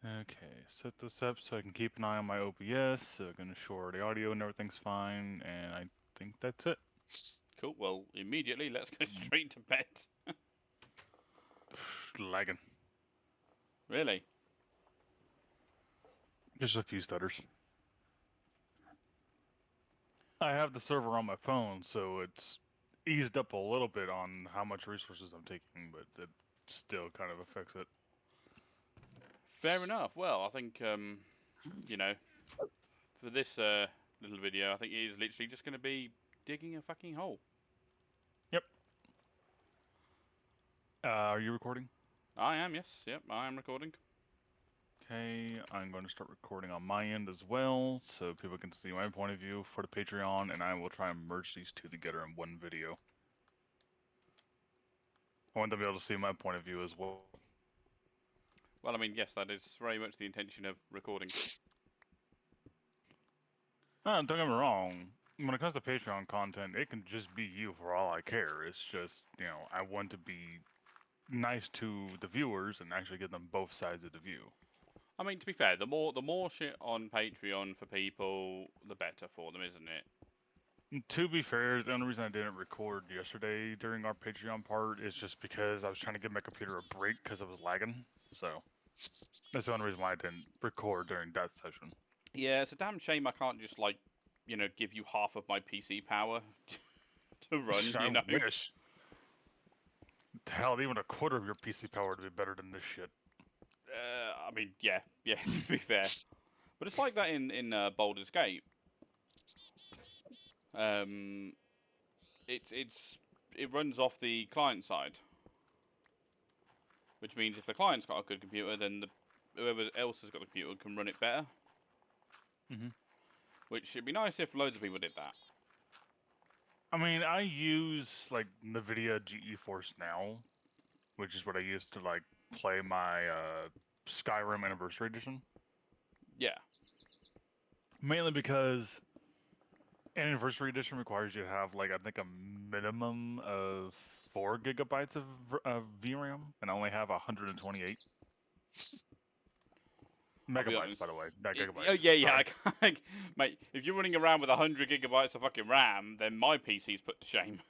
Okay, set this up so I can keep an eye on my OBS, so I can ensure the audio and everything's fine, and I think that's it. Cool. Well, immediately let's go straight to bed. Lagging. Really? Just a few stutters. I have the server on my phone, so it's eased up a little bit on how much resources I'm taking, but it still kind of affects it. Fair enough. Well, I think you know, for this little video, I think it is literally just going to be digging a fucking hole. Yep. Are you recording? I am. Yes. Yep. I am recording. Okay, I'm going to start recording on my end as well, so people can see my point of view for the Patreon, and I will try and merge these two together in one video. I want them to be able to see my point of view as well. Well, I mean, yes, that is very much the intention of recording. Don't get me wrong, when it comes to Patreon content, it can just be you for all I care. It's just, I want to be nice to the viewers and actually give them both sides of the view. I mean, to be fair, the more shit on Patreon for people, the better for them, isn't it? To be fair, the only reason I didn't record yesterday during our Patreon part is just because I was trying to give my computer a break because it was lagging. So that's the only reason why I didn't record during that session. Yeah, it's a damn shame I can't just give you half of my PC power to run. I wish. Hell, even a quarter of your PC power would be better than this shit. I mean, yeah, to be fair, but it's like that in Baldur's Gate. Um, it runs off the client side, which means if the client's got a good computer, then whoever else has got a computer can run it better. Mm-hmm. Which would be nice if loads of people did that. I mean, I use like NVIDIA GeForce Now, which is what I use to like play my Skyrim Anniversary Edition. Yeah. Mainly because Anniversary Edition requires you to have like I think a minimum of 4 GB of VRAM, and I only have 128 I'll be megabytes, by the honest. way, not Oh gigabytes. yeah, yeah. Sorry. Mate, if you're running around with 100 gigabytes of fucking RAM, then my PC's put to shame.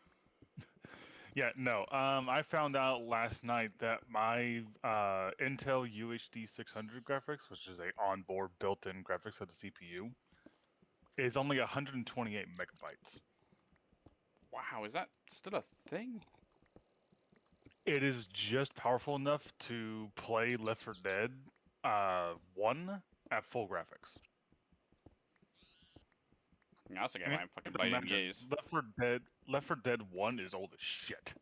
Yeah, no. I found out last night that my Intel UHD 600 graphics, which is a onboard built-in graphics of the CPU, is only 128 megabytes. Wow, is that still a thing? It is just powerful enough to play Left 4 Dead 1 at full graphics. Yeah, that's a I game mean, I haven't fucking you can played in imagine years. Left 4 Dead 1 is old as shit.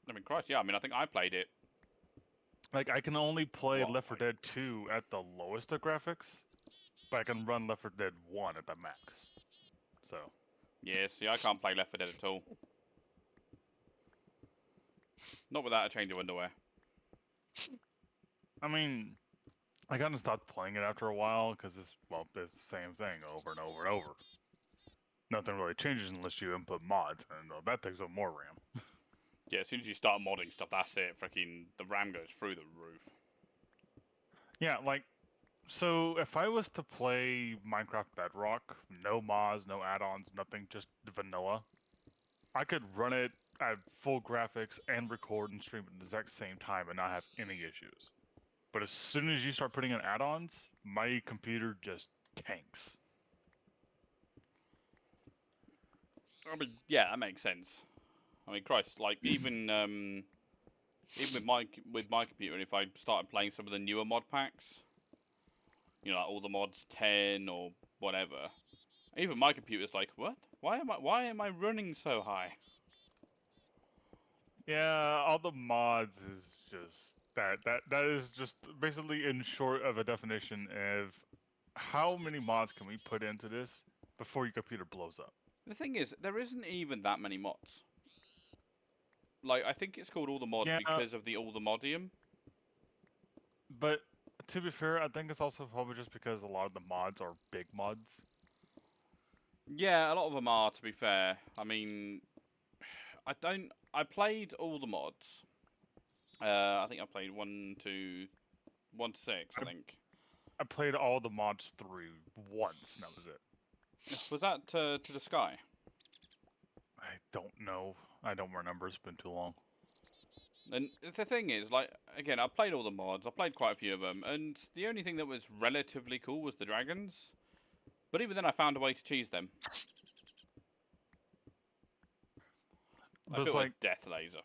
I mean, Christ, yeah. I mean, I think I played it. Like, I can only play What? Left 4 Dead 2 at the lowest of graphics, but I can run Left 4 Dead 1 at the max. So. Yeah, see, I can't play Left 4 Dead at all. Not without a change of underwear. I mean, I kind of stopped playing it after a while because it's the same thing over and over and over. Nothing really changes unless you input mods, and that takes up more RAM. Yeah, as soon as you start modding stuff, that's it. Freaking the RAM goes through the roof. Yeah, like, so if I was to play Minecraft Bedrock, no mods, no add-ons, nothing, just vanilla, I could run it at full graphics and record and stream at the exact same time and not have any issues. But as soon as you start putting in add-ons, my computer just tanks. I mean, yeah, that makes sense. I mean, Christ, like even with my computer, if I started playing some of the newer mod packs, like all the mods 10 or whatever, even my computer's like, what? Why am I running so high? Yeah, all the mods is just that is just basically in short of a definition of how many mods can we put into this before your computer blows up. The thing is, there isn't even that many mods. Like, I think it's called all the mods Yeah, because of the all the modium. but to be fair, I think it's also probably just because a lot of the mods are big mods. Yeah, a lot of them are, to be fair. I mean, I played all the mods. I think I played 1, 2, 1 to 6, I I, think. I played all the mods through once, and that was it. Was that to the sky? I don't know. I don't remember. It's been too long. And the thing is, like, again, I played all the mods. I played quite a few of them, and the only thing that was relatively cool was the dragons. But even then, I found a way to cheese them. I But it's built a like, death laser.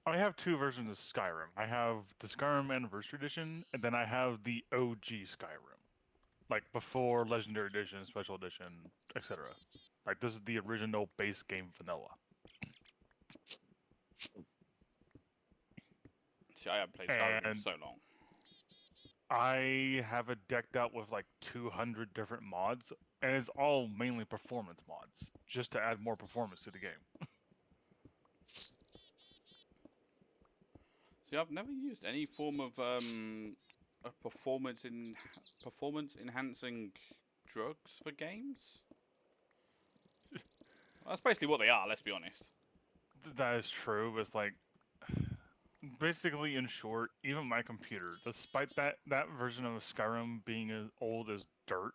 I have two versions of Skyrim. I have the Skyrim Anniversary Edition, and then I have the OG Skyrim. Like before Legendary Edition, Special Edition, etc. Like this is the original base game vanilla. See, I haven't played Skyrim in And so long. I have it decked out with like 200 different mods, and it's all mainly performance mods, just to add more performance to the game. See, I've never used any form of a performance enhancing drugs for games. That's basically what they are. Let's be honest. That is true, but it's like basically in short, even my computer, despite that version of Skyrim being as old as dirt,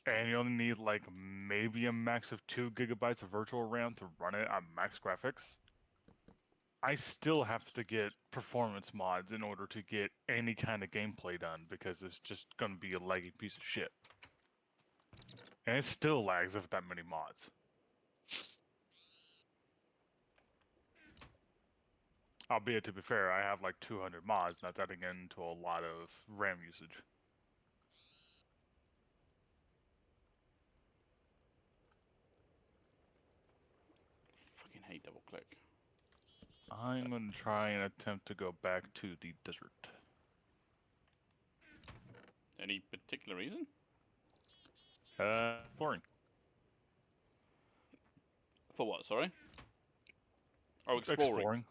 and you only need like maybe a max of 2 GB of virtual RAM to run it at max graphics, I still have to get performance mods in order to get any kind of gameplay done because it's just gonna be a laggy piece of shit. And it still lags with that many mods. Albeit, to be fair, I have like 200 mods, not adding into a lot of RAM usage. Fucking hate double click. I'm gonna try and attempt to go back to the desert. Any particular reason? Boring. For what? Sorry. Oh, Exploring.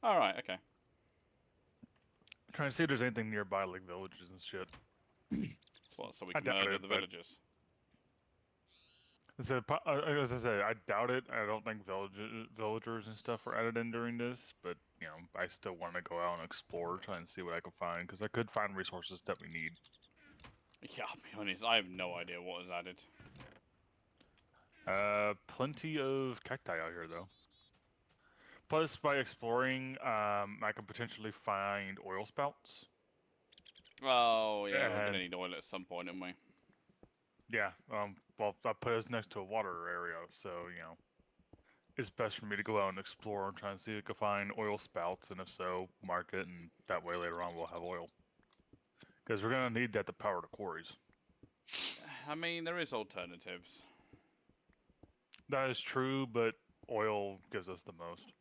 All right. Okay. Trying to see if there's anything nearby, like villages and shit. What? So we I can doubt murder it, the but villagers. as I said, I doubt it. I don't think villagers and stuff were added in during this, but you know, I still want to go out and explore, try and see what I can find, because I could find resources that we need. Yeah, I'll be honest. I have no idea what was added. Plenty of cacti out here, though. Plus, by exploring, I can potentially find oil spouts. Oh yeah, we're gonna And need oil at some point, aren't we? yeah, well, that put us next to a water area, so you know, it's best for me to go out and explore and try and see if I can find oil spouts, and if so, mark it, and that way later on we'll have oil. Because we're gonna need that to power the quarries. I mean, there is alternatives. That is true, but oil gives us the most.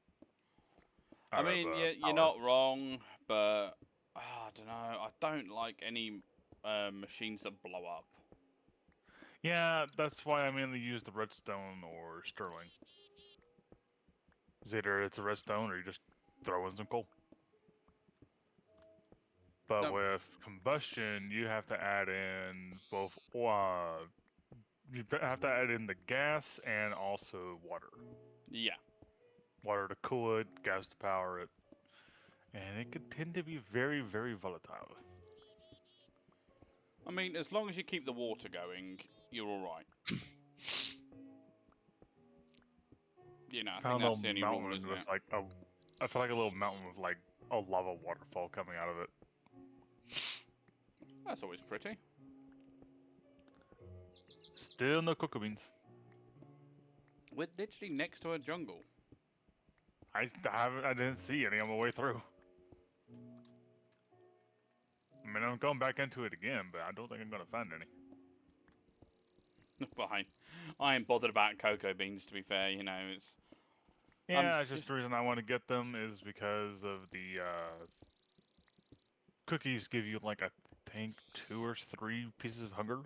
I mean, you're Power. not wrong, but I don't know. I don't like any machines that blow up. Yeah, that's why I mainly use the redstone or sterling. It's either it's a redstone or you just throw in some coal. But No, with combustion, you have to add in both. You have to add in the gas and also water. yeah. Water to cool it, gas to power it, and it can tend to be very, very volatile. I mean, as long as you keep the water going, you're all right. You know, I think Found a that's the little only rule, mountain isn't with it? like a. I feel like a little mountain with like a lava waterfall coming out of it. That's always pretty. Still no cocoa beans. We're literally next to a jungle. I didn't see any on my way through. I mean, I'm going back into it again, but I don't think I'm gonna find any. Fine. I ain't bothered about cocoa beans, to be fair. You know, it's. Yeah, it's just the reason I want to get them is because of the cookies give you like I think 2 or 3 pieces of hunger.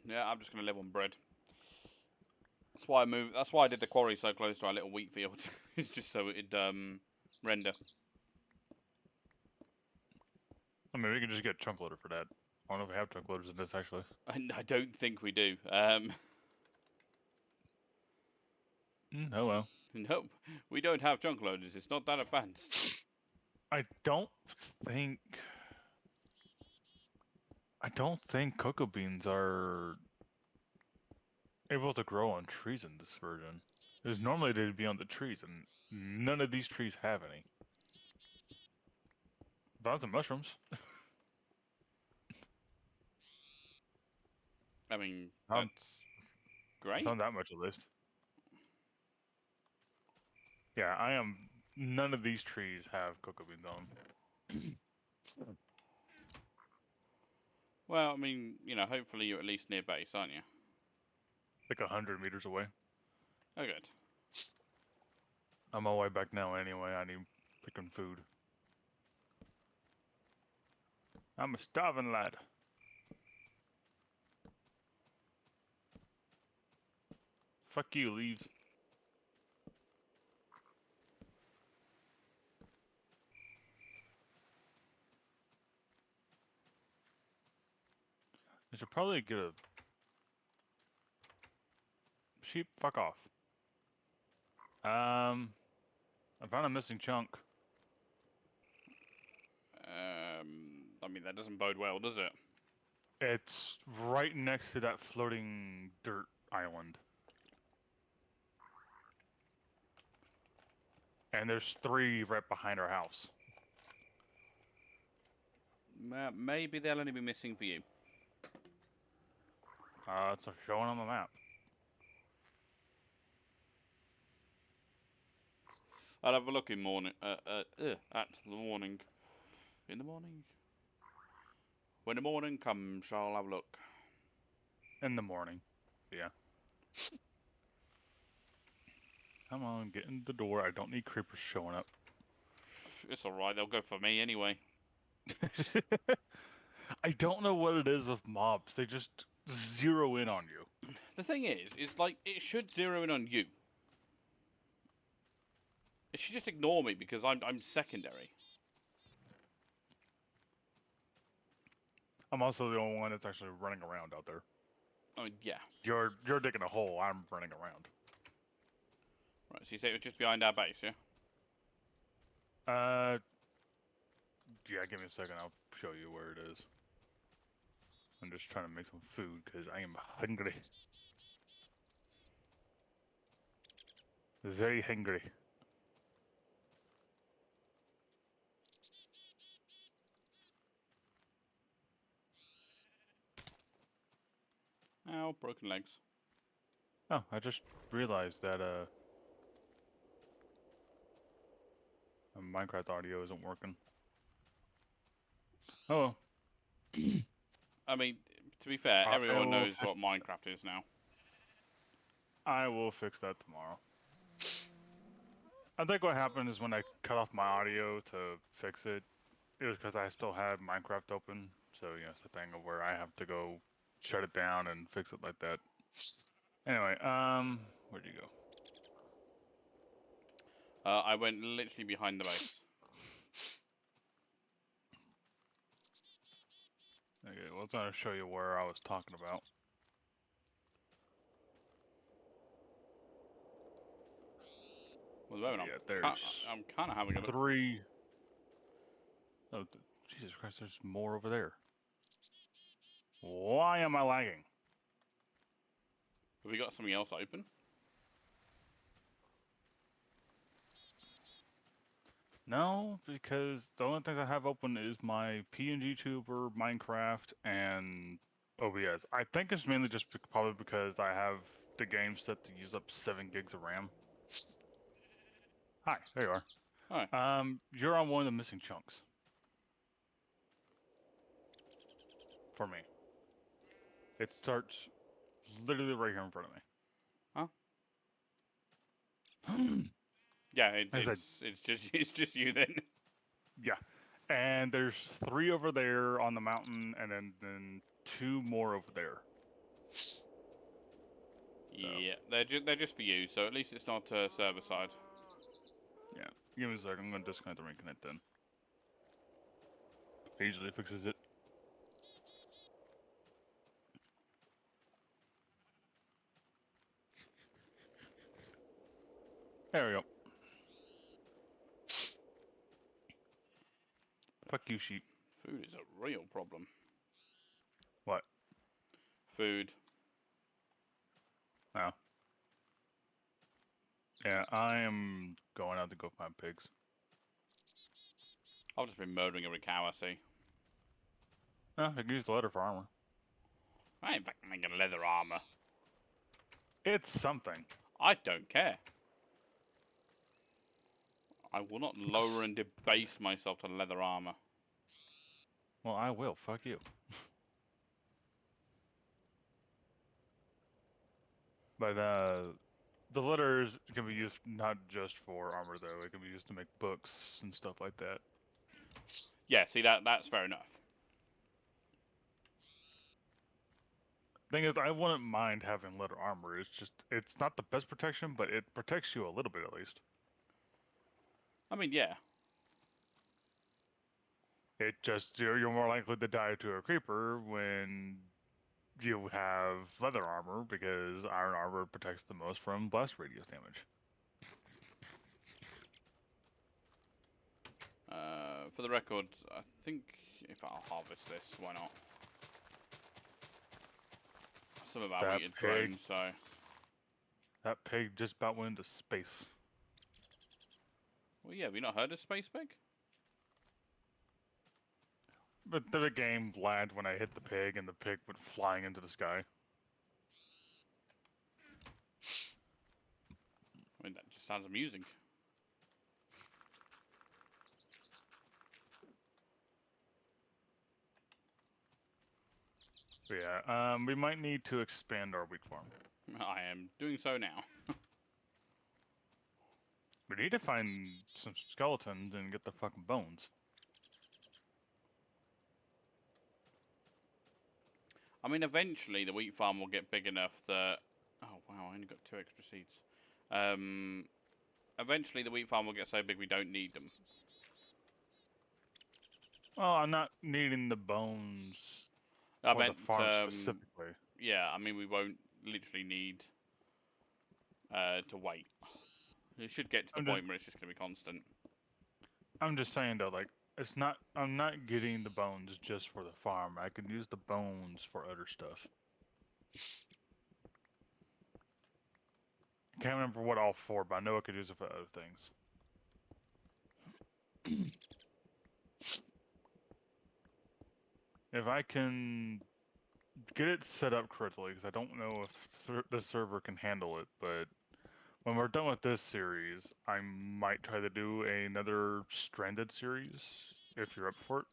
Yeah, I'm just gonna live on bread. That's why I moved. That's why I did the quarry so close to our little wheat field. It's just so it'd render. I mean, we can just get a chunk loader for that. I don't know if we have chunk loaders in this actually. I don't think we do. Oh well. Nope, we don't have chunk loaders. It's not that advanced. I don't think I don't think cocoa beans are able to grow on trees in this version. Because normally they'd be on the trees, and none of these trees have any. Lots of mushrooms. I mean, Um, that's it's great. not that much at least. Yeah, I am. None of these trees have cocoa beans on them. Well, I mean, hopefully you're at least near base, aren't you? Like 100 meters away. Oh, good. I'm all the way back now anyway. I need freaking food. I'm a starving lad. Fuck you, leaves. I should probably get a sheep. Fuck off. I found a missing chunk. I mean, that doesn't bode well, does it? It's right next to that floating dirt island. And there's 3 right behind our house. Maybe they'll only be missing for you. It's showing on the map. I'll have a look in morning. At the morning. In the morning. When the morning comes, I'll have a look. In the morning. Yeah. Come on, get in the door. I don't need creepers showing up. It's alright, they'll go for me anyway. I don't know what it is with mobs. They just zero in on you. The thing is like, it should zero in on you. It should just ignore me because I'm secondary. I'm also the only one that's actually running around out there. I mean, yeah. You're digging a hole. I'm running around. Right, so you say it was just behind our base, yeah? Yeah, give me a second. I'll show you where it is. I'm just trying to make some food because I am hungry. Very hungry. Ow, broken legs. Oh, I just realized that Minecraft audio isn't working. Oh well. I mean, to be fair, I everyone will knows what Minecraft is now. I will fix that tomorrow. I think what happened is when I cut off my audio to fix it, it was because I still had Minecraft open. So, it's the thing of where I have to go shut it down and fix it like that. Anyway, where'd you go? I went literally behind the base. Okay, well, it's gonna show you where I was talking about. Well, the moment Yeah, I'm kind of having a look. 3. Oh, Jesus Christ, there's more over there. Why am I lagging? Have we got something else open? No, because the only things I have open is my PNG Tuber, Minecraft, and OBS. I think it's mainly just probably because I have the game set to use up 7 gigs of RAM. Hi, there you are. Hi. You're on one of the missing chunks. For me. It starts literally right here in front of me. Yeah, I said, it's just you then. yeah. And there's 3 over there on the mountain, and then 2 more over there. Yeah, they're just for you, so at least it's not server side. Yeah, give me a second. I'm gonna disconnect and reconnect then. It usually fixes it. There we go. Fuck you, sheep. Food is a real problem. What? Food. Oh. Yeah, I am going out to go find pigs. I've just been murdering every cow I see. No, I can use the leather for armor. I ain't fucking making leather armor. It's something. I don't care. I will not lower and debase myself to leather armor. Well, I will. Fuck you. But, the letters can be used not just for armor, though. It can be used to make books and stuff like that. Yeah, see, that's fair enough. Thing is, I wouldn't mind having leather armor. It's just, it's not the best protection, but it protects you a little bit at least. I mean, yeah. It just, you're more likely to die to a creeper when you have leather armor, because iron armor protects the most from blast radius damage. For the record, I think if I'll harvest this, why not? Some of our That wheat had pig. grown, so... That pig just about went into space. Well, yeah, have you not heard of Space Pig? But the game lagged when I hit the pig, and the pig went flying into the sky. I mean, that just sounds amusing. But yeah, we might need to expand our wheat farm. I am doing so now. We need to find some skeletons and get the fucking bones. I mean, eventually the wheat farm will get big enough that... Oh, wow, I only got 2 extra seeds. Eventually the wheat farm will get so big we don't need them. Well, I'm not needing the bones I for meant, the farm specifically. yeah, I mean, we won't literally need to wait. It should get to the point where it's just going to be constant. I'm just saying though, like, it's not. I'm not getting the bones just for the farm. I can use the bones for other stuff. I can't remember what all for, but I know I could use it for other things. If I can get it set up correctly, because I don't know if the server can handle it, but when we're done with this series, I might try to do another Stranded series, if you're up for it.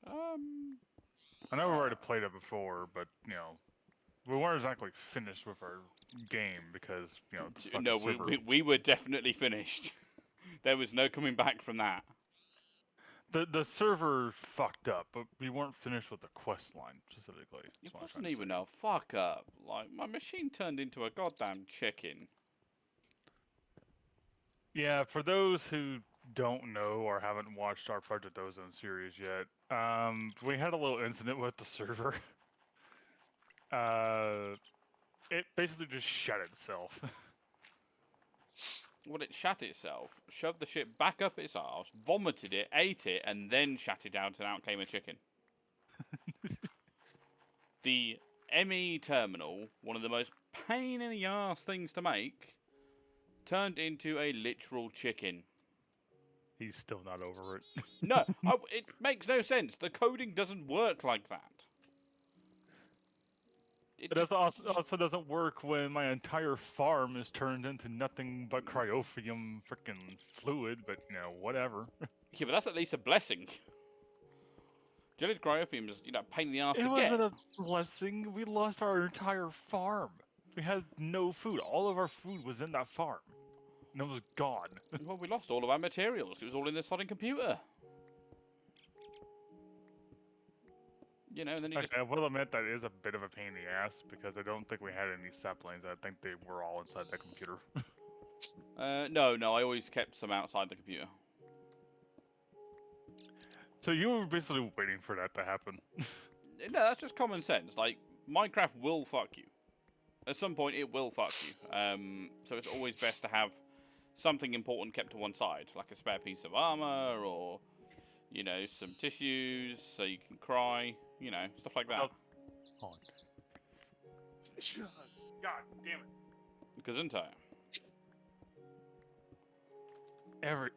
I know we've already played it before, but, you know, we weren't exactly finished with our game because, you know, the No, server... we were definitely finished. There was no coming back from that. The server fucked up, but we weren't finished with the quest line, specifically. It wasn't even a fuck up. Like, my machine turned into a goddamn chicken. Yeah, for those who don't know or haven't watched our Project Ozone series yet, we had a little incident with the server. It basically just shut itself. Well, it shat itself, shoved the shit back up its arse, vomited it, ate it, and then shat it out, and out came a chicken. The ME terminal, one of the most pain in the arse things to make, turned into a literal chicken. He's still not over it. No, it makes no sense. The coding doesn't work like that. It also doesn't work when my entire farm is turned into nothing but cryophium freaking fluid, but, you know, whatever. Yeah, but that's at least a blessing. Gelid cryophium is, you know, a pain in the arse to get. It wasn't a blessing. We lost our entire farm. We had no food. All of our food was in that farm. And it was gone. Well, we lost all of our materials. It was all in the sodding computer. You know, and then you I will admit that is a bit of a pain in the ass, because I don't think we had any saplings. I think they were all inside that computer. No, I always kept some outside the computer. So you were basically waiting for that to happen. No, that's just common sense. Like, Minecraft will fuck you. At some point, it will fuck you. So it's always best to have something important kept to one side, like a spare piece of armor, or, You know, some tissues so you can cry. You know, stuff like that. Oh. God damn it. Gesundheit. Every.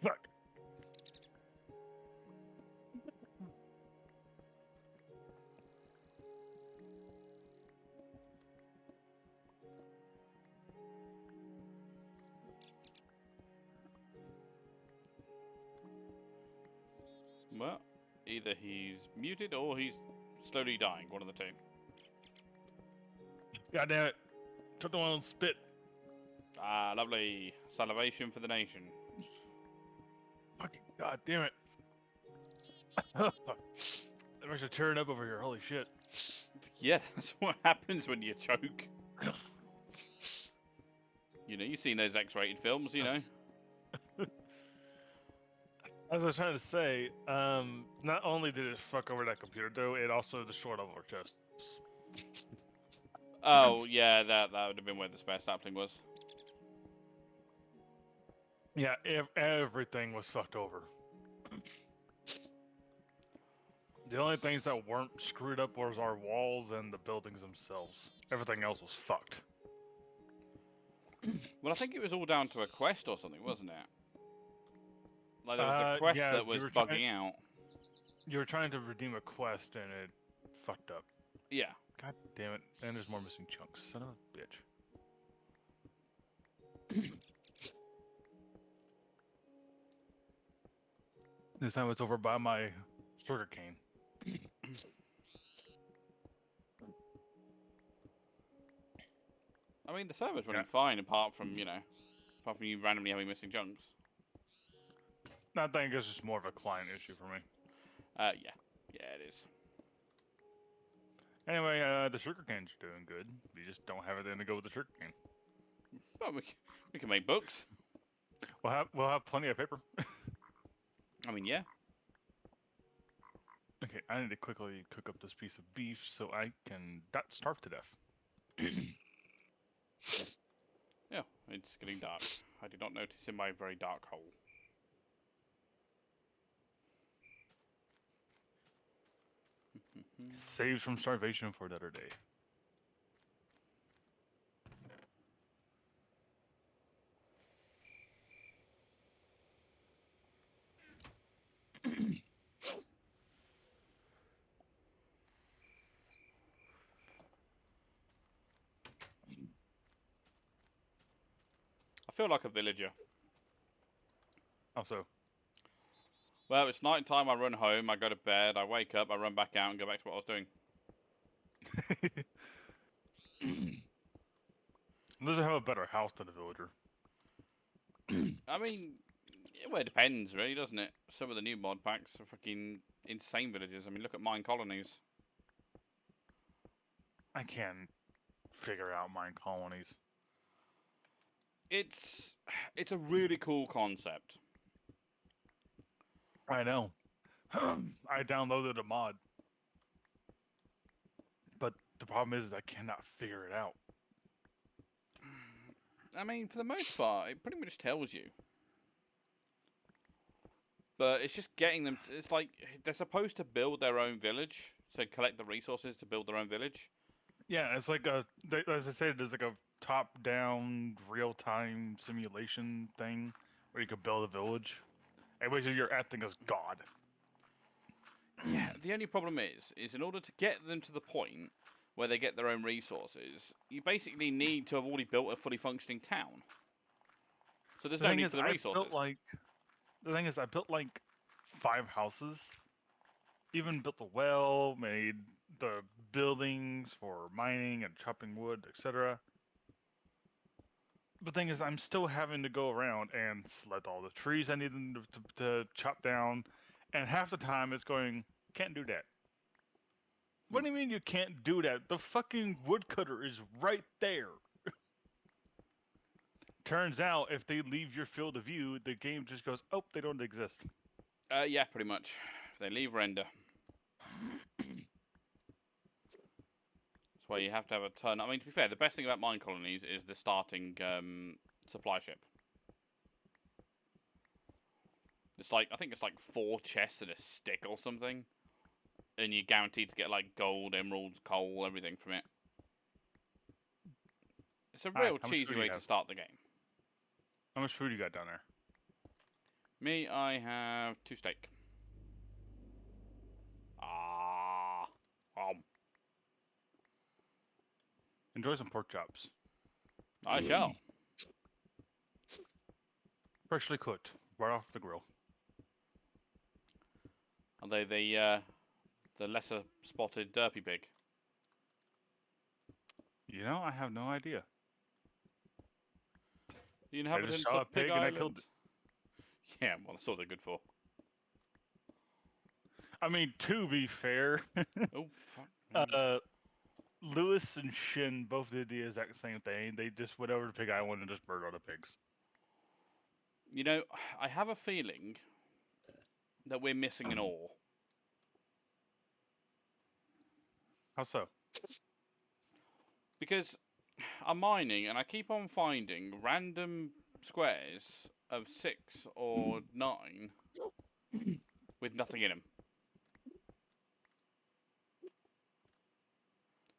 Fuck. Well, either he's muted or he's slowly dying. One of the two. God damn it. Took the one on spit. Ah, lovely. Salivation for the nation. Fucking god damn it. That makes you tearing up over here. Holy shit. Yeah, that's what happens when you choke. You know, you've seen those X-rated films, you know. As I was trying to say, not only did it fuck over that computer, though, it also destroyed all of our chests. Oh, yeah, that would have been where the spare sapling was. Yeah, everything was fucked over. The only things that weren't screwed up was our walls and the buildings themselves. Everything else was fucked. Well, I think it was all down to a quest or something, wasn't it? Like, there was a quest yeah, that was bugging out. You were trying to redeem a quest and it fucked up. Yeah. God damn it. And there's more missing chunks. Son of a bitch. This time it's over by my sugar cane. I mean, the server's running fine apart from, you know, apart from you randomly having missing chunks. I think it's just more of a client issue for me. Yeah. Yeah, it is. Anyway, the sugar cane's doing good. We just don't have anything to go with the sugar cane. Well, we can make books. We'll have plenty of paper. I mean, yeah. Okay, I need to quickly cook up this piece of beef so I can not starve to death. Yeah, it's getting dark. I did not notice in my very dark hole. Saves from starvation for another day. I feel like a villager. Also, Well, it's night time, I run home, I go to bed, I wake up, I run back out and go back to what I was doing. doesn't have a better house than a villager. I mean, well, it depends, really, doesn't it? Some of the new mod packs are fucking insane villages. I mean, look at mine colonies. I can't figure out mine colonies. It's a really cool concept. I know. I downloaded a mod. But the problem is I cannot figure it out. I mean, for the most part, it pretty much tells you. But it's just getting them... It's like, they're supposed to build their own village. So collect the resources to build their own village. Yeah, it's like as I said, there's like a top-down, real-time simulation thing where you could build a village. And basically you're acting as God. Yeah, the only problem is in order to get them to the point where they get their own resources, you basically need to have already built a fully functioning town. So there's no need for the resources. The thing is, I built like 5 houses. Even built a well, made the buildings for mining and chopping wood, etc. The thing is, I'm still having to go around and select all the trees I need them to chop down. And half the time it's going, can't do that. What do you mean you can't do that? The fucking woodcutter is right there. Turns out, if they leave your field of view, the game just goes, oh, they don't exist. Yeah, pretty much. They leave render. That's why you have to have a ton. I mean, to be fair, the best thing about mine colonies is the starting supply ship. It's like, I think it's like 4 chests and a stick or something. And you're guaranteed to get like gold, emeralds, coal, everything from it. It's a Alright, real how much food cheesy do you way to have? start the game. How much food you got down there? Me, I have 2 steak. Ah. Enjoy some pork chops. I shall. Freshly cooked, right off the grill. Are they the lesser spotted derpy pig? You know, I have no idea. The I just inhabitants saw a of Pig pig and I killed Island. it. Yeah, well, that's all they're good for. I mean, to be fair, Oh, fuck. Lewis and Shin both did the exact same thing. They just went over to Pig Island and just murdered all the pigs. You know, I have a feeling that we're missing an ore. How so? Because I'm mining and I keep on finding random squares of 6 or 9 with nothing in them.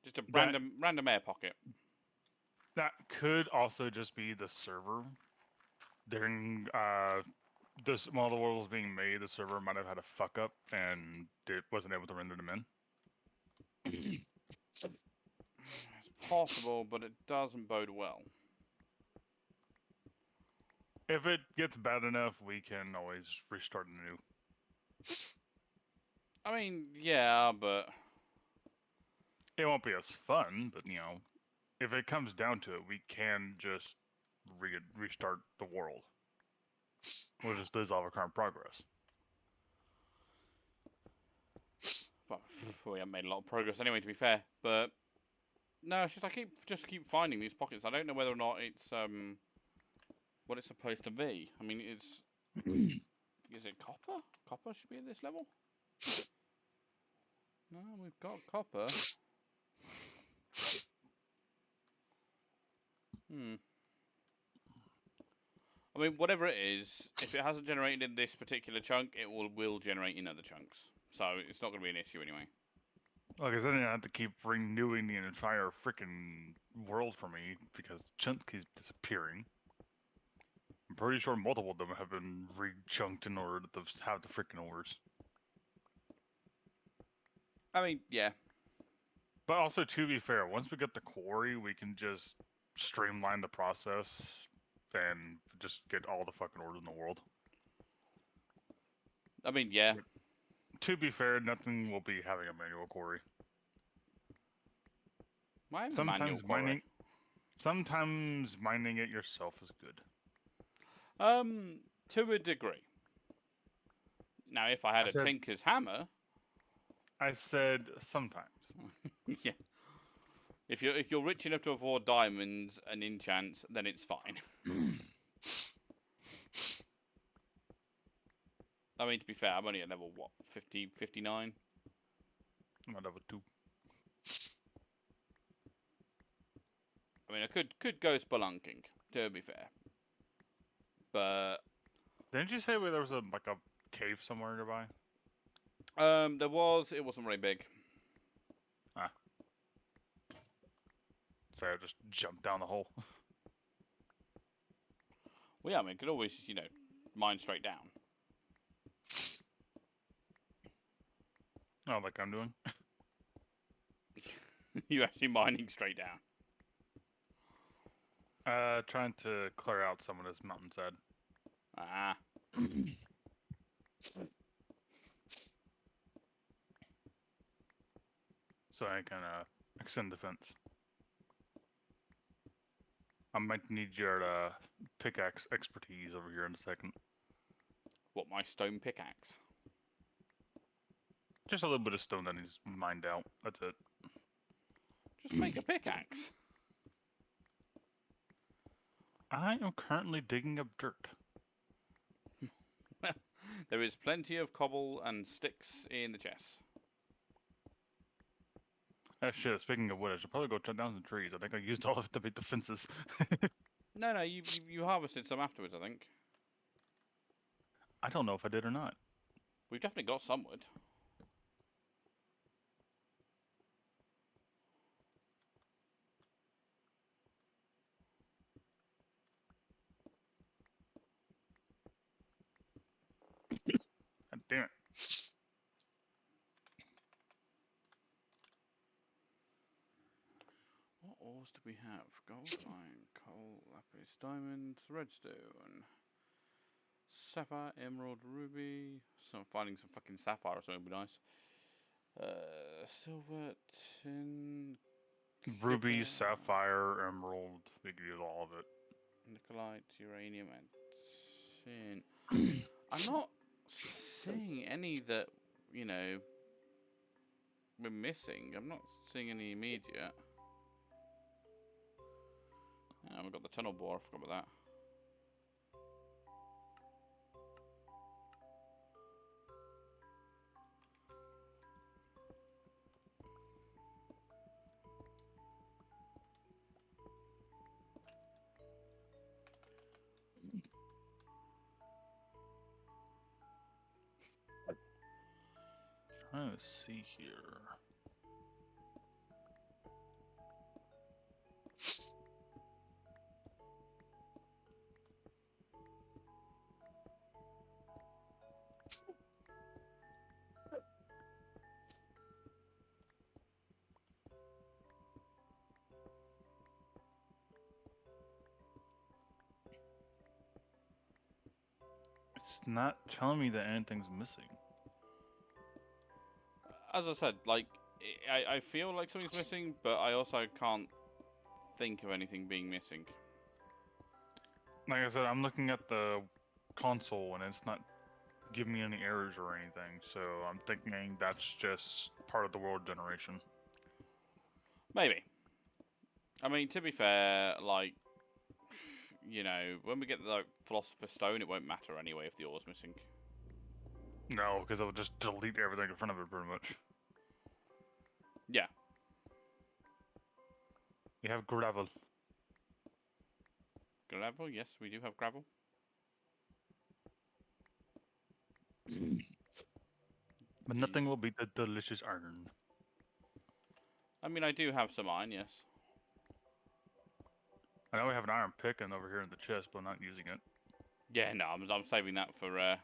Just a random air pocket. That could also just be the server. During while the world was being made, the server might have had a fuck up and it wasn't able to render them in. It's possible, but it doesn't bode well. If it gets bad enough, we can always restart anew. I mean, yeah, but It won't be as fun, but you know, if it comes down to it, we can just restart the world. We'll just lose all of our current progress. well, we haven't made a lot of progress anyway, to be fair. But no, it's just I keep finding these pockets. I don't know whether or not it's what it's supposed to be. I mean, it's is it copper? Copper should be at this level. No, we've got copper. I mean, whatever it is, if it hasn't generated in this particular chunk, it will generate in other chunks. So it's not going to be an issue anyway. Like I said, I didn't have to keep renewing the entire freaking world for me because the chunk keeps disappearing. I'm pretty sure multiple of them have been re-chunked in order to have the freaking ores. I mean, yeah. But also, to be fair, once we get the quarry, we can just streamline the process and just get all the fucking ores in the world. I mean, yeah. To be fair, nothing will be having a manual quarry. Why manual quarry? Sometimes mining it yourself is good. To a degree. Now, if I had a tinker's hammer, I said sometimes. yeah. If you're rich enough to afford diamonds and enchants, then it's fine. I mean, to be fair, I'm only at level, what, 50, 59? I'm at level 2. I mean, I could go spelunking, to be fair. But didn't you say there was a cave somewhere nearby? there was. It wasn't very big. Ah. So I just jumped down the hole. Well, yeah, I mean, could always, mine straight down. Oh, like I'm doing? You actually mining straight down. Trying to clear out some of this mountainside. Ah. So I can extend the fence. I might need your pickaxe expertise over here in a second. What, my stone pickaxe? Just a little bit of stone that needs mined out. That's it. Just make a pickaxe. I am currently digging up dirt. There is plenty of cobble and sticks in the chest. Shit, speaking of wood, I should probably go cut down some trees. I think I used all of it to make the fences. No, you harvested some afterwards, I think. I don't know if I did or not. We've definitely got some wood. God damn it. What ores do we have? Gold, iron, coal, lapis, diamond, redstone, sapphire, emerald, ruby. So I'm finding some fucking sapphire or something would be nice. Silver, tin, Ruby, copper, sapphire, emerald. We could use all of it. nikolite, uranium, and tin. I'm not seeing any that, you know, we're missing. I'm not seeing any immediate. We've got the tunnel bore, I forgot about that. Trying to see here. It's not telling me that anything's missing. As I said, like, I feel like something's missing, but I also can't think of anything being missing. Like I said, I'm looking at the console and it's not giving me any errors or anything, so I'm thinking that's just part of the world generation. Maybe. I mean, to be fair, like, you know, when we get the Philosopher's Stone, it won't matter anyway if the ore's missing. No, because it'll just delete everything in front of it pretty much. Yeah. You have gravel. Gravel? Yes, we do have gravel. But nothing will beat the delicious iron. I mean, I do have some iron, yes. I know we have an iron picking over here in the chest, but I'm not using it. Yeah, no, I'm saving that for,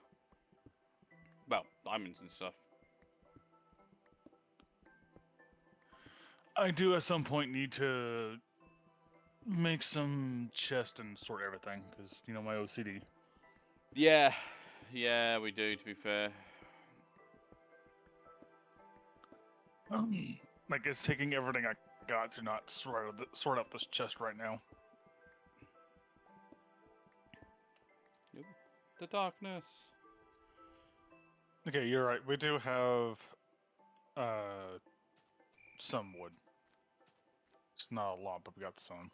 well, diamonds and stuff. I do at some point need to make some chest and sort everything, because, you know, my OCD. Yeah, yeah, we do, to be fair. Like, it's taking everything I got to not sort out this chest right now. The darkness. Okay, you're right. We do have some wood. It's not a lot, but we got some.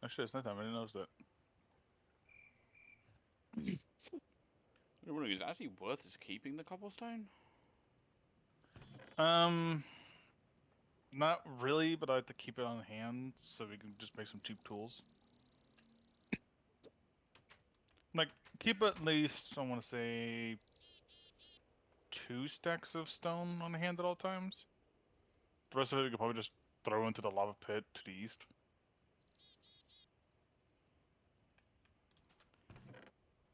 Actually, it's nighttime. I didn't notice that. I'm wondering, is it actually worth us keeping the cobblestone? Not really, but I like to keep it on hand so we can just make some cheap tools. Like, keep at least, I want to say, 2 stacks of stone on hand at all times. The rest of it we could probably just throw into the lava pit to the east.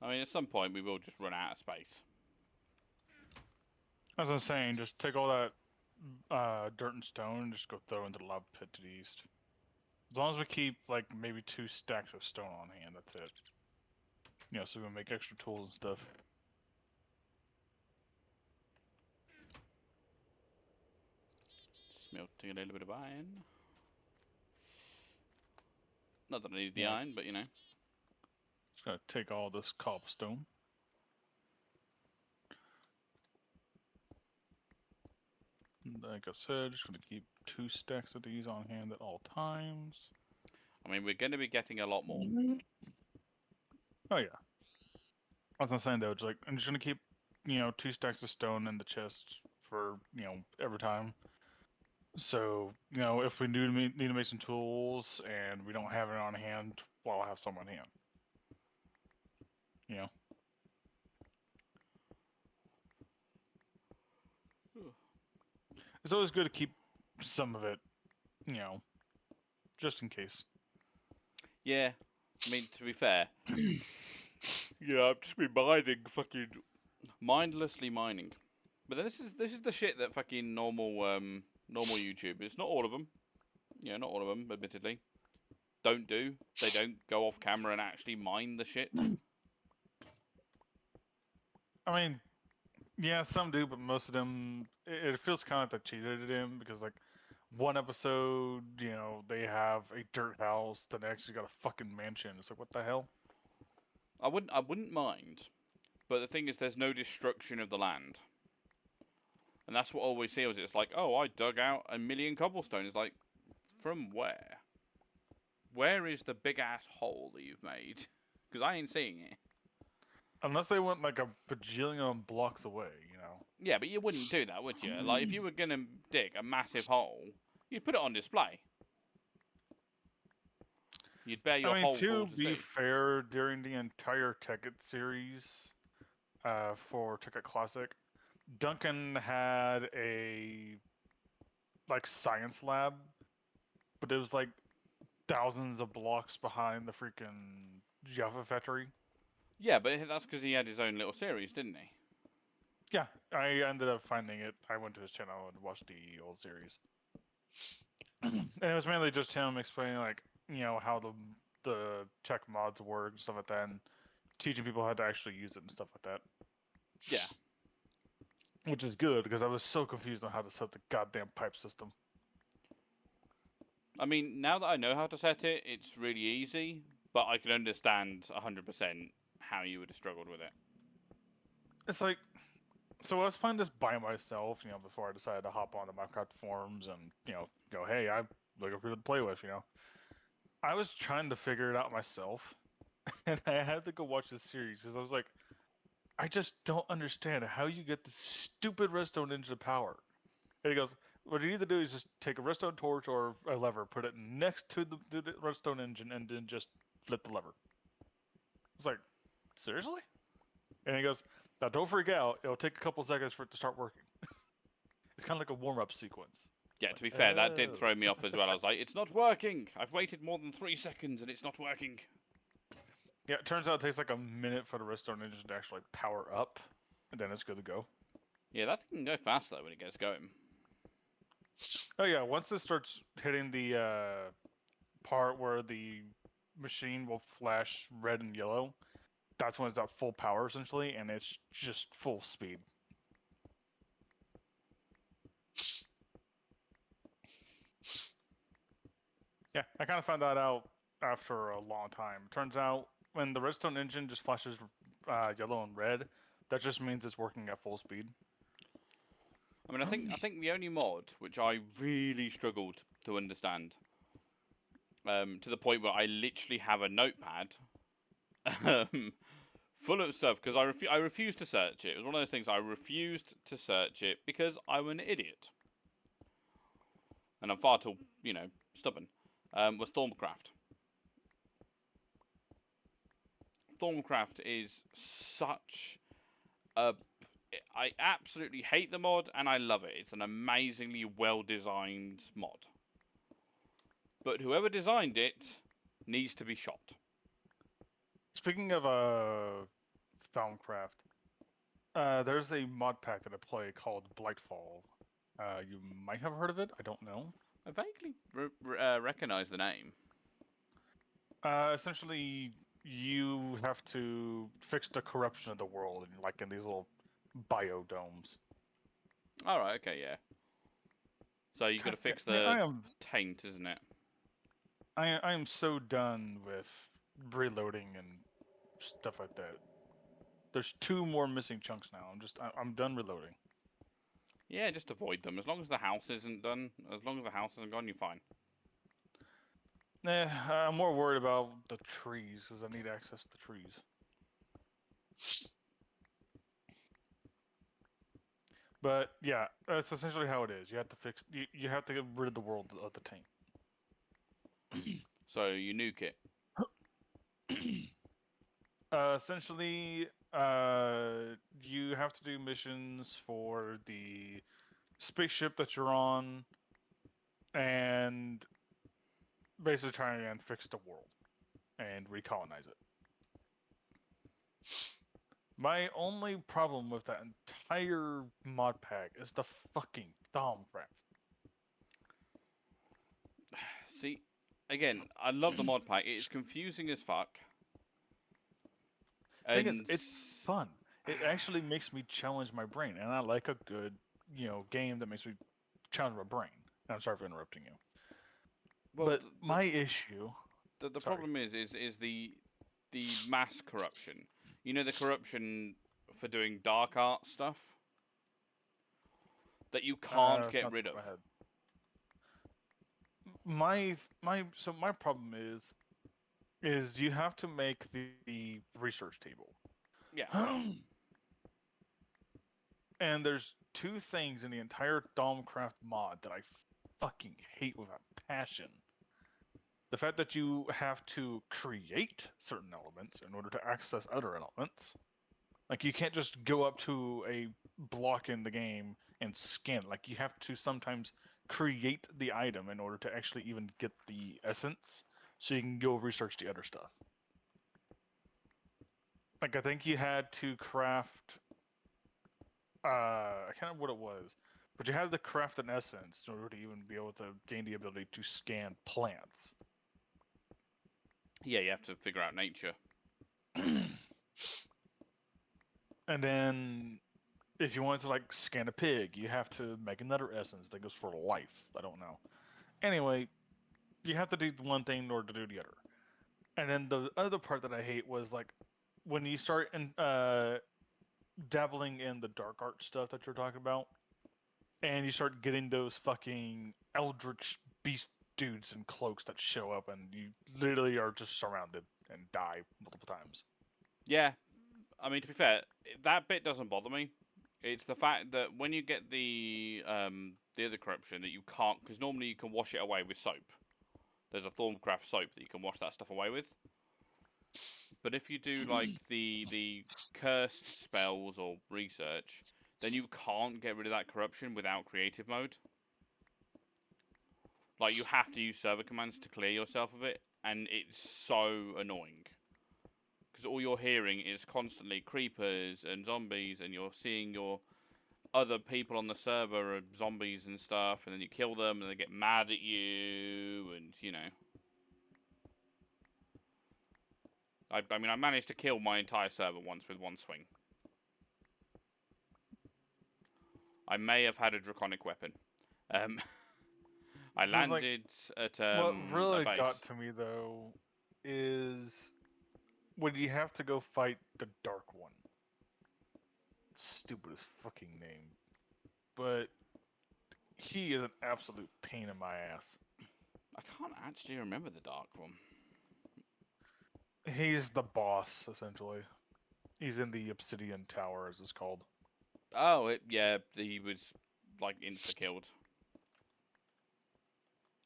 I mean, at some point we will just run out of space. As I was saying, just take all that dirt and stone and just go throw into the lava pit to the east. As long as we keep, like, maybe 2 stacks of stone on hand, that's it. You know, so we can make extra tools and stuff. Smelting a little bit of iron. Not that I need the iron, but you know. Just gonna take all this cobblestone. Like I said, just gonna keep 2 stacks of these on hand at all times. I mean, we're going to be getting a lot more. Oh yeah. As I'm saying though, just like I'm just gonna keep, you know, 2 stacks of stone in the chest for, you know, every time. So, if we need to make some tools and we don't have it on hand, well, I'll have some on hand. You know? It's always good to keep some of it, just in case. Yeah, I mean, to be fair, I've just been mindlessly mining. But then this is the shit that fucking normal YouTube. It's not all of them. Yeah, not all of them, admittedly. They don't go off camera and actually mine the shit. I mean, yeah, some do, but most of them, it feels kind of like they cheated him because, like, one episode, they have a dirt house, the next you got a fucking mansion. It's like, what the hell? I wouldn't mind, but the thing is, there's no destruction of the land, and that's what always feels. It's like, oh, I dug out 1,000,000 cobblestone. It's like, from where? Where is the big ass hole that you've made? Because I ain't seeing it. Unless they went like a bajillion blocks away, Yeah, but you wouldn't do that, would you? Like, if you were gonna dig a massive hole, you'd put it on display. You'd bear your I mean, hole to full to be see. fair, during the entire Tekkit series, for Tekkit Classic, Duncan had a like science lab, but it was like thousands of blocks behind the freaking Java factory. Yeah, but that's because he had his own little series, didn't he? Yeah, I ended up finding it. I went to his channel and watched the old series, and it was mainly just him explaining like how the tech mods work and stuff like that, and teaching people how to actually use it and stuff like that. Yeah. Which is good because I was so confused on how to set up the goddamn pipe system. I mean, now that I know how to set it, it's really easy, but I can understand 100% how you would have struggled with it. It's like, so I was playing this by myself, before I decided to hop on the Minecraft forums and, go, hey, I'm looking for people to play with, I was trying to figure it out myself, and I had to go watch this series because I was like, I just don't understand how you get this stupid redstone into power. And he goes, what you need to do is just take a redstone torch or a lever, put it next to the redstone engine, and then just flip the lever. It's like, seriously? And he goes, now don't freak out. It'll take a couple seconds for it to start working. It's kind of like a warm-up sequence. Yeah, Like, to be fair, that did oh. throw me off as well. I was like, it's not working. I've waited more than 3 seconds and it's not working. Yeah, it turns out it takes like a minute for the redstone engine to actually power up, and then it's good to go. Yeah, that thing can go fast though when it gets going. Oh yeah, once it starts hitting the part where the machine will flash red and yellow, that's when it's at full power essentially, and it's just full speed. Yeah, I kind of found that out after a long time. Turns out when the redstone engine just flashes yellow and red, that just means it's working at full speed. I mean, I think the only mod which I really struggled to understand, to the point where I literally have a notepad full of stuff because I refused to search it. It was one of those things I refused to search it because I'm an idiot and I'm far too stubborn. Was Thorncraft. Thorncraft is such a I absolutely hate the mod and I love it. It's an amazingly well designed mod. But whoever designed it needs to be shot. Speaking of Thaumcraft, there's a mod pack that I play called Blightfall. You might have heard of it. I don't know. I vaguely recognize the name. Essentially, you have to fix the corruption of the world, like in these little biodomes. Alright, okay, yeah. So you got to fix Man, the taint, isn't it? I am so done with reloading and stuff like that. There's 2 more missing chunks now. I'm done reloading. Yeah, just avoid them. As long as the house isn't done, as long as the house isn't gone, you're fine. Nah, I'm more worried about the trees because I need access to the trees. But yeah, that's essentially how it is. You have to fix. You have to get rid of the world of the tank. So you nuke it. Essentially, you have to do missions for the spaceship that you're on, and basically try and fix the world and recolonize it. My only problem with that entire mod pack is the fucking thumb crap. See, again, I love the mod pack. It's confusing as fuck. Thing is, And it's fun. It actually makes me challenge my brain, and I like a good, game that makes me challenge my brain. I'm sorry for interrupting you, well, but my issue. the Sorry. problem is the mass corruption. You know the corruption for doing dark art stuff that you can't get Not rid of. my head. My problem is you have to make the research table. Yeah. And there's two things in the entire Domcraft mod that I fucking hate with a passion. The fact that you have to create certain elements in order to access other elements. Like, you can't just go up to a block in the game and scan it. Like, you have to sometimes create the item in order to actually even get the essence, so you can go research the other stuff. Like, I think you had to craft I can't remember what it was, but you had to craft an essence in order to even be able to gain the ability to scan plants. Yeah, you have to figure out nature. And then if you wanted to like scan a pig, you have to make another essence that goes for life. I don't know. Anyway, you have to do one thing in order to do the other. And then the other part that I hate was like when you start dabbling in the dark art stuff that you're talking about, and you start getting those fucking eldritch beast dudes in cloaks that show up, and you literally are just surrounded and die multiple times. Yeah, I mean to be fair, that bit doesn't bother me. It's the fact that when you get the other corruption that you can't, because normally you can wash it away with soap. There's a Thorncraft soap that you can wash that stuff away with. But if you do like the cursed spells or research, then you can't get rid of that corruption without creative mode. Like you have to use server commands to clear yourself of it, and it's so annoying. Because all you're hearing is constantly creepers and zombies, and you're seeing your other people on the server are zombies and stuff, and then you kill them, and they get mad at you, and you know. I mean, I managed to kill my entire server once with one swing. I may have had a draconic weapon. I landed at What a really got base. to me though is when you have to go fight the Dark One. Stupidest fucking name, but he is an absolute pain in my ass. I can't actually remember the dark one. He's the boss essentially. He's in the Obsidian Tower, as it's called. Oh, yeah, he was like insta killed.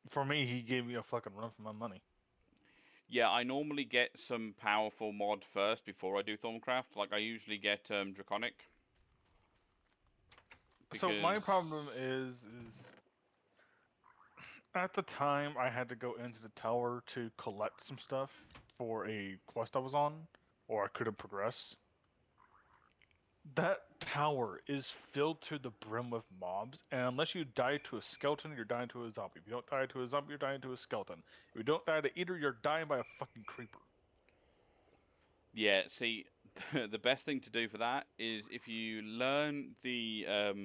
For me, he gave me a fucking run for my money. Yeah, I normally get some powerful mod first before I do Thorncraft. Like I usually get draconic. So my Because problem is at the time I had to go into the tower to collect some stuff for a quest I was on, or I could have progressed. That tower is filled to the brim with mobs, and unless you die to a skeleton, you're dying to a zombie. If you don't die to a zombie, you're dying to a skeleton. If you don't die to either, you're dying by a fucking creeper. yeah, see, the best thing to do for that is if you learn I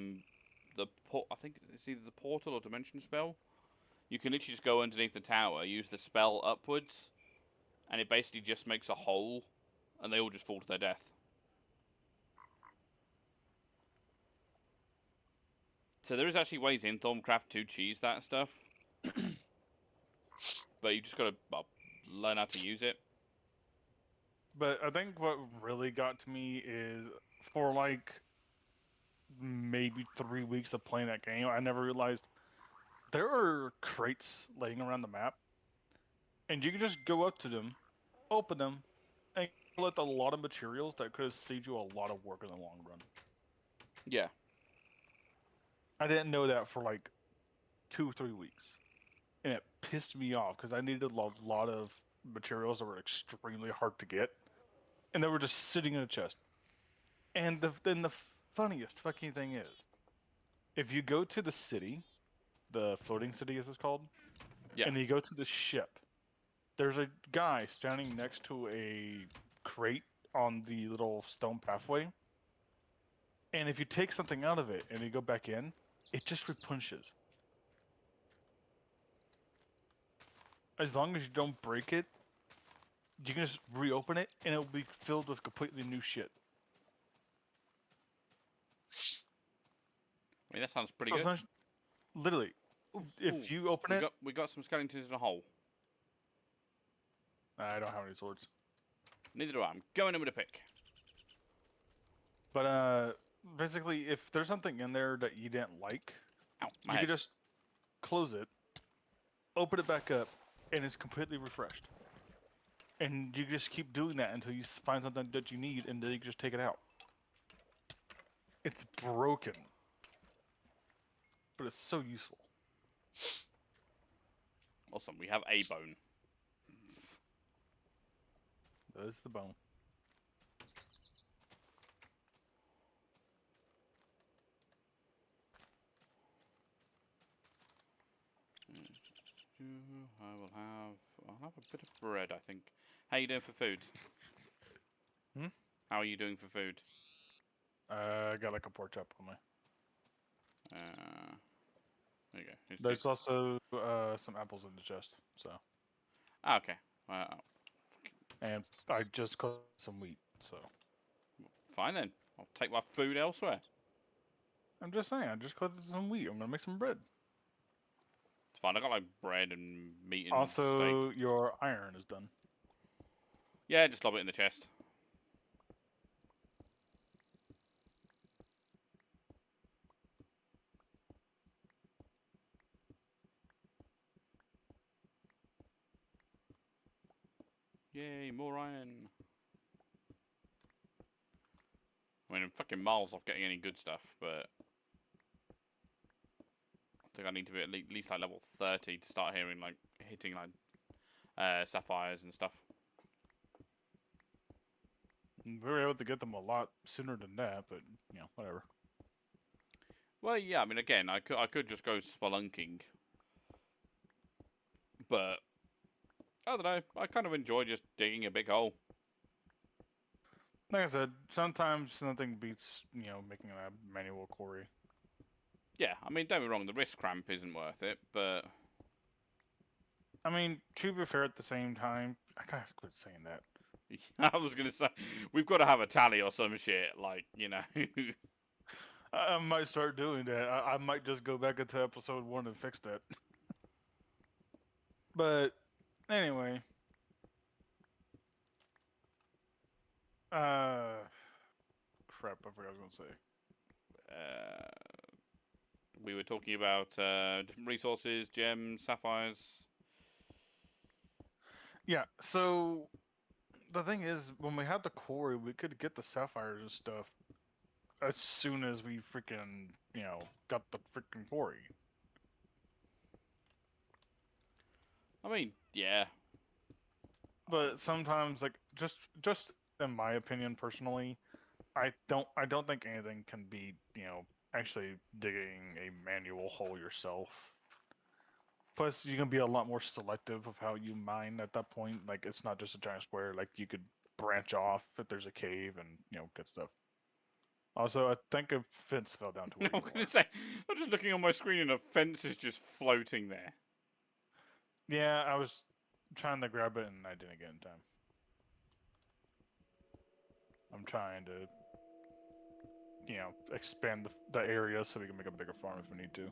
think it's either the portal or dimension spell. You can literally just go underneath the tower, use the spell upwards, and it basically just makes a hole, and they all just fall to their death. So there is actually ways in Thorncraft to cheese that stuff, but you just gotta learn how to use it. But I think what really got to me is for like maybe 3 weeks of playing that game, I never realized there are crates laying around the map, and you can just go up to them, open them, and collect a lot of materials that could have saved you a lot of work in the long run. Yeah. I didn't know that for like 2 or 3 weeks, and it pissed me off because I needed a lot of materials that were extremely hard to get, and they were just sitting in a chest. And then the funniest fucking thing is, if you go to the city, the floating city as it's called, Yeah. and you go to the ship, there's a guy standing next to a crate on the little stone pathway. And if you take something out of it and you go back in, it just replenishes. As long as you don't break it, you can just reopen it and it'll be filled with completely new shit. I mean, that sounds pretty So it's good. not, literally, if Ooh, you open it, we got some skeletons in a hole. I don't have any swords. Neither do I. I'm going in with a pick. But basically, if there's something in there that you didn't like, Ow, my you head. could just close it, open it back up, and it's completely refreshed. And you just keep doing that until you find something that you need, and then you can just take it out. It's broken, but it's so useful. Awesome. We have a bone. That's the bone. I'll have a bit of bread, I think. How are you doing for food? Hmm? How are you doing for food? I got like a pork chop on me. There you go. Here's There's two. also some apples in the chest, so. Ah, okay. And I just cooked some wheat, so. Fine then. I'll take my food elsewhere. I'm just saying, I just cooked some wheat. I'm gonna make some bread. It's fine. I got like bread and meat and steak. Also, your iron is done. Yeah, just lob it in the chest. Yay, more iron. I mean, I'm fucking miles off getting any good stuff, but I think I need to be at least like level 30 to start hearing like hitting like sapphires and stuff. We were able to get them a lot sooner than that, but you know, whatever. Well, yeah, I mean, again, I could just go spelunking, but I don't know. I kind of enjoy just digging a big hole. Like I said, sometimes nothing beats, making a manual quarry. Yeah, I mean, don't be wrong, the wrist cramp isn't worth it, but I mean, to be fair, at the same time, I gotta quit saying that. I was gonna say we've got to have a tally or some shit, like I might start doing that. I might just go back into episode 1 and fix that. But anyway, crap, I forgot what I was gonna say. We were talking about different resources, gems, sapphires. Yeah, so the thing is, when we had the quarry, we could get the sapphires and stuff as soon as we freaking, got the freaking quarry. I mean, yeah. But sometimes, like, just in my opinion, personally, I don't think anything can beat, actually digging a manual hole yourself. Plus, you can be a lot more selective of how you mine at that point. Like, it's not just a giant square. Like, you could branch off if there's a cave and, get stuff. Also, I think a fence fell down to where I'm you gonna are. say, I'm just looking on my screen and a fence is just floating there. Yeah, I was trying to grab it and I didn't get in time. I'm trying to, expand the area so we can make a bigger farm if we need to.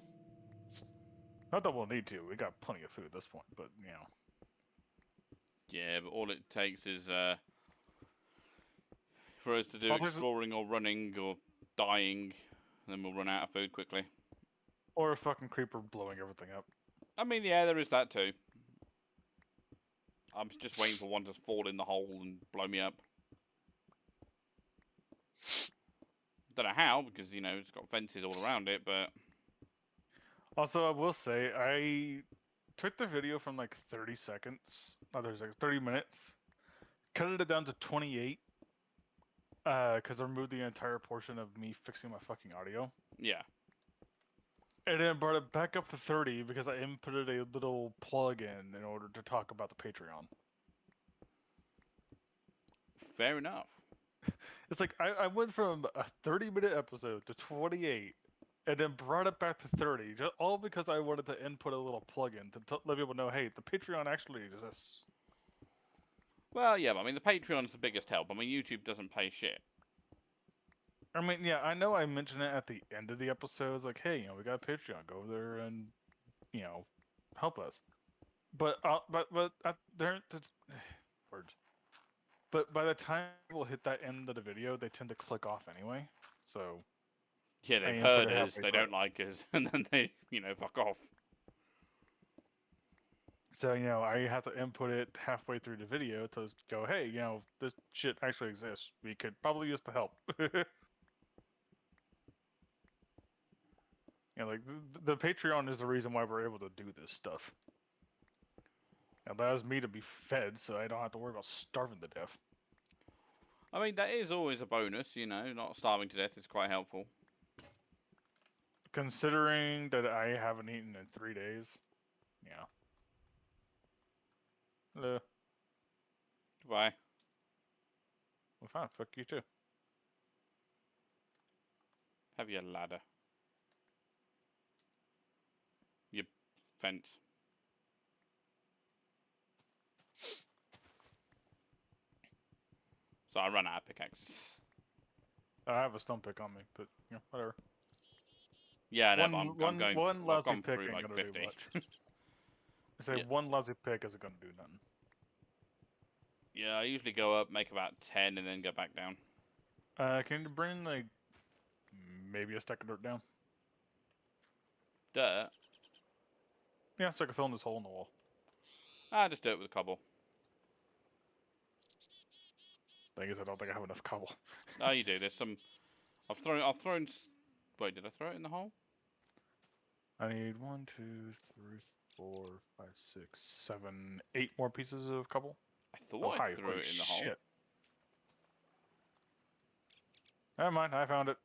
Not that we'll need to. We got plenty of food at this point, but, Yeah, but all it takes is for us to do Well, there's exploring or running or dying and then we'll run out of food quickly. Or a fucking creeper blowing everything up. I mean, yeah, there is that too. I'm just waiting for one to fall in the hole and blow me up. Don't know how, because, you know, it's got fences all around it, but... Also, I will say, I took the video from like 30 seconds, no, there's like 30 minutes, cut it down to 28, because I removed the entire portion of me fixing my fucking audio. Yeah. And then brought it back up to 30 because I inputted a little plug-in in order to talk about the Patreon. Fair enough. It's like, I went from a 30-minute episode to 28, and then brought it back to 30, just all because I wanted to input a little plug-in to let people know, hey, the Patreon actually exists. Well, yeah, but I mean, the Patreon's the biggest help. I mean, YouTube doesn't pay shit. I mean, yeah, I know I mentioned it at the end of the episode. It's like, hey, you know, we got a Patreon. Go over there and, you know, help us. But there, words. But by the time people hit that end of the video, they tend to click off anyway. So Yeah, I they've input heard it us, halfway they through. don't like us, and then they, you know, fuck off. So, you know, I have to input it halfway through the video to go, hey, you know, this shit actually exists. We could probably use the help. You know, like, the Patreon is the reason why we're able to do this stuff. It allows me to be fed so I don't have to worry about starving to death. I mean, that is always a bonus, you know, not starving to death is quite helpful. Considering that I haven't eaten in 3 days, yeah. Goodbye. Well, fine, fuck you too. Have your ladder. Your fence. So I run out of pickaxes. I have a stone pick on me, but, you know, whatever. Yeah, I know, but I'm going. One I've lousy gone pick through ain't like gonna 50. do much. I say Yeah. one lousy pick isn't gonna do nothing. Yeah, I usually go up, make about 10, and then go back down. Can you bring, like, maybe a stack of dirt down? Dirt? Yeah, so I can fill in this hole in the wall. Ah, just do it with a cobble. Thing is, I don't think I have enough cobble. Oh, you do. There's some. I've thrown. Wait, did I throw it in the hole? I need 1, 2, 3, 4, 5, 6, 7, 8 more pieces of cobble. I thought Oh, I hi, threw holy it in the hole. shit. Never mind, I found it.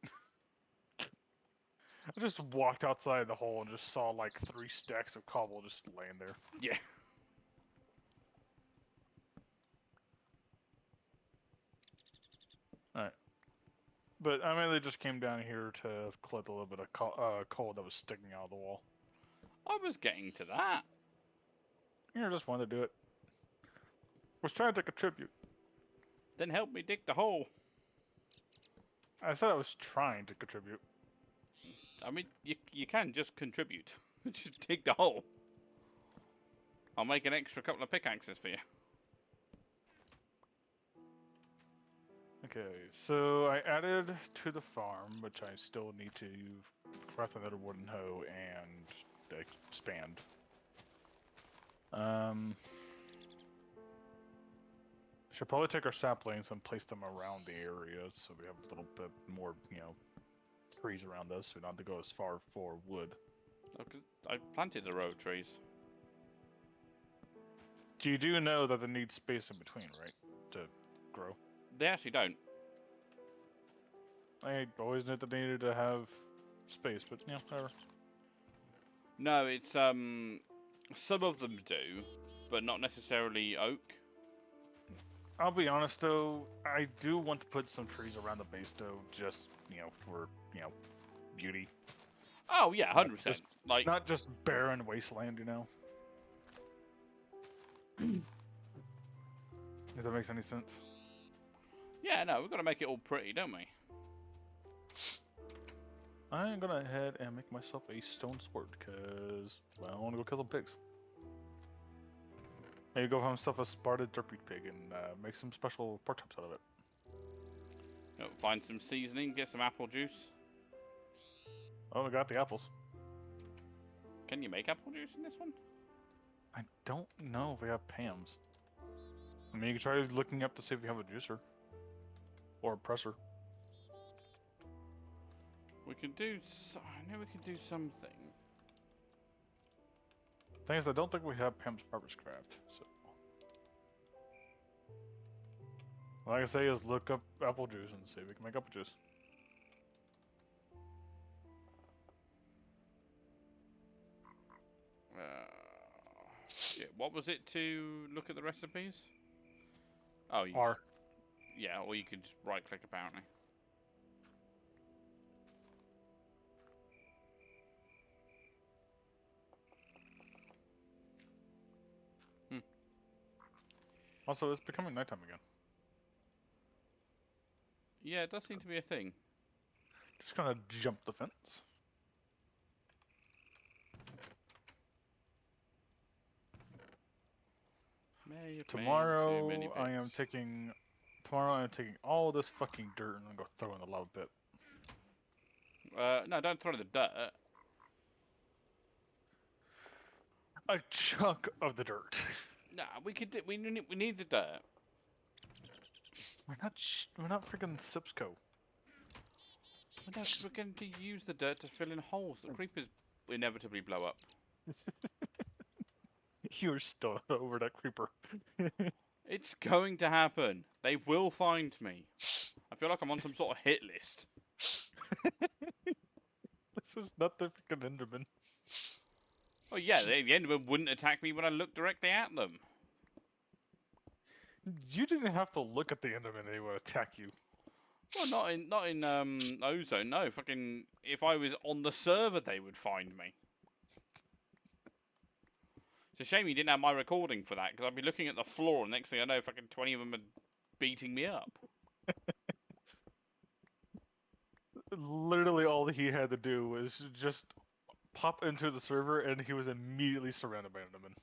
I just walked outside the hole and just saw like 3 stacks of cobble just laying there. Yeah. Alright. But I mainly just came down here to collect a little bit of coal that was sticking out of the wall. I was getting to that. You know, just wanted to do it. Was trying to contribute. Then help me dig the hole. I said I was trying to contribute. I mean, you can just contribute. Just dig the hole. I'll make an extra couple of pickaxes for you. Okay, so I added to the farm, which I still need to craft another wooden hoe and expand. Should probably take our saplings and place them around the area so we have a little bit more, you know, trees around us. We don't have to go as far for wood. Oh, 'cause I planted a row of trees. You do know that they need space in between, right? To grow. They actually don't. I always knew that they needed to have space, but yeah, whatever. No, it's some of them do, but not necessarily oak. I'll be honest though, I do want to put some trees around the base though, just, you know, for, you know, beauty. Oh yeah, 100%. Like, Not just barren wasteland, you know? If that makes any sense. yeah, no, we've got to make it all pretty, don't we? I'm gonna head and make myself a stone sword, because, well, I want to go kill some pigs. Maybe go find myself a spotted derpy pig and make some special pork chops out of it. Find some seasoning, get some apple juice. Oh, we got the apples. Can you make apple juice in this one? I don't know if we have Pam's. I mean, you can try looking up to see if you have a juicer. Or a presser. We can do... I know we can do something. Thing is, I don't think we have Pam's Barber's Craft, so... All I can say is look up apple juice and see if we can make apple juice. Yeah, what was it to look at the recipes? Oh, you... R. Yeah, or you could just right-click, apparently. Also, it's becoming nighttime again. Yeah, it does seem to be a thing. Just gonna jump the fence. Tomorrow, I am taking all this fucking dirt and I'm gonna go throw in the lava pit. No, don't throw the dirt. A chunk of the dirt. Nah, we could. We need the dirt. We're not freaking Sipsco. We're going to use the dirt to fill in holes that creepers inevitably blow up. You're still over that creeper. It's going to happen. They will find me. I feel like I'm on some sort of hit list. This is not the freaking Enderman. Oh yeah, the Enderman wouldn't attack me when I looked directly at them. You didn't have to look at the Enderman; they would attack you. Well, not in Ozone. No, fucking. If I was on the server, they would find me. It's a shame you didn't have my recording for that, because I'd be looking at the floor, and next thing I know, fucking 20 of them are beating me up. Literally, all he had to do was just pop into the server, and he was immediately surrounded by Endermen.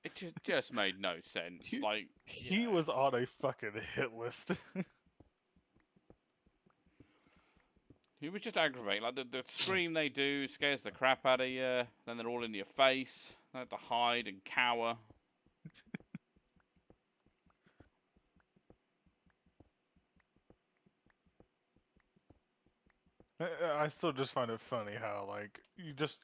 It just made no sense. He was on a fucking hit list. He was just aggravating. Like, the scream they do scares the crap out of you. Then they're all in your face. They have to hide and cower. I still just find it funny how, like, you just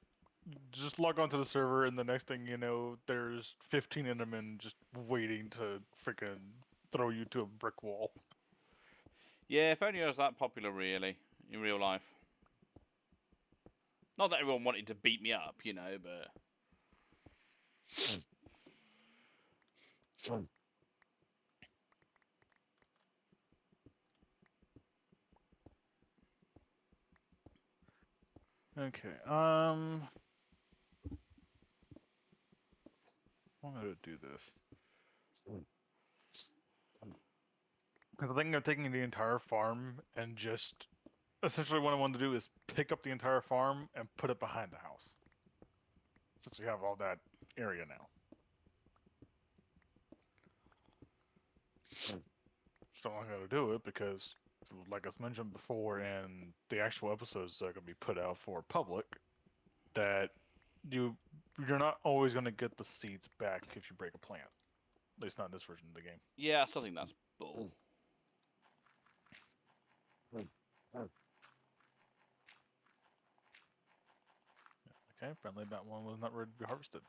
log onto the server, and the next thing you know, there's 15 Endermen just waiting to freaking throw you to a brick wall. Yeah, if only I was that popular, really, in real life. Not that everyone wanted to beat me up, you know, but... Okay, I'm gonna do this. Because I think I'm taking the entire farm and just... Essentially what I want to do is pick up the entire farm and put it behind the house. Since we have all that area now. Still not gonna do it because, like I mentioned before in the actual episodes that are gonna be put out for public, that you're not always gonna get the seeds back if you break a plant. At least not in this version of the game. Yeah, I still think that's bull. Okay, apparently that one was not ready to be harvested.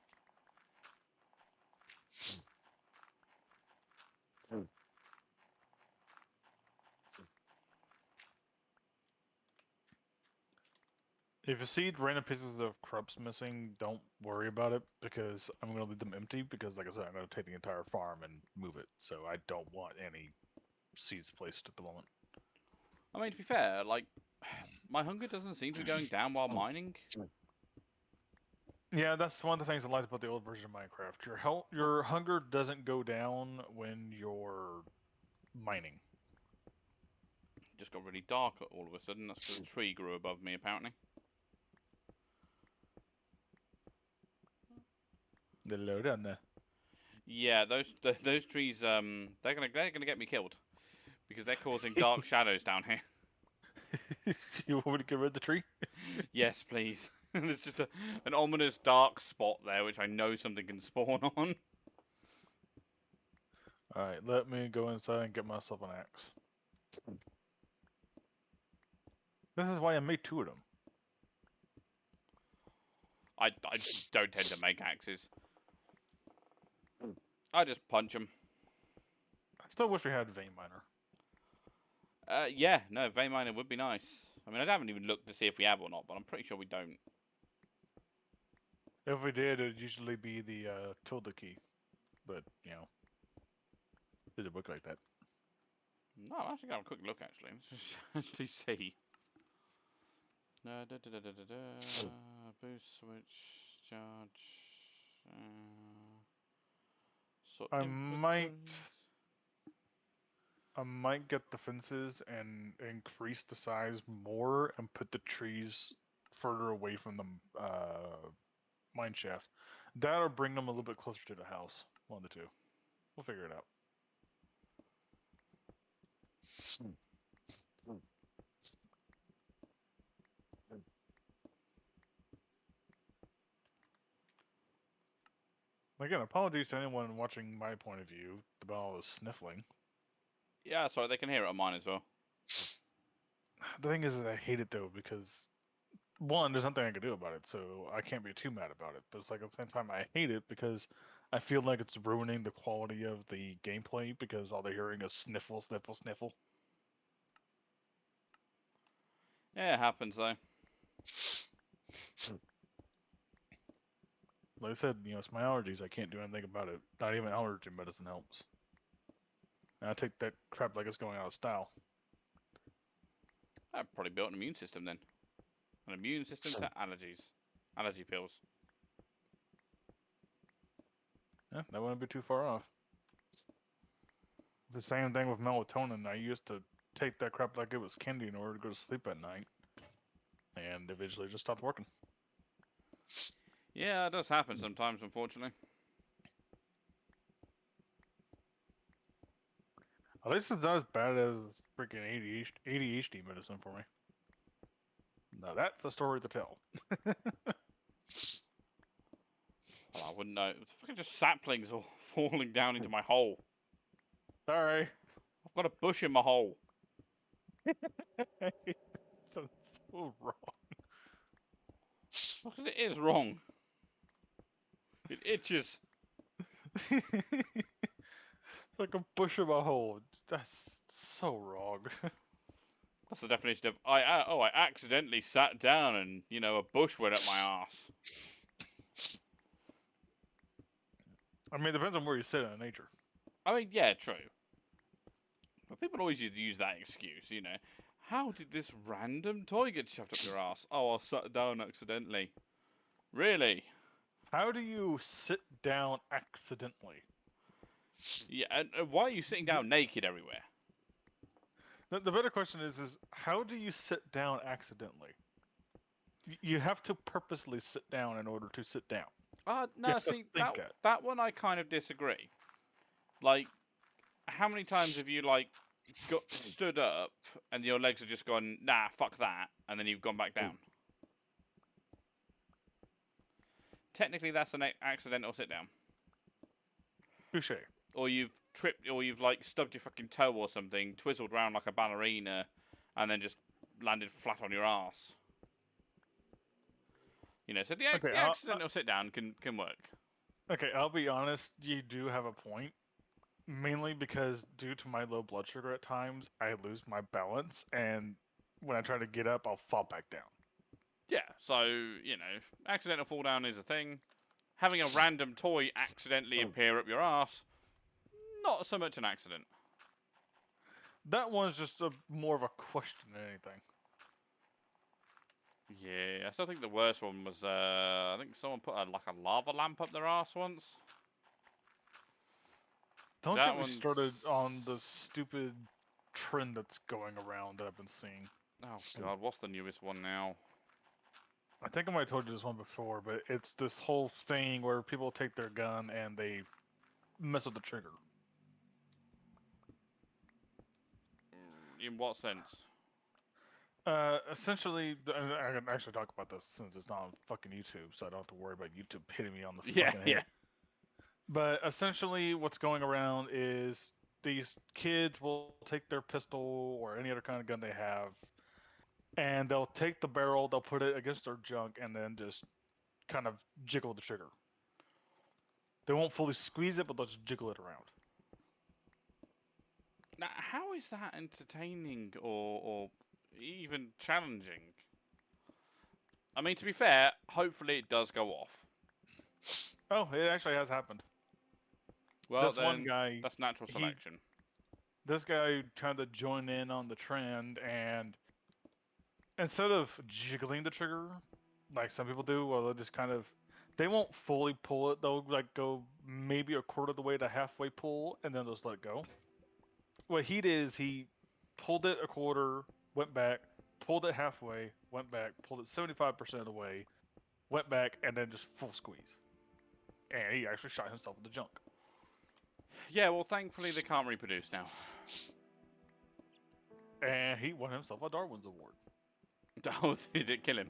If you see random pieces of crops missing, don't worry about it, because I'm going to leave them empty, because like I said, I'm going to take the entire farm and move it, so I don't want any seeds placed at the moment. I mean, to be fair, like, my hunger doesn't seem to be going down while mining. Yeah, that's one of the things I liked about the old version of Minecraft. Your hunger doesn't go down when you're mining. Just got really dark all of a sudden. That's because a tree grew above me, apparently. The load on there. Yeah, those trees, they're gonna get me killed because they're causing dark shadows down here. You want me to get rid of the tree? Yes, please. There's just an ominous dark spot there, which I know something can spawn on. Alright, let me go inside and get myself an axe. This is why I made 2 of them. I don't tend to make axes. I just punch them. I still wish we had a vein miner. Yeah, no, vein miner would be nice. I mean, I haven't even looked to see if we have or not, but I'm pretty sure we don't. If we did, it'd usually be the tilde key. But, you know, does it work like that? No, I'm actually going to have a quick look, actually. Let's just actually see. Boost, switch, charge. Sort I inventories. might get the fences and increase the size more and put the trees further away from the mine shaft. That'll bring them a little bit closer to the house. One of the two. We'll figure it out. Again, apologies to anyone watching my point of view about all this sniffling. Yeah, sorry, they can hear it on mine as well. The thing is that I hate it though because one, there's nothing I can do about it, so I can't be too mad about it. But it's like at the same time I hate it because I feel like it's ruining the quality of the gameplay because all they're hearing is sniffle, sniffle, sniffle. Yeah, it happens though. Like I said, you know, it's my allergies. I can't do anything about it. Not even allergy medicine helps. And I take that crap like it's going out of style. I've probably built an immune system then. An immune system to allergies. Allergy pills. Yeah, that wouldn't be too far off. It's the same thing with melatonin. I used to take that crap like it was candy in order to go to sleep at night. And eventually it just stopped working. Yeah, it does happen sometimes, unfortunately. At least it's not as bad as freaking ADHD medicine for me. Now that's a story to tell. Well, I wouldn't know. It's fucking just saplings all falling down into my hole. Sorry. I've got a bush in my hole. Sounds so wrong. Because it is wrong. It itches. Like a bush in my hole. That's so wrong. That's the definition of I accidentally sat down and, you know, a bush went up my ass. I mean, it depends on where you sit in nature. I mean, yeah, true. But people always use that excuse, you know. How did this random toy get shoved up your ass? Oh, I sat down accidentally. Really? How do you sit down accidentally? Yeah, and why are you sitting down naked everywhere? The better question is how do you sit down accidentally? You have to purposely sit down in order to sit down. You No, have to see, think it. that one I kind of disagree. Like, how many times have you, like, stood up and your legs have just gone, nah, fuck that, and then you've gone back down? Technically, that's an accidental sit down. Touche. Or you've tripped, or you've, like, stubbed your fucking toe or something, twizzled around like a ballerina, and then just landed flat on your ass. You know, so the accidental sit down can work. Okay, I'll be honest, you do have a point. Mainly because due to my low blood sugar at times, I lose my balance, and when I try to get up, I'll fall back down. Yeah, so, you know, accidental fall down is a thing. Having a random toy accidentally appear up your ass, not so much an accident. That one's just more of a question than anything. Yeah, I still think the worst one was, I think someone put like a lava lamp up their ass once. Don't That get me one's... started on the stupid trend that's going around that I've been seeing. Oh god, what's the newest one now? I think I might have told you this one before, but it's this whole thing where people take their gun and they mess with the trigger. In what sense? Essentially, I can actually talk about this since it's not on fucking YouTube, so I don't have to worry about YouTube hitting me on the Yeah, fucking yeah. head. But essentially, what's going around is these kids will take their pistol or any other kind of gun they have, and they'll take the barrel, they'll put it against their junk, and then just kind of jiggle the trigger. They won't fully squeeze it, but they'll just jiggle it around. Now, how is that entertaining or even challenging? I mean, to be fair, hopefully it does go off. Oh, it actually has happened. Well, This one then, guy, that's natural he, selection. this guy tried to join in on the trend, and instead of jiggling the trigger like some people do, well, they just kind of they won't fully pull it. They'll like go maybe a quarter of the way to halfway pull, and then they'll just let it go. What he did is he pulled it a quarter, went back, pulled it halfway, went back, pulled it 75% of the way, went back, and then just full squeeze. And he actually shot himself in the junk. Yeah, well, thankfully they can't reproduce now. And he won himself a Darwin's Award. Oh, did it kill him?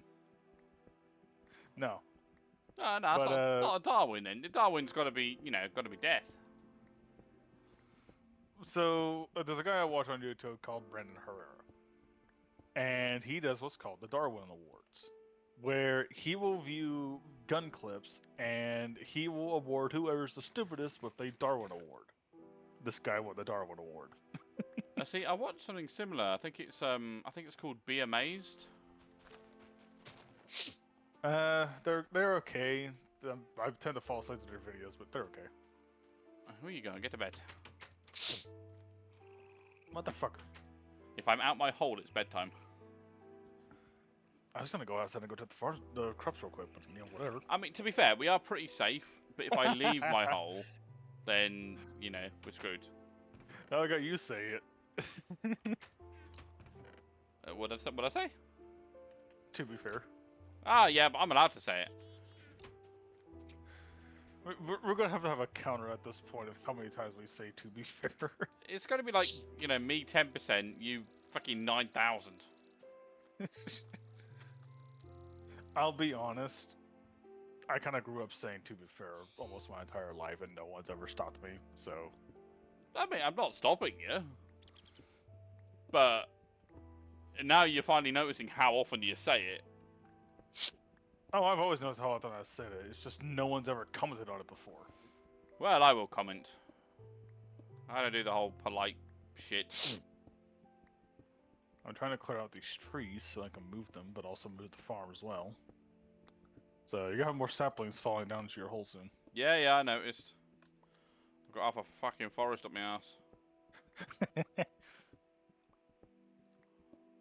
No. No, no, it's But not a Darwin then. Darwin's got to be, got to be death. so there's a guy I watch on YouTube called Brendan Herrera, and he does what's called the Darwin Awards, where he will view gun clips and he will award whoever's the stupidest with a Darwin Award. This guy won the Darwin Award. See, I watched something similar. I think it's called Be Amazed. They're okay. I tend to fall asleep to their videos, but they're okay. Where you going? Get to bed. Motherfucker. If I'm out my hole, it's bedtime. I was gonna go outside and go to the crops real quick, but whatever. I mean, to be fair, we are pretty safe. But if I leave my hole, then we're screwed. I got you say it. What did I say? To be fair, Ah, yeah, but I'm allowed to say it. we're gonna have to have a counter at this point of how many times we say "to be fair." It's going to be like, me 10%, you fucking 9,000. I'll be honest. I kind of grew up saying "to be fair" almost my entire life, and no one's ever stopped me. So, I mean, I'm not stopping you. But now you're finally noticing how often you say it. oh, I've always noticed how often I said it. It's just no one's ever commented on it before. Well, I will comment. I don't do the whole polite shit. I'm trying to clear out these trees so I can move them, but also move the farm as well. So you're gonna have more saplings falling down into your hole soon. Yeah, I noticed. I've got half a fucking forest up my ass.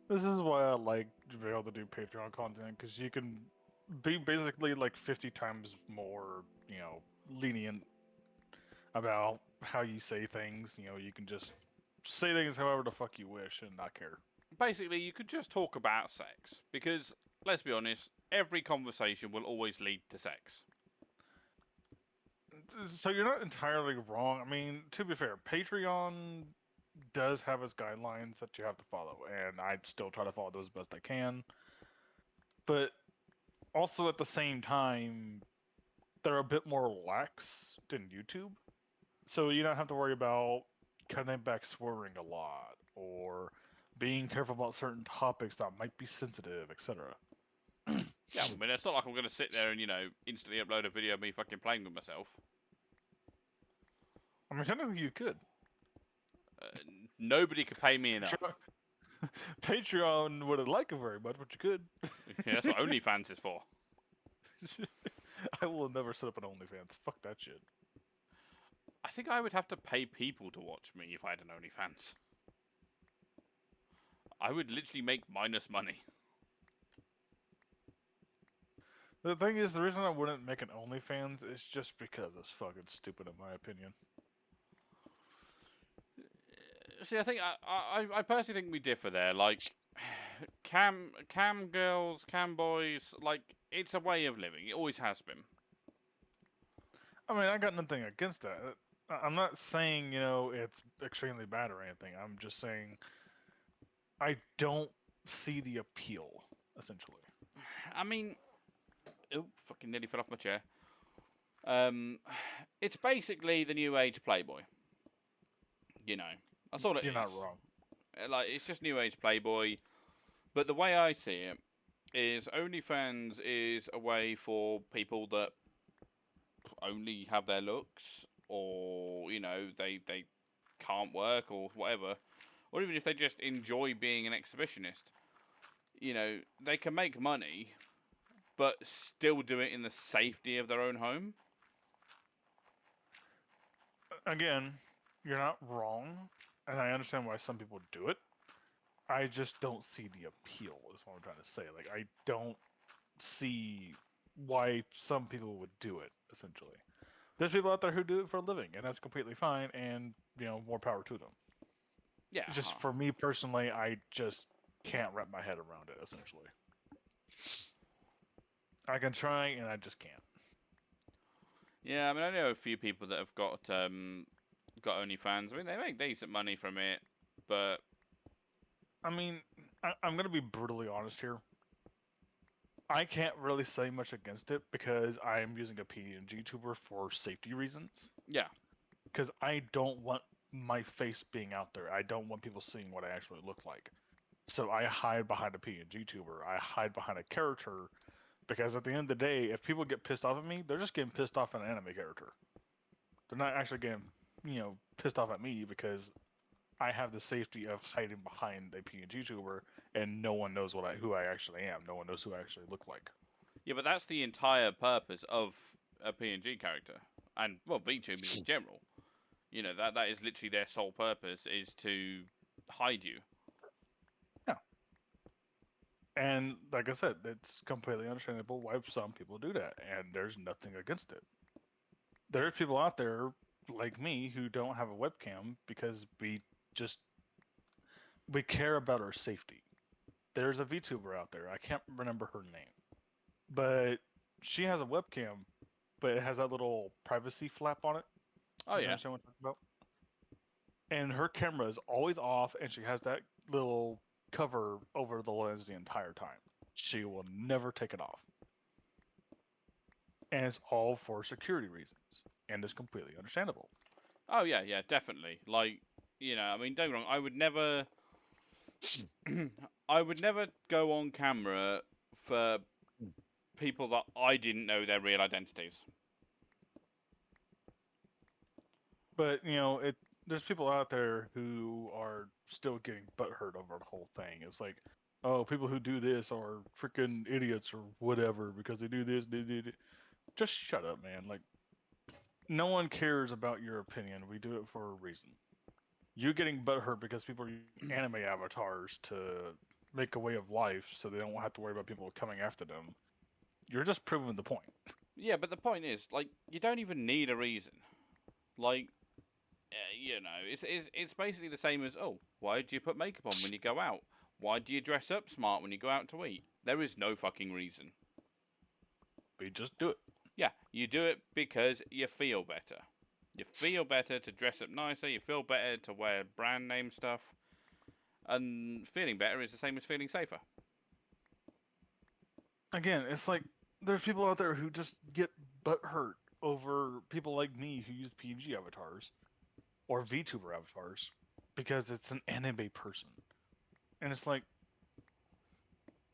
This is why I like to be able to do Patreon content, because you can be basically like 50 times more, lenient about how you say things. You can just say things however the fuck you wish and not care. Basically, you could just talk about sex. Because, let's be honest, every conversation will always lead to sex. So you're not entirely wrong. I mean, to be fair, Patreon does have its guidelines that you have to follow, and I still try to follow those best I can. But also at the same time, they're a bit more lax than YouTube. So you don't have to worry about cutting back swearing a lot or being careful about certain topics that might be sensitive, etc. Yeah, I mean, it's not like I'm going to sit there and, instantly upload a video of me fucking playing with myself. I mean, technically you could. Nobody could pay me enough. Patreon wouldn't like it very much, but you could. Yeah, that's what OnlyFans is for. I will never set up an OnlyFans. Fuck that shit. I think I would have to pay people to watch me if I had an OnlyFans. I would literally make minus money. The thing is, the reason I wouldn't make an OnlyFans is just because it's fucking stupid, in my opinion. See, I think I personally think we differ there. Like, cam girls, cam boys, like, it's a way of living. It always has been. I mean, I got nothing against that. I'm not saying, it's extremely bad or anything. I'm just saying I don't see the appeal, essentially. I mean, oh, fucking nearly fell off my chair. Um, it's basically the new age Playboy. You know, that's all it You're not is. wrong. Like, it's just new age Playboy. But the way I see it is OnlyFans is a way for people that only have their looks, or they can't work or whatever, or even if they just enjoy being an exhibitionist. They can make money, but still do it in the safety of their own home. Again, you're not wrong, and I understand why some people do it. I just don't see the appeal, is what I'm trying to say. Like, I don't see why some people would do it, essentially. There's people out there who do it for a living, and that's completely fine, and, more power to them. Yeah. Just for me personally, I just can't wrap my head around it, essentially. I can try, and I just can't. Yeah, I mean, I know a few people that have got OnlyFans. I mean, they make decent money from it, but I mean, I'm going to be brutally honest here. I can't really say much against it because I'm using a PNG tuber for safety reasons. yeah, Because I don't want my face being out there. I don't want people seeing what I actually look like. So I hide behind a PNG tuber. I hide behind a character because at the end of the day, if people get pissed off at me, they're just getting pissed off at an anime character. They're not actually getting, pissed off at me because I have the safety of hiding behind a PNG tuber and no one knows who I actually am. No one knows who I actually look like. yeah, but that's the entire purpose of a PNG character, and well, VTubers in general. That is literally their sole purpose is to hide you. Yeah. And like I said, it's completely understandable why some people do that, and there's nothing against it. There's people out there like me who don't have a webcam because just we care about our safety. There's a VTuber out there. I can't remember her name, but she has a webcam, but it has that little privacy flap on it. Oh You yeah, understand what I'm talking about? And her camera is always off, and she has that little cover over the lens the entire time. She will never take it off. And it's all for security reasons. And it's completely understandable. oh yeah, yeah, definitely. Like, I mean, don't get me wrong. I would never go on camera for people that I didn't know their real identities. But, there's people out there who are still getting butthurt over the whole thing. It's like, oh, people who do this are freaking idiots or whatever because they do this, they do. Just shut up, man. Like, no one cares about your opinion. We do it for a reason. You getting butthurt because people are using anime avatars to make a way of life so they don't have to worry about people coming after them. You're just proving the point. Yeah, but the point is, like, you don't even need a reason. Like, it's basically the same as, oh, why do you put makeup on when you go out? Why do you dress up smart when you go out to eat? There is no fucking reason. We just do it. Yeah, you do it because you feel better. You feel better to dress up nicer. You feel better to wear brand name stuff. And feeling better is the same as feeling safer. Again, it's like there's people out there who just get butthurt over people like me who use PNG avatars or VTuber avatars because it's an anime person. And it's like,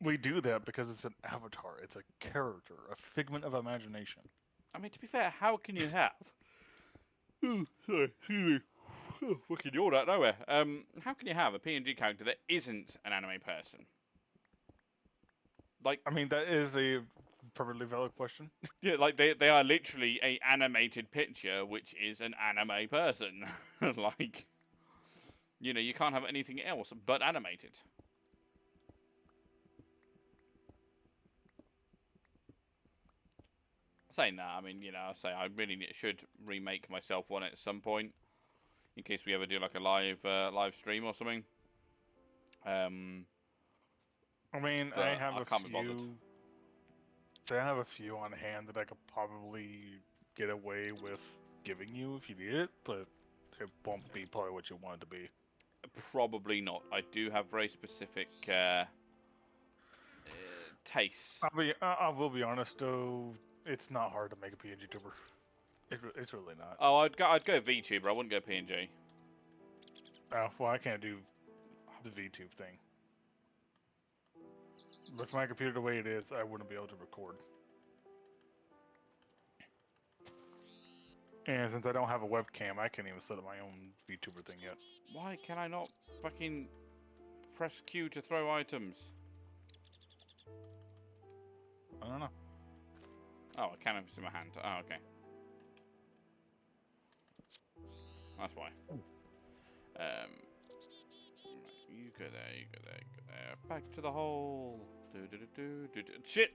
we do that because it's an avatar. It's a character, a figment of imagination. I mean, to be fair, how can you have? Ooh, sorry, excuse me. Fucking yawned out of nowhere. How can you have a PNG character that isn't an anime person? Like, I mean, that is a perfectly valid question. yeah, like they are literally a animated picture, which is an anime person. Like, you can't have anything else but animated. Saying that, I mean, I really should remake myself one at some point, in case we ever do like a live stream or something. I mean, But I have I a can't be bothered. few. So I have a few on hand that I could probably get away with giving you if you need it, but it won't be probably what you want it to be. Probably not. I do have very specific tastes. I will be honest though, it's not hard to make a PNG tuber. It's really not. Oh, I'd go VTuber. I wouldn't go PNG. Well, I can't do the VTube thing. With my computer the way it is, I wouldn't be able to record. And since I don't have a webcam, I can't even set up my own VTuber thing yet. Why can I not fucking press Q to throw items? I don't know. Oh, I can have this in my hand. Oh, okay. That's why. You go there, you go there, you go there. Back to the hole. Shit!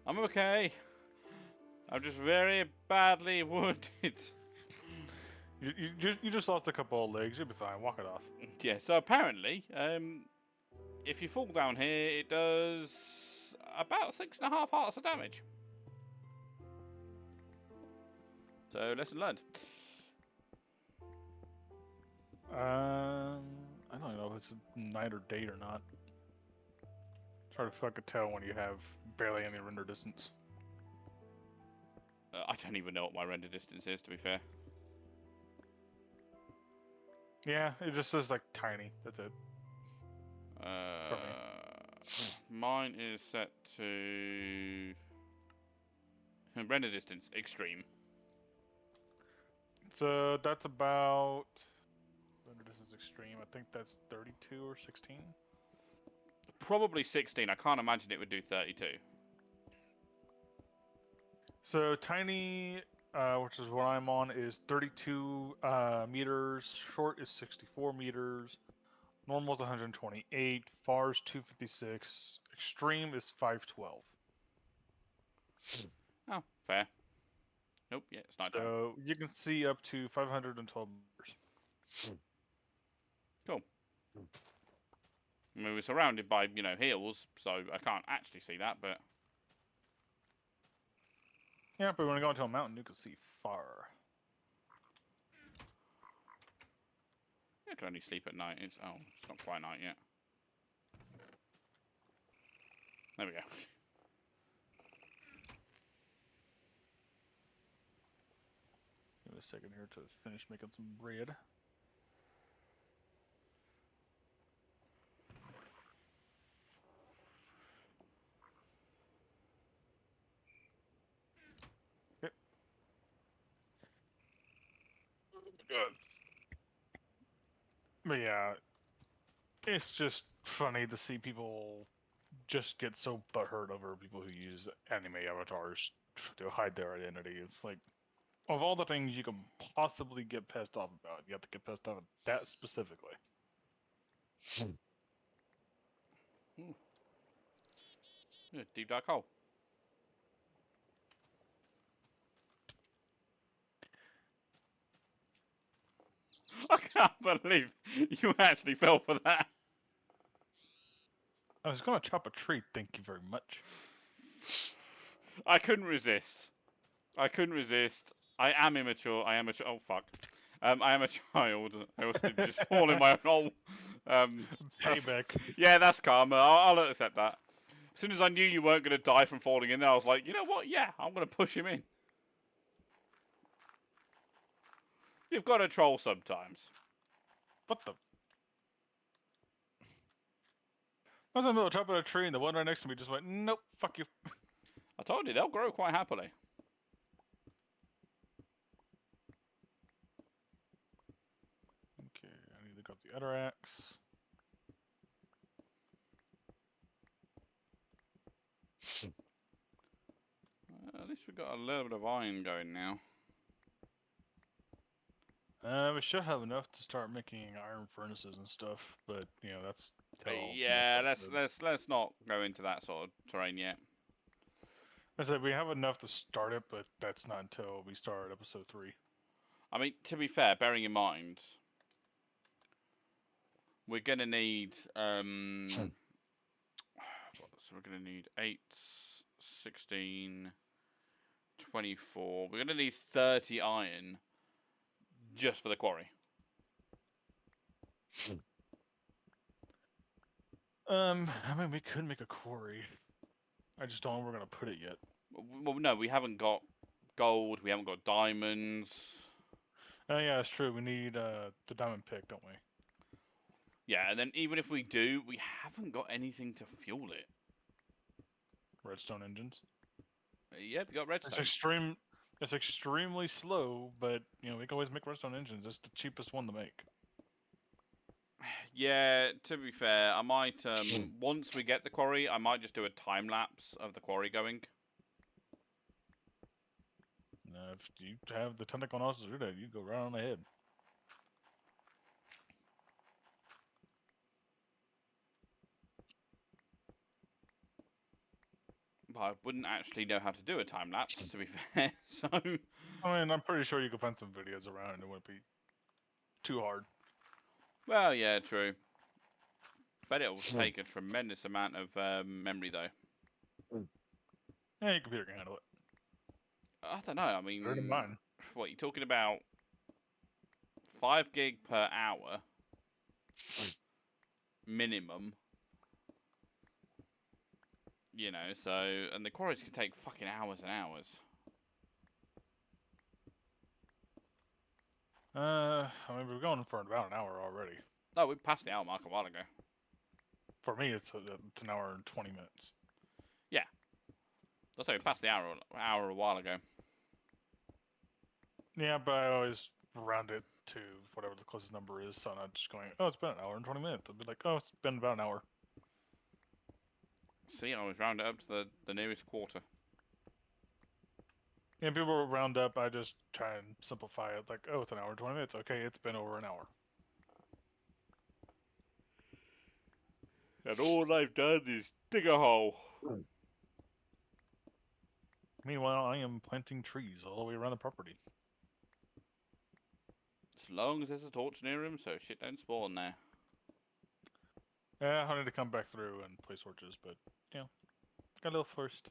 I'm okay. I'm just very badly wounded. You just lost a couple of legs. You'll be fine. Walk it off. Yeah. So apparently, if you fall down here, it does about 6.5 hearts of damage. So lesson learned. I don't know if it's night or day or not. It's hard to fucking tell when you have barely any render distance. I don't even know what my render distance is, to be fair. Yeah, it just says like tiny. That's it. Mine is set to render distance extreme. So that's about render distance extreme. I think that's 32 or 16. Probably 16. I can't imagine it would do 32. So tiny, which is what I'm on, is 32 meters. Short is 64 meters. Normal is 128. Far is 256. Extreme is 512. Oh, fair. Nope, yeah, it's not done. So you can see up to 512 meters. Cool. I mean, we're surrounded by, hills, so I can't actually see that, but... Yeah, but when you go into a mountain, you can see far. I can only sleep at night. It's not quite night yet. There we go. Give me a second here to finish making some bread. Yep. Good. But yeah, it's just funny to see people just get so butthurt over people who use anime avatars to hide their identity. It's like, of all the things you can possibly get pissed off about, you have to get pissed off at that specifically. Yeah, deep dark hole. I can't believe you actually fell for that. I was gonna chop a tree, thank you very much. I couldn't resist. I couldn't resist. I am immature. I am a oh fuck. I am a child. I also did just fall in my own hole. Payback. Yeah, that's karma. I'll accept that. As soon as I knew you weren't going to die from falling in there, I was like, you know what? Yeah, I'm going to push him in. You've got to troll sometimes. What the? I was in the middle of top of a tree, and the one right next to me just went, nope, fuck you. I told you, they'll grow quite happily. Okay, I need to go up the other axe. At least we've got a little bit of iron going now. We should have enough to start making iron furnaces and stuff, but that's. Yeah, let's not go into that sort of terrain yet. I said we have enough to start it, but that's not until we start episode 3. I mean, to be fair, bearing in mind, we're gonna need so we're gonna need 8, 16, 24. We're gonna need 30 iron just for the quarry. I mean, we could make a quarry. I just don't know where we're gonna put it yet. Well, no, we haven't got gold. We haven't got diamonds. Oh yeah, it's true. We need the diamond pick, don't we? Yeah, and then even if we do, we haven't got anything to fuel it. Redstone engines. Yeah, we got redstone. It's extremely slow, but you know we can always make redstone engines. It's the cheapest one to make. Yeah, to be fair, I might once we get the quarry, I might just do a time lapse of the quarry going. If you have the tentacle to do that, you go right on ahead. But I wouldn't actually know how to do a time lapse, to be fair. So, I mean, I'm pretty sure you can find some videos around, and it wouldn't be too hard. well, yeah, true. Bet it will take a tremendous amount of memory, though. Yeah, your computer can handle it. I don't know. I mean, Better than mine. what you're talking about? 5 gig per hour minimum. You know, so and the quarries can take fucking hours and hours. I mean, we're going for about an hour already. Oh, we passed the hour mark a while ago. For me, it's an hour and 20 minutes. Yeah, that's we passed the hour a while ago. Yeah, but I always round it to whatever the closest number is, so I'm not just going, oh, it's been an hour and 20 minutes. I'll be like, oh, it's been about an hour. See, I always round it up to the nearest quarter. Yeah, people will round up. I just try and simplify it. Like, oh, it's an hour and 20 minutes. Okay, it's been over an hour. And all I've done is dig a hole. Meanwhile, I am planting trees all the way around the property. As long as there's a torch near him, so shit don't spawn there. Yeah, I need to come back through and place torches, but, you know, got a little first.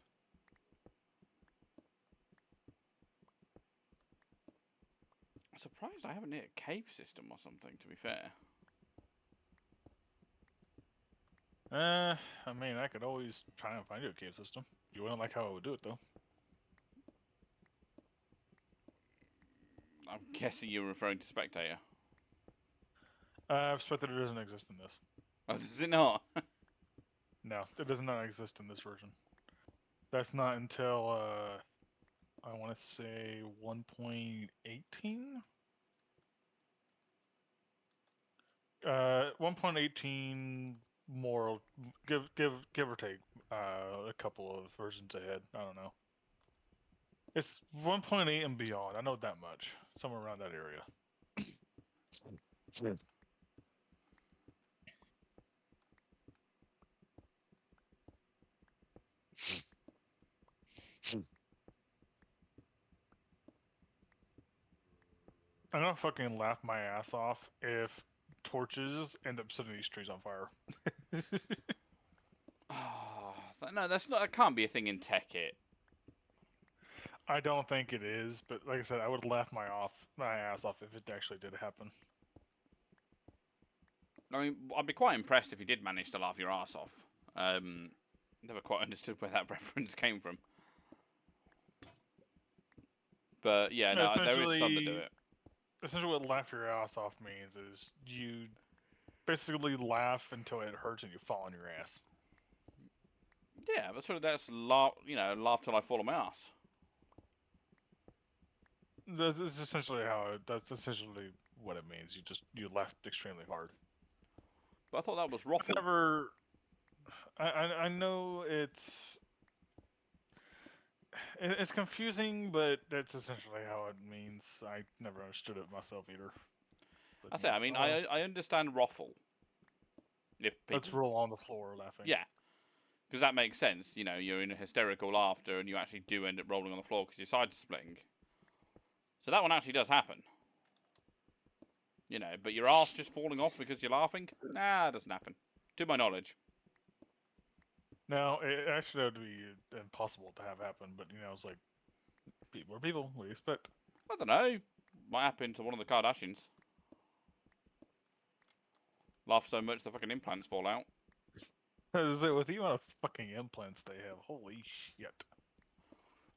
I'm surprised I haven't hit a cave system or something, to be fair. I mean, I could always try and find you a cave system. You wouldn't like how I would do it, though. I'm guessing you're referring to Spectator. Spectator doesn't exist in this. Oh, does it not? No, it does not exist in this version. That's not until, I want to say 1.18? 1.18 more, give or take, a couple of versions ahead. I don't know. It's 1.8 and beyond. I know that much. Somewhere around that area. I'm gonna fucking laugh my ass off if torches end up setting these trees on fire. Oh, no, that's not. That can't be a thing in Tekkit. I don't think it is, but like I said, I would laugh my ass off if it actually did happen. I mean, I'd be quite impressed if you did manage to laugh your ass off. Never quite understood where that reference came from. But yeah, no, there is some that do it. Essentially, what laugh your ass off means is you basically laugh until it hurts and you fall on your ass. Yeah, but sort of that's laugh till I fall on my ass. That's essentially that's essentially what it means. You laughed extremely hard. But I thought that was ruffle. I know it's confusing, but that's essentially how it means. I never understood it myself either. But, I say, I mean, I understand ruffle. If people... Let's roll on the floor laughing. Yeah, because that makes sense. You know, you're in a hysterical laughter and you actually do end up rolling on the floor because your sides are splitting. So that one actually does happen. You know, but your ass just falling off because you're laughing? Nah, it doesn't happen. To my knowledge. No, it actually would be impossible to have happen, but you know, it's like, people are people, what do you expect? I don't know. Might happen to one of the Kardashians. Laugh so much the fucking implants fall out. With the amount of fucking implants they have, holy shit.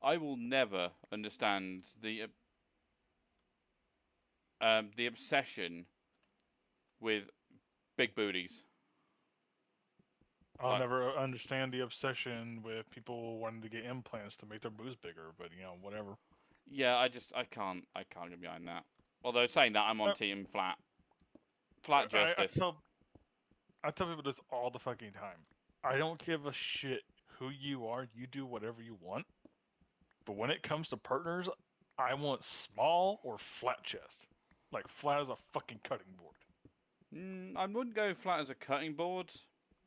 I will never understand the obsession with big booties. I'll Like, never understand the obsession with people wanting to get implants to make their boobs bigger, but whatever. yeah, I can't get behind that. Although saying that, I'm on Uh, team flat I, I justice. tell I tell people this all the fucking time. I don't give a shit who you are. You do whatever you want. But when it comes to partners, I want small or flat chest, like flat as a fucking cutting board. I wouldn't go flat as a cutting board,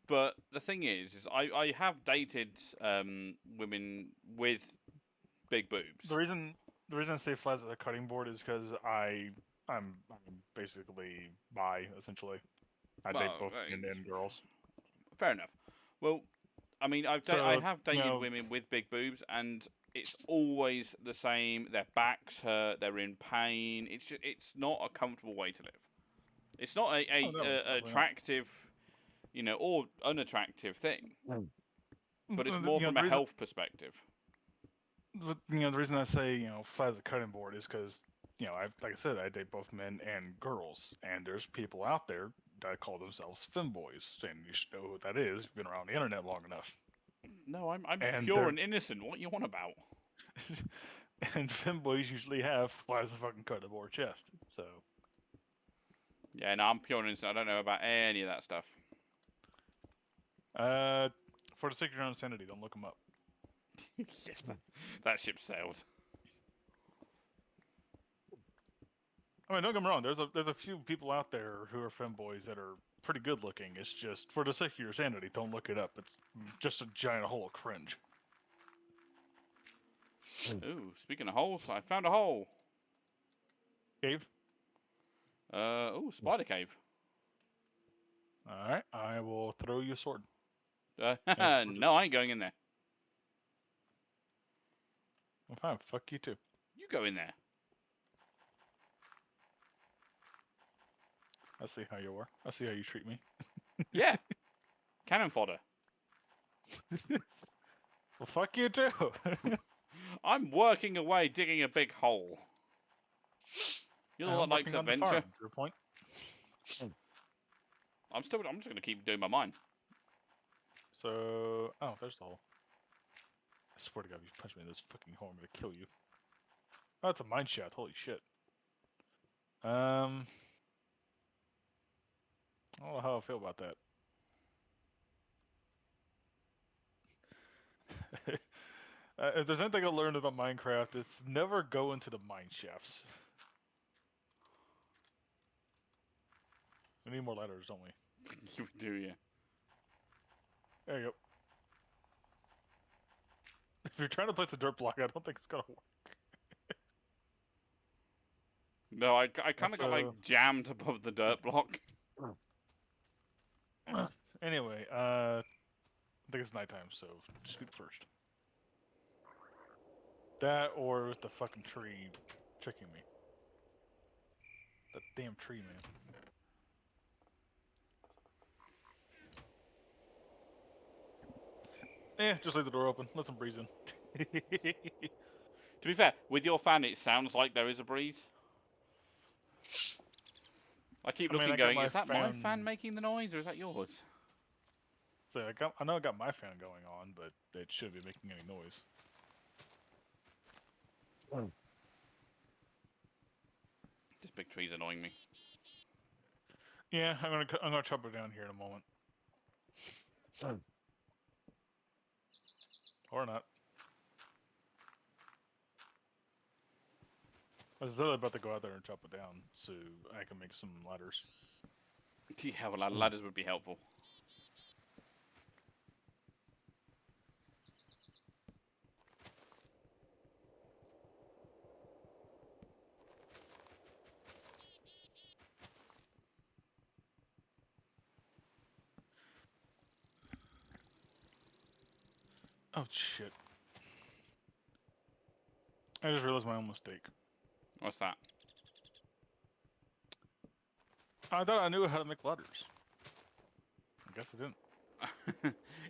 but the thing is I have dated women with big boobs. The reason the reason I say flat as a cutting board is because I'm basically bi essentially. I date Well, both men and girls. fair enough. Well, I mean, I So have dated women with big boobs, and it's always the same. Their backs hurt. They're in pain. It's not a comfortable way to live. It's not oh no, a definitely not. attractive, or unattractive thing, but it's more You know from the a reason health perspective. the reason I say flat as a cutting board is because I like I said I date both men and girls, and there's people out there that call themselves femboys, and you should know who that is. You've been around the internet long enough, No, I'm and pure they're and innocent. What you want about? and femboys usually have flat as a fucking cutting board chest. So Yeah, no, I'm pure and innocent. I don't know about any of that stuff. uh, for the sake of your own sanity, don't look them up. Yes, that ship sailed. I mean, don't get me wrong. There's a few people out there who are femboys that are pretty good looking. It's just for the sake of your sanity, don't look it up. It's just a giant hole of cringe. Ooh, speaking of holes, I found a hole. Cave. Ooh, spider cave. All right, I will throw you a sword. No, I ain't going in there. Well, fine. Fuck you too. You go in there. I see how you are. I see how you treat me. Yeah, cannon fodder. Well, fuck you too. I'm working away digging a big hole. You're the one I'm that likes working on the adventure. farm. Your point. I'm just gonna keep doing my mine. So, oh, there's the hole. I swear to God, if you punch me in this fucking hole, I'm gonna kill you. Oh, it's a mine shaft. Holy shit. I don't know how I feel about that. If there's anything I learned about Minecraft, it's never go into the mine shafts. We need more ladders, don't we? You do, yeah. There you go. If you're trying to place a dirt block, I don't think it's gonna work. No, I kind of got like jammed above the dirt block. Anyway, I think it's nighttime, so sleep first. That or with the fucking tree tricking me. That damn tree, man. Just leave the door open. Let some breeze in. To be fair, with your fan, it sounds like there is a breeze. I keep looking, I got going, my is that my fan making the noise, or is that yours? So I know I got my fan going on, but it shouldn't be making any noise. This big tree's annoying me. Yeah, I'm gonna chop it down here in a moment. Or not. I was literally about to go out there and chop it down so I can make some ladders. Yeah, well, ladders would be helpful. Oh shit. I just realized my own mistake. What's that? I thought I knew how to make ladders. I guess I didn't.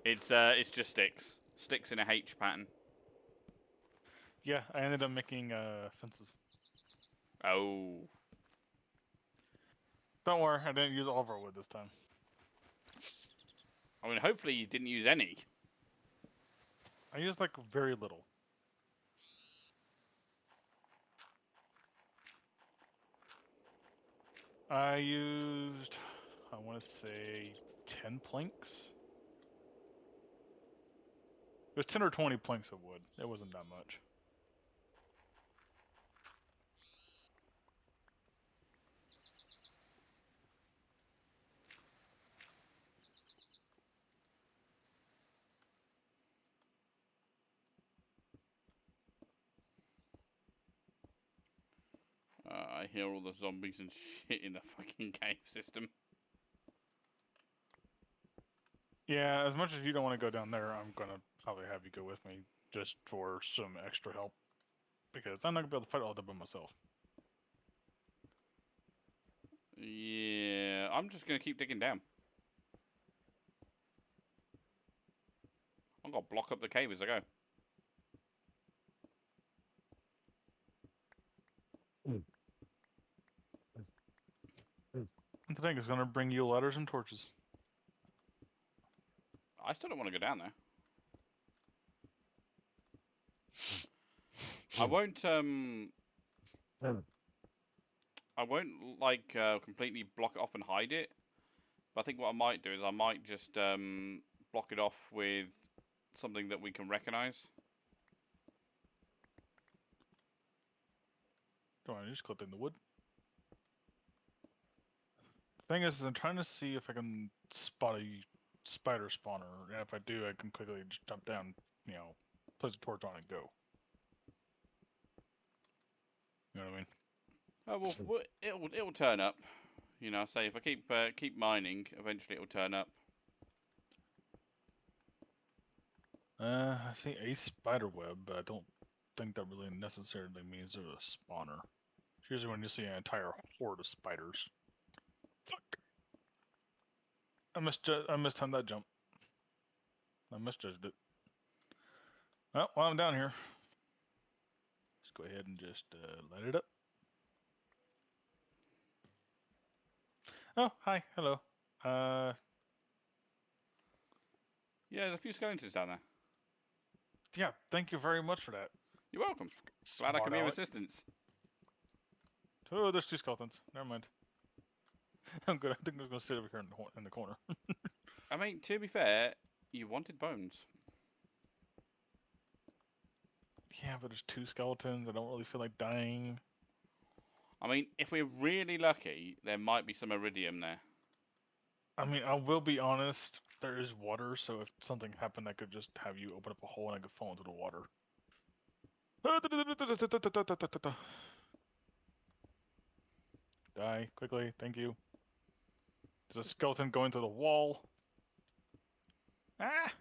It's just sticks. Sticks in a H pattern. Yeah, I ended up making fences. Oh. Don't worry, I didn't use all of our wood this time. I mean, hopefully you didn't use any. I used like very little. I used, I want to say, 10 planks. It was 10 or 20 planks of wood. It wasn't that much. I hear all the zombies and shit in the fucking cave system. Yeah, as much as you don't want to go down there, I'm gonna probably have you go with me just for some extra help. Because I'm not gonna be able to fight all that by myself. Yeah, I'm just gonna keep digging down. I'm gonna block up the cave as I go. The thing is gonna bring you ladders and torches. I still don't want to go down there. I won't like completely block it off and hide it. But I think what I might do is I might just block it off with something that we can recognize. Come on, you just collecting the wood. The thing is, I'm trying to see if I can spot a spider spawner, and if I do, I can quickly just jump down, you know, place a torch on and go. You know what I mean? Oh well, it'll turn up. You know, say if I keep mining, eventually it'll turn up. I see a spider web, but I don't think that really necessarily means there's a spawner. It's usually when you see an entire horde of spiders. Fuck! I mistimed that jump. I misjudged it. Well, while I'm down here, let's go ahead and just light it up. Oh, hi, hello. Yeah, there's a few skeletons down there. Yeah, thank you very much for that. You're welcome. Glad I Smart can be of aleck. assistance. Oh, there's 2 skeletons. Never mind. I'm good. I think I'm gonna sit over here in the corner. I mean, to be fair, you wanted bones. Yeah, but there's 2 skeletons. I don't really feel like dying. I mean, if we're really lucky, there might be some iridium there. I mean, I will be honest. There is water, so if something happened, I could just have you open up a hole and I could fall into the water. Die quickly. Thank you. There's a skeleton going through the wall. Ah!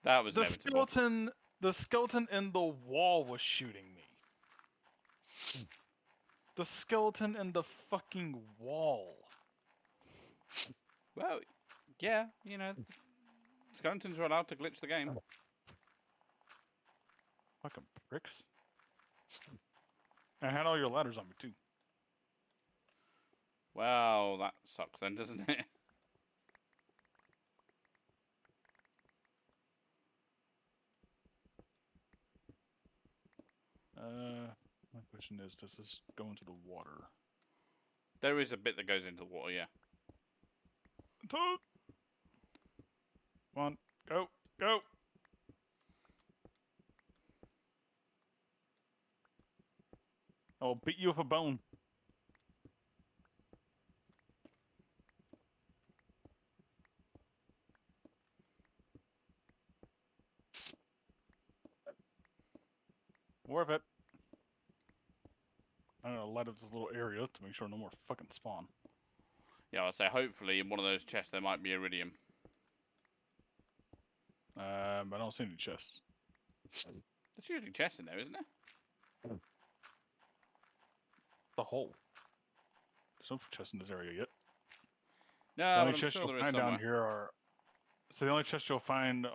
That was The inevitable. skeleton in the wall was shooting me. The skeleton in the fucking wall. Well, yeah, you know, skeletons are allowed to glitch the game. Fucking pricks. I had all your ladders on me too. Well, that sucks then, doesn't it? My question is, does this go into the water? There is a bit that goes into the water, yeah. Come on, go, go! I'll beat you with a bone. Worth it. I'm gonna light up this little area to make sure no more fucking spawn. Yeah, I'll say hopefully in one of those chests there might be iridium. I don't see any chests. There's usually chests in there, isn't there? The hole. There's no chest in this area yet. The No, only but I'm chests sure you'll there is find down somewhere. here are. So the only chests you'll find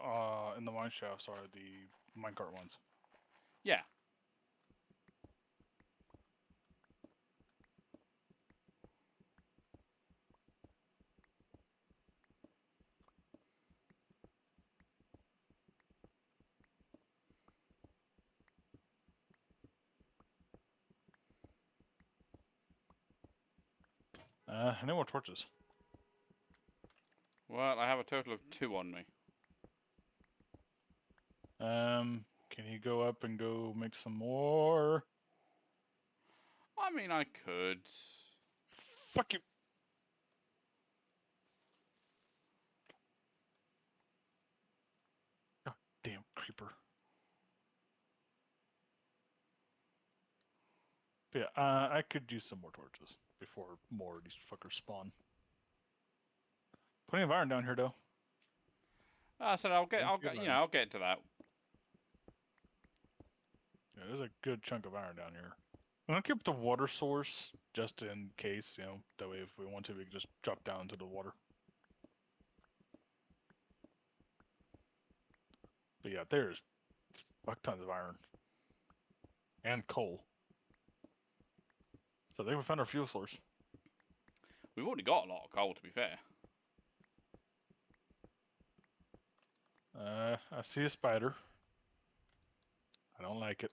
in the mine shafts are the minecart ones. Yeah. I need more torches. Well, I have a total of 2 on me. Can you go up and go make some more? I mean, I could. Fuck you. God damn creeper. But yeah, I could use some more torches before more of these fuckers spawn. Plenty of iron down here, though. I said I'll get to that. Yeah, there's a good chunk of iron down here. I'm gonna keep the water source just in case, that way if we want to, we can just drop down into the water. But yeah, there's fuck tons of iron. And coal. So I think we found our fuel source. We've already got a lot of coal, to be fair. I see a spider. I don't like it.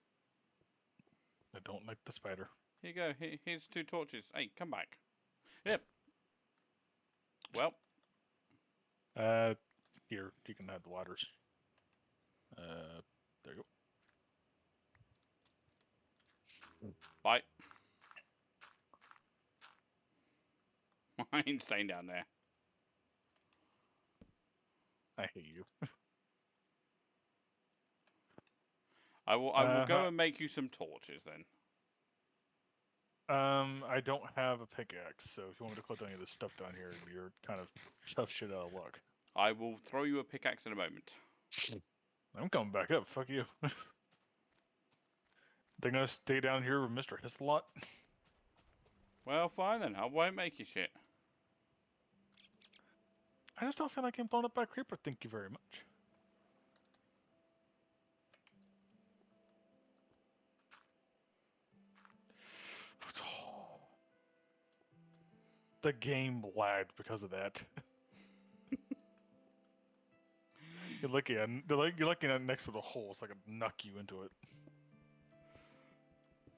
I don't like the spider. Here you go. Here's 2 torches. Hey, come back. Yep. Well. Here, you can have the ladders. There you go. Bye. I ain't staying down there. I hate you. I will go and make you some torches then. I don't have a pickaxe, so if you want me to collect any of this stuff down here, you're kind of tough shit out of luck. I will throw you a pickaxe in a moment. I'm coming back up. Fuck you. They're gonna stay down here with Mr. Hisslot? Well, fine then. I won't make you shit. I just don't feel like getting blown up by a creeper. Thank you very much. The game lagged because of that. You're looking at it next to the hole, so I could knock you into it.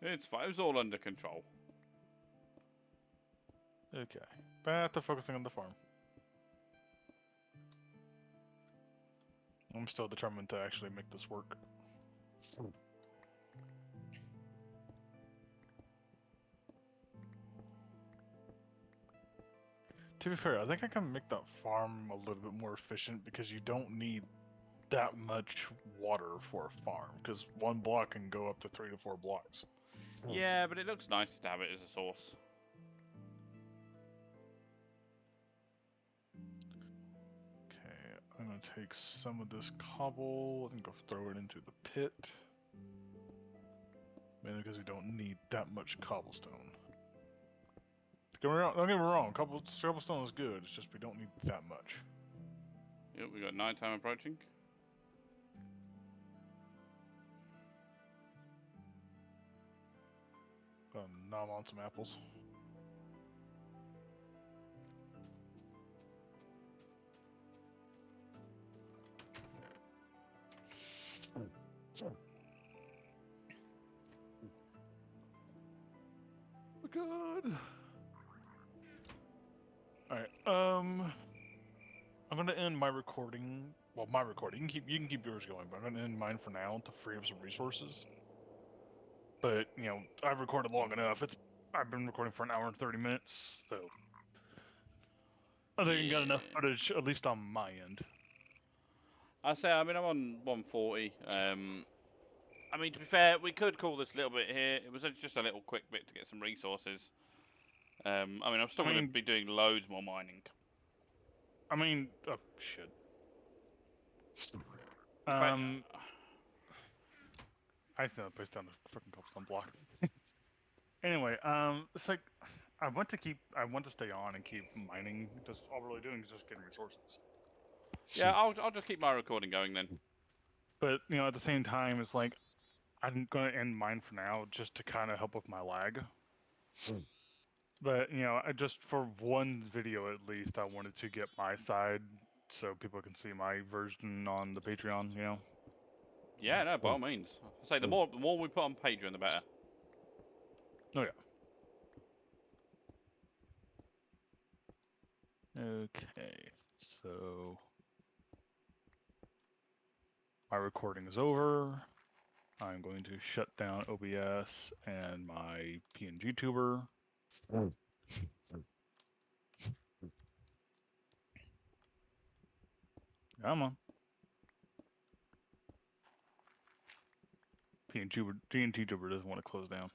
It's fine. It was all under control. Okay. Back to focusing on the farm. I'm still determined to actually make this work. To be fair, I think I can make that farm a little bit more efficient because you don't need that much water for a farm, because 1 block can go up to 3 to 4 blocks. Yeah, but it looks nice to have it as a source. Okay, I'm gonna take some of this cobble and go throw it into the pit. Mainly because we don't need that much cobblestone. Don't get me wrong, cobblestone is good, it's just we don't need that much. Yep, we got nighttime approaching. Gonna nom on some apples. Good. Alright, I'm gonna end my recording. Well, my recording. You can keep yours going, but I'm gonna end mine for now to free up some resources. But I've recorded long enough. I've been recording for an hour and 30 minutes, so I think I got enough footage, at least on my end. I mean, I'm on 140. I mean, to be fair, we could call this a little bit here. It was just a little quick bit to get some resources. I mean, I'm still going to be doing loads more mining. I mean, oh shit. I still have to place down the fucking cobblestone block. Anyway, it's like I want to stay on and keep mining. Just all we're really doing is just getting resources. Yeah, I'll just keep my recording going then. But at the same time, it's like I'm gonna end mine for now, just to kind of help with my lag. But I just for one video at least, I wanted to get my side so people can see my version on the Patreon. Yeah, no, by all means. I say the more we put on Patreon, the better. Oh yeah. Okay, so my recording is over. I'm going to shut down OBS and my PNG tuber. Come on. PNG tuber doesn't want to close down.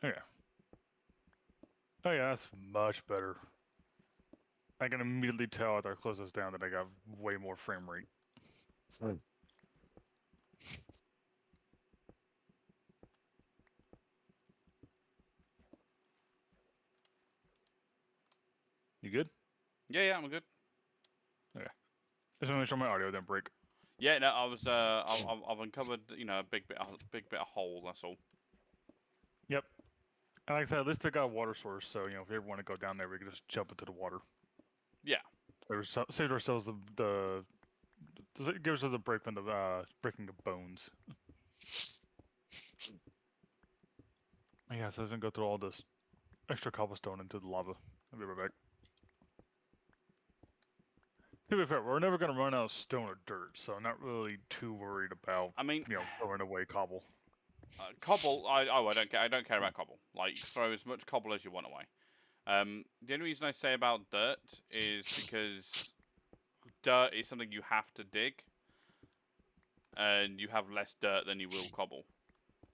Okay. Oh yeah, that's much better. I can immediately tell after I close this down that I got way more frame rate. You good? Yeah, I'm good. Okay. Just want to make sure my audio didn't break. Yeah, no, I was I've uncovered a big bit of hole. That's all. Yep. And like I said, at least I got a water source, so if you ever want to go down there, we can just jump into the water. Yeah. Saved ourselves the it gives us a break from the breaking of bones. Yeah, so it doesn't go through all this extra cobblestone into the lava. I'll be right back. To be fair, we're never gonna run out of stone or dirt, so I'm not really too worried about I mean, throwing away cobble. cobble. I don't care. I don't care about cobble. Like, throw as much cobble as you want away. The only reason I say about dirt is because dirt is something you have to dig, and you have less dirt than you will cobble.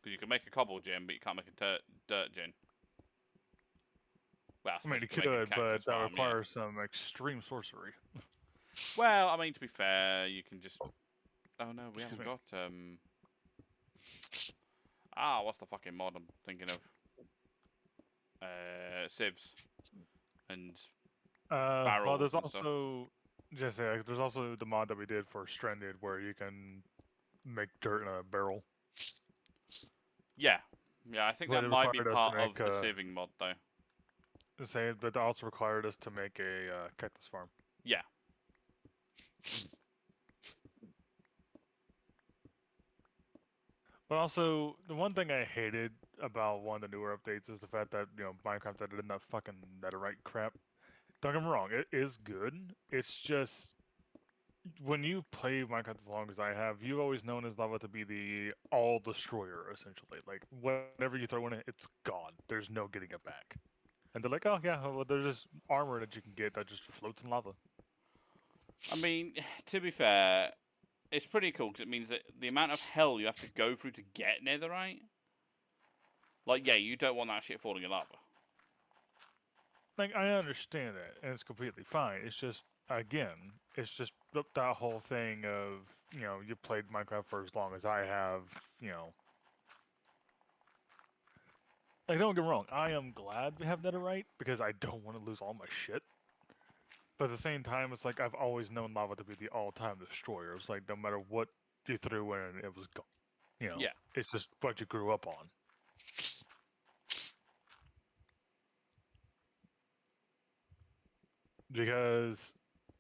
Because you can make a cobble gym, but you can't make a dirt gym. Well, I I mean, suppose you you can make a could, but cactus that farm, yeah. requires some extreme sorcery. Well, I mean, to be fair, you can just... Oh, no, we Excuse haven't me. got... what's the fucking mod I'm thinking of? Sieves. And Well, barrels there's and stuff. also there's also the mod that we did for Stranded where you can make dirt in a barrel. Yeah. Yeah, I think But that it might be required us to part of make the sieving mod, though. but it also required us to make a cactus farm. Yeah. But also, the one thing I hated about one of the newer updates is the fact that Minecraft added in that fucking netherite crap. Don't get me wrong, it is good. It's just when you play Minecraft as long as I have, you've always known as lava to be the all destroyer, essentially. Like whatever you throw in it, it's gone. There's no getting it back. And they're like, oh yeah, well there's this armor that you can get that just floats in lava. I mean, to be fair, it's pretty cool because it means that the amount of hell you have to go through to get netherite. Like, yeah, you don't want that shit falling in lava. Like I understand that, and it's completely fine. It's just again, it's just that whole thing of you played Minecraft for as long as I have, you know. Like don't get me wrong, I am glad we have netherite because I don't want to lose all my shit. But at the same time, it's like I've always known lava to be the all-time destroyer. It's like no matter what you threw in, it was gone. Yeah. It's just what you grew up on. Because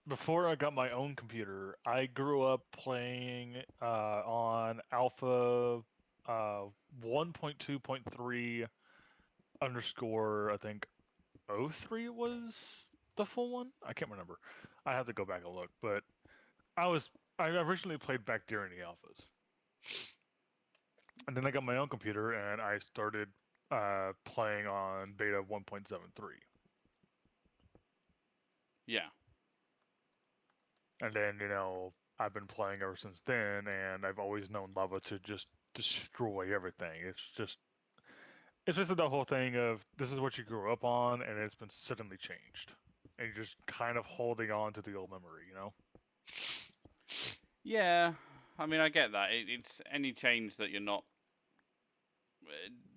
before I got my own computer, I grew up playing on Alpha 1.2.3 underscore, I think 03 was the full one. I can't remember. I have to go back and look. But I originally played back during the alphas. And then I got my own computer and I started playing on beta 1.73. Yeah. And then, I've been playing ever since then, and I've always known lava to just destroy everything. It's just the whole thing of this is what you grew up on, and it's been suddenly changed. And you're just kind of holding on to the old memory. Yeah. I mean, I get that. It's any change that you're not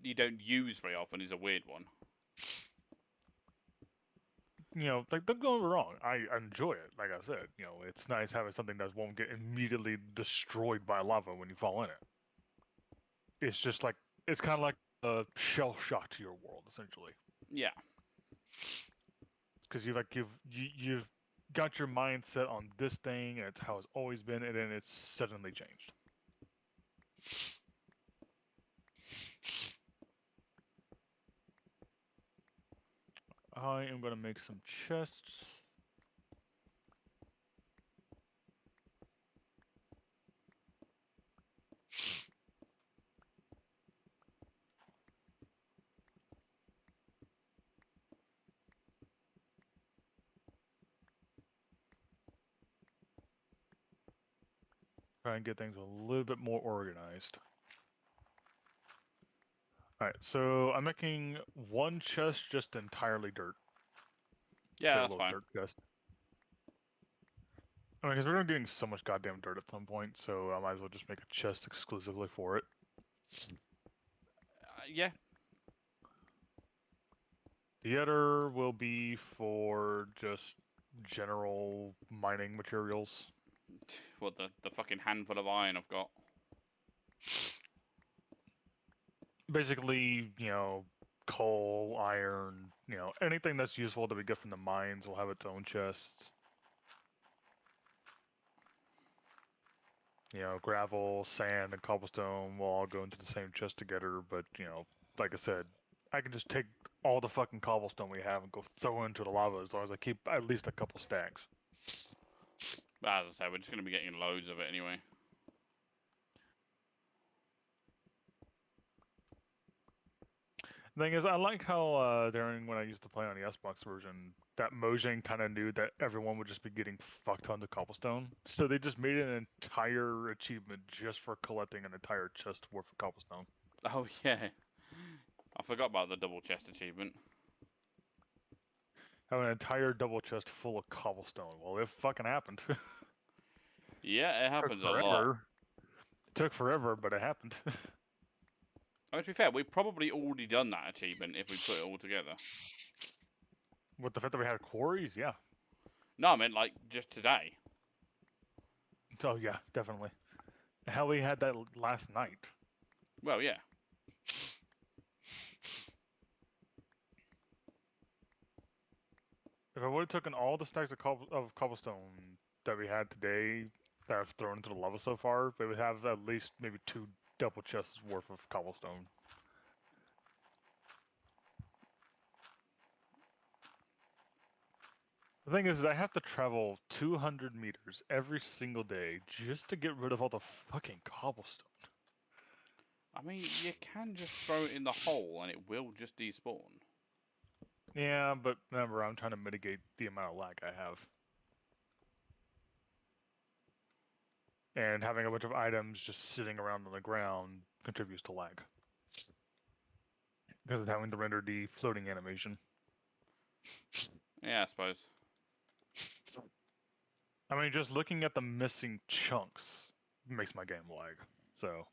you don't use very often is a weird one. You know, like, don't get me wrong, I enjoy it. Like I said, you know, it's nice having something that won't get immediately destroyed by lava when you fall in it. It's just like, it's kind of like a shell shock to your world, essentially. Yeah. Because you've got your mindset on this thing, and it's how it's always been, and then it's suddenly changed. I am gonna make some chests. Try and get things a little bit more organized. Alright, so I'm making one chest just entirely dirt. Yeah, So a that's little fine. dirt chest. I mean, because we're gonna be getting so much goddamn dirt at some point, so I might as well just make a chest exclusively for it. Yeah. The other will be for just general mining materials. What, the fucking handful of iron I've got? Basically, you know, coal, iron, you know, anything that's useful that we get from the mines will have its own chest. You know, gravel, sand, and cobblestone will all go into the same chest together, but, you know, like I said, I can just take all the fucking cobblestone we have and go throw it into the lava as long as I keep at least a couple stacks. But as I said, we're just going to be getting loads of it anyway. The thing is, I like how during when I used to play on the Xbox version, that Mojang kind of knew that everyone would just be getting fuck tons of cobblestone, so they just made an entire achievement just for collecting an entire chest worth of cobblestone. Oh, yeah. I forgot about the double chest achievement. Have an entire double chest full of cobblestone. Well, it fucking happened. Yeah, it Took happens a lot. forever. It took forever, but it happened. I mean, to be fair, we've probably already done that achievement if we put it all together. With the fact that we had quarries, yeah. No, I meant like just today. Oh yeah, definitely. Hell, we had that last night. Well, yeah. If I would have taken all the stacks of cobblestone that we had today that I've thrown into the lava so far, we would have at least maybe 2 double chests worth of cobblestone. The thing is I have to travel 200 meters every single day just to get rid of all the fucking cobblestone. I mean, you can just throw it in the hole and it will just despawn. Yeah, but remember, I'm trying to mitigate the amount of lag I have. And having a bunch of items just sitting around on the ground contributes to lag. Because of having to render the floating animation. Yeah, I suppose. I mean, just looking at the missing chunks makes my game lag. So.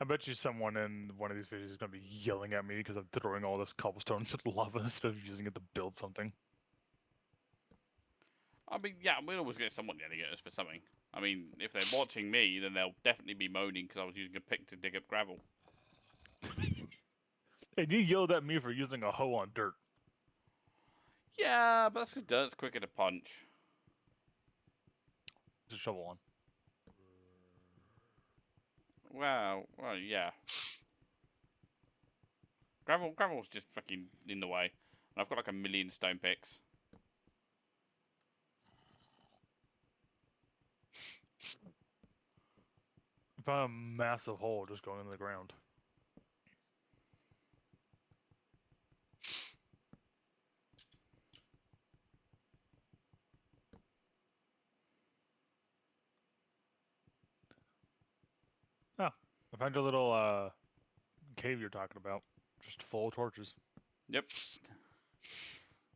I bet you someone in one of these videos is going to be yelling at me because I'm throwing all this cobblestone into the lava instead of using it to build something. I mean, yeah, we'll always get someone yelling at us for something. I mean, if they're watching me, then they'll definitely be moaning because I was using a pick to dig up gravel. And you yelled at me for using a hoe on dirt. Yeah, but that's because dirt's quicker to punch. Just shovel on. Well, yeah. Gravel's just fucking in the way. And I've got like a million stone picks. I found a massive hole just going in the ground. Oh, I found your little cave you're talking about. Just full of torches. Yep.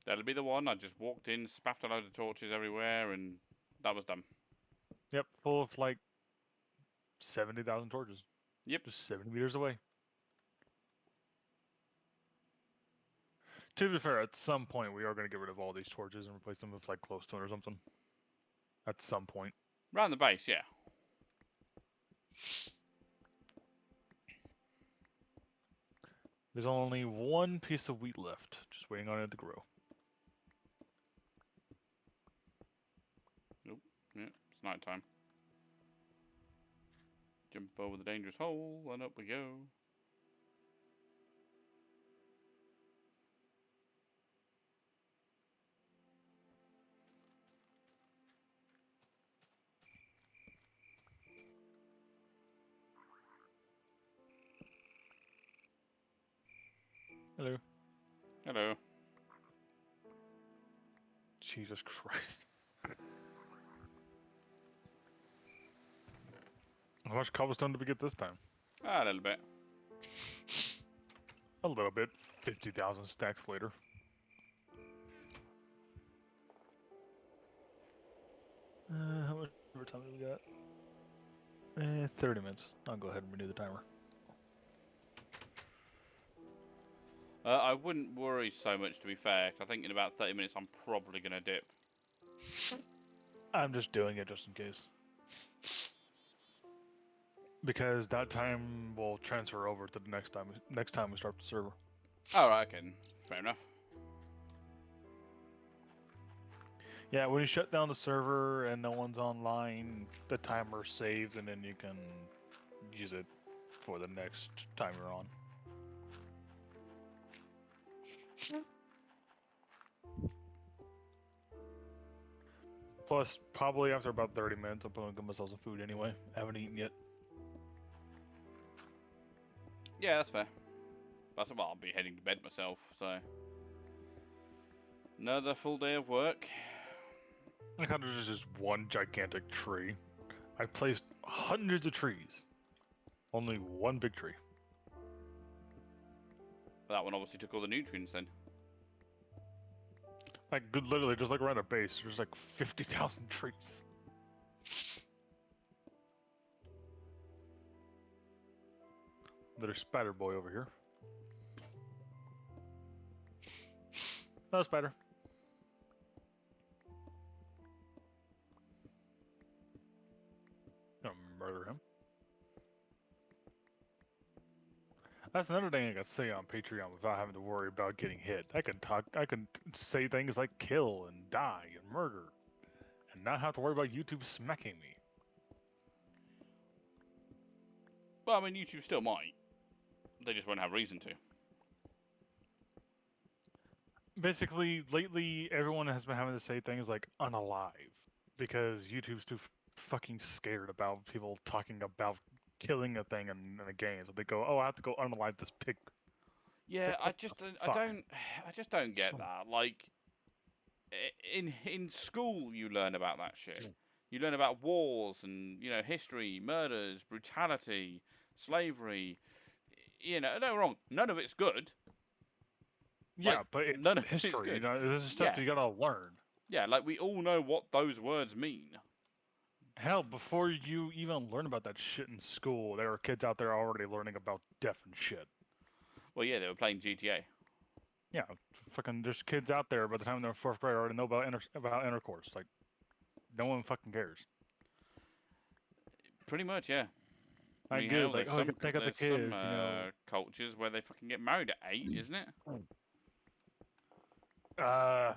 That'll be the one. I just walked in, spaffed a load of torches everywhere, and That was dumb. Yep, full of like 70,000 torches. Yep. Just 70 meters away. To be fair, at some point we are going to get rid of all these torches and replace them with like glowstone or something. At some point. Round the base, yeah. There's only one piece of wheat left, just waiting on it to grow. Nope. Yeah, it's night time. Jump over the dangerous hole, and up we go. Hello. Hello. Jesus Christ. How much cobblestone did we get this time? A little bit. A little bit. 50,000 stacks later. How much time do we got? 30 minutes. I'll go ahead and renew the timer. I wouldn't worry so much, to be fair. I think in about 30 minutes I'm probably going to dip. I'm just doing it just in case. Because that time will transfer over to the next time we start the server. Alright, okay. Fair enough. Yeah, when you shut down the server and no one's online, the timer saves and then you can use it for the next time you're on. Plus, probably after about 30 minutes, I'm going to get myself some food anyway. I haven't eaten yet. Yeah, that's fair. That's well, I'll be heading to bed myself, so. Another full day of work. I kind of just one gigantic tree. I placed hundreds of trees. Only one big tree. But that one obviously took all the nutrients then. Like, literally, just like around a base, there's like 50,000 trees. There's Spider Boy over here. No, Spider. Gonna murder him. That's another thing I can say on Patreon without having to worry about getting hit. I can say things like kill and die and murder, and not have to worry about YouTube smacking me. Well, I mean, YouTube still might. They just won't have reason to. Basically, lately, everyone has been having to say things like unalive, because YouTube's too fucking scared about people talking about killing a thing in a game. So they go, oh, I have to go unalive this pig. Yeah, like, I just don't get that. Like, in school, you learn about that shit. You learn about wars and history, murders, brutality, slavery. No wrong. None of it's good. Yeah, Like, but it's none of it's history. good. This is stuff Yeah. you gotta learn. Yeah, like we all know what those words mean. Hell, before you even learn about that shit in school, there are kids out there already learning about death and shit. Well, yeah, they were playing GTA. Yeah, fucking, there's kids out there by the time they're in fourth grade already know about intercourse. Like, no one fucking cares. Pretty much, yeah. I get it, like, oh, you can think of the kids, some cultures where they fucking get married at 8, isn't it? I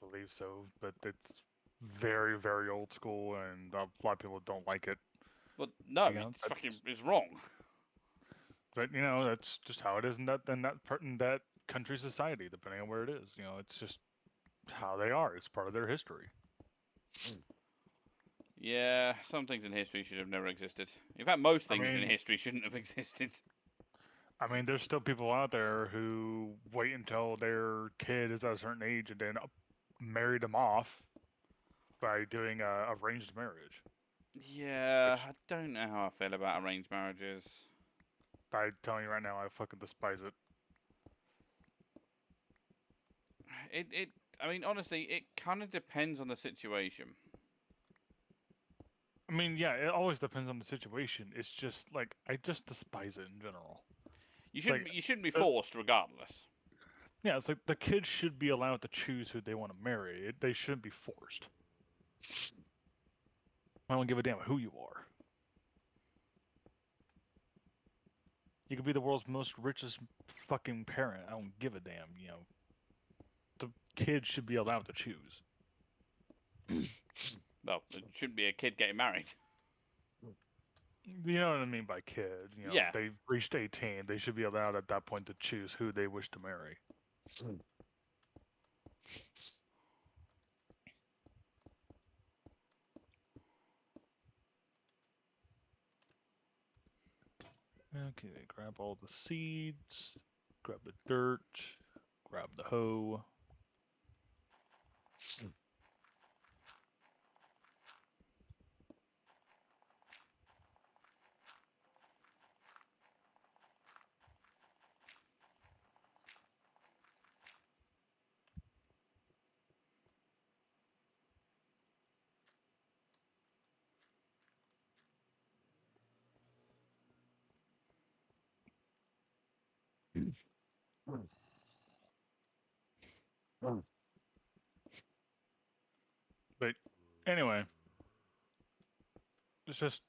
believe so, but it's very, very old school, and a lot of people don't like it. Well, no, it's wrong. But that's just how it is in that country's society, depending on where it is. It's just how they are. It's part of their history. Yeah, some things in history should have never existed. In fact, most things in history shouldn't have existed. I mean, there's still people out there who wait until their kid is at a certain age and then marry them off by doing a arranged marriage. Yeah, I don't know how I feel about arranged marriages. I'm telling you right now, I fucking despise it. I mean, honestly, it kind of depends on the situation. I mean, yeah, it always depends on the situation. It's just like I just despise it in general. It's like, You shouldn't be uh, forced regardless. yeah, it's like the kids should be allowed to choose who they want to marry. They shouldn't be forced. I don't give a damn who you are. You could be the world's most richest fucking parent. I don't give a damn. The kids should be allowed to choose. Well, it shouldn't be a kid getting married. You know what I mean by kid. Yeah. They've reached 18. They should be allowed at that point to choose who they wish to marry. Okay, grab all the seeds, grab the dirt, grab the hoe. But anyway, it's just,